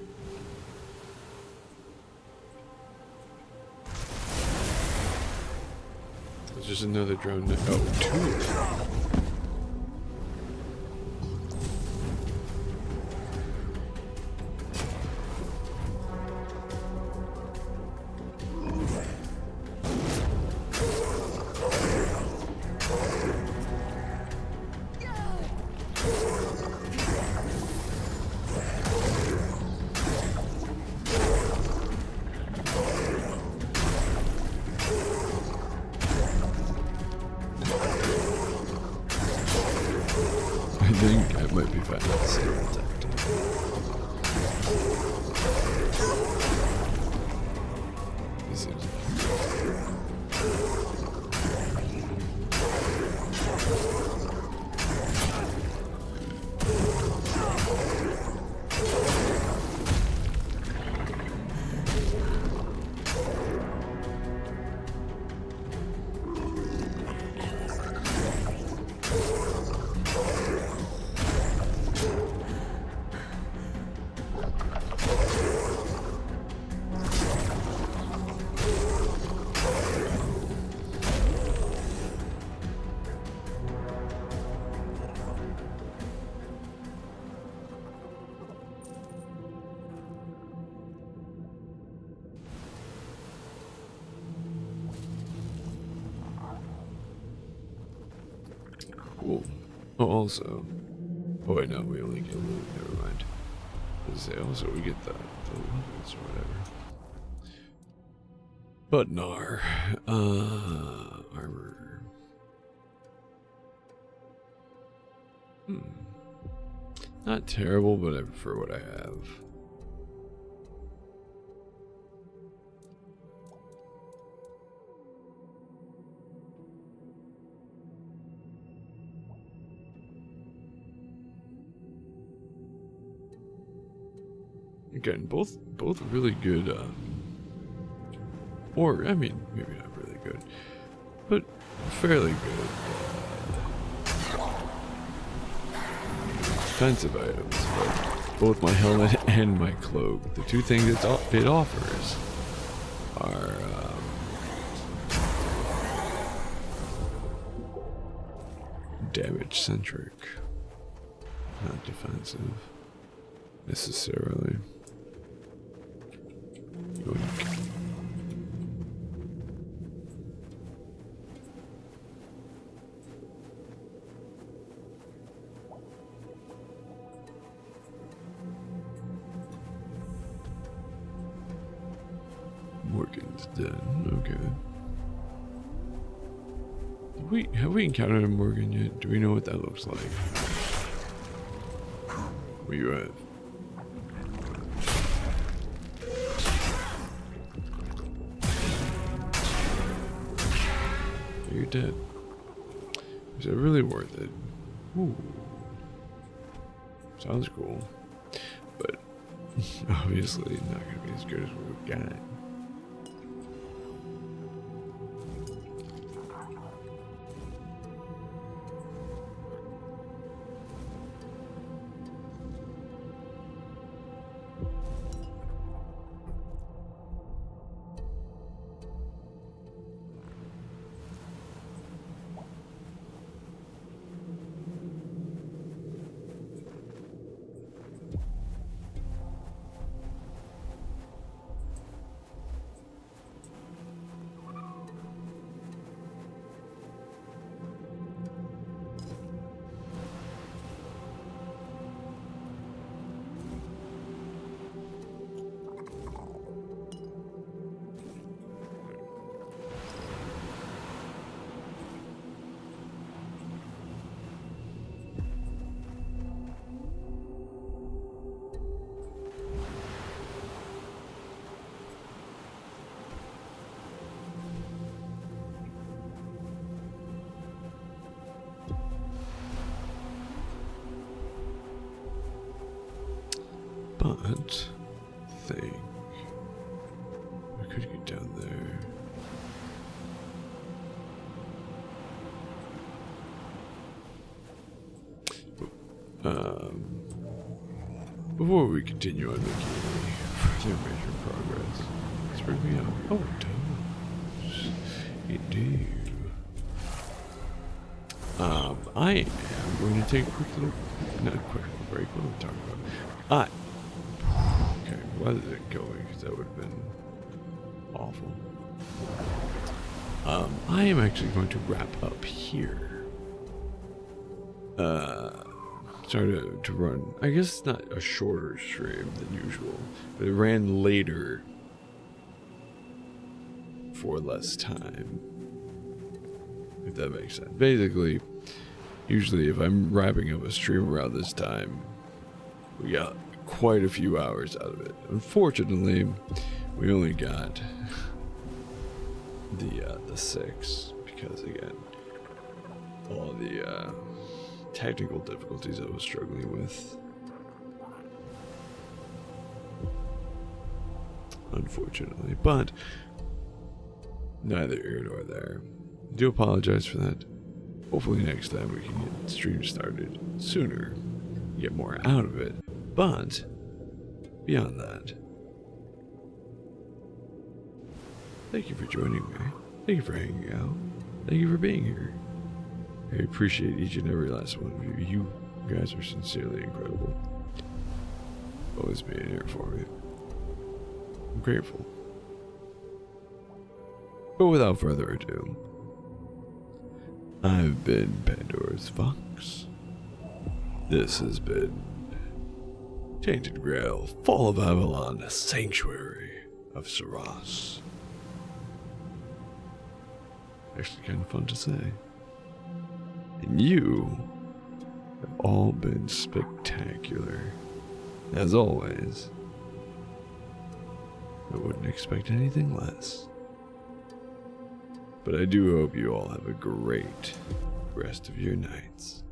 Speaker 1: There's just another drone. Oh, two of them. I think I might be finding the same tactic. This seems cool. Oh, also. Oh, wait, no, we only get loot. Never mind. Also, we get the weapons or whatever. But Nar. Armor. Not terrible, but I prefer what I have. again, both really good. Or I mean, maybe not really good, but fairly good defensive items. But both my helmet and my cloak, the two things it offers, are damage centric, not defensive necessarily. Yoink. Morgan's dead. Okay. Have we encountered a Morgan yet? Do we know what that looks like? Where you at? You're dead. Is it really worth it? Ooh. Sounds cool. But obviously not going to be as good as what we've got. But think we could get down there. Before we continue on making any further major progress, let's bring me up. Oh, it does. Indeed. I am going to take a quick little, not a quick little break. What are we talking about? Okay, why is it going? Because that would have been awful. I am actually going to wrap up here. Started to run, I guess it's not a shorter stream than usual, but it ran later for less time, if that makes sense. Basically, usually if I'm wrapping up a stream around this time, we got quite a few hours out of it. Unfortunately, we only got the 6, because again, all the technical difficulties I was struggling with. Unfortunately, but neither here nor there. I do apologize for that. Hopefully next time we can get the stream started sooner, get more out of it. But beyond that, thank you for joining me. Thank you for hanging out. Thank you for being here. I appreciate each and every last one of you. You guys are sincerely incredible. Always being here for me. I'm grateful. But without further ado, I've been Pandora's Fox. This has been Tainted Grail, Fall of Avalon, Sanctuary of Saras. Actually kind of fun to say. And you have all been spectacular. As always, I wouldn't expect anything less. But I do hope you all have a great rest of your nights.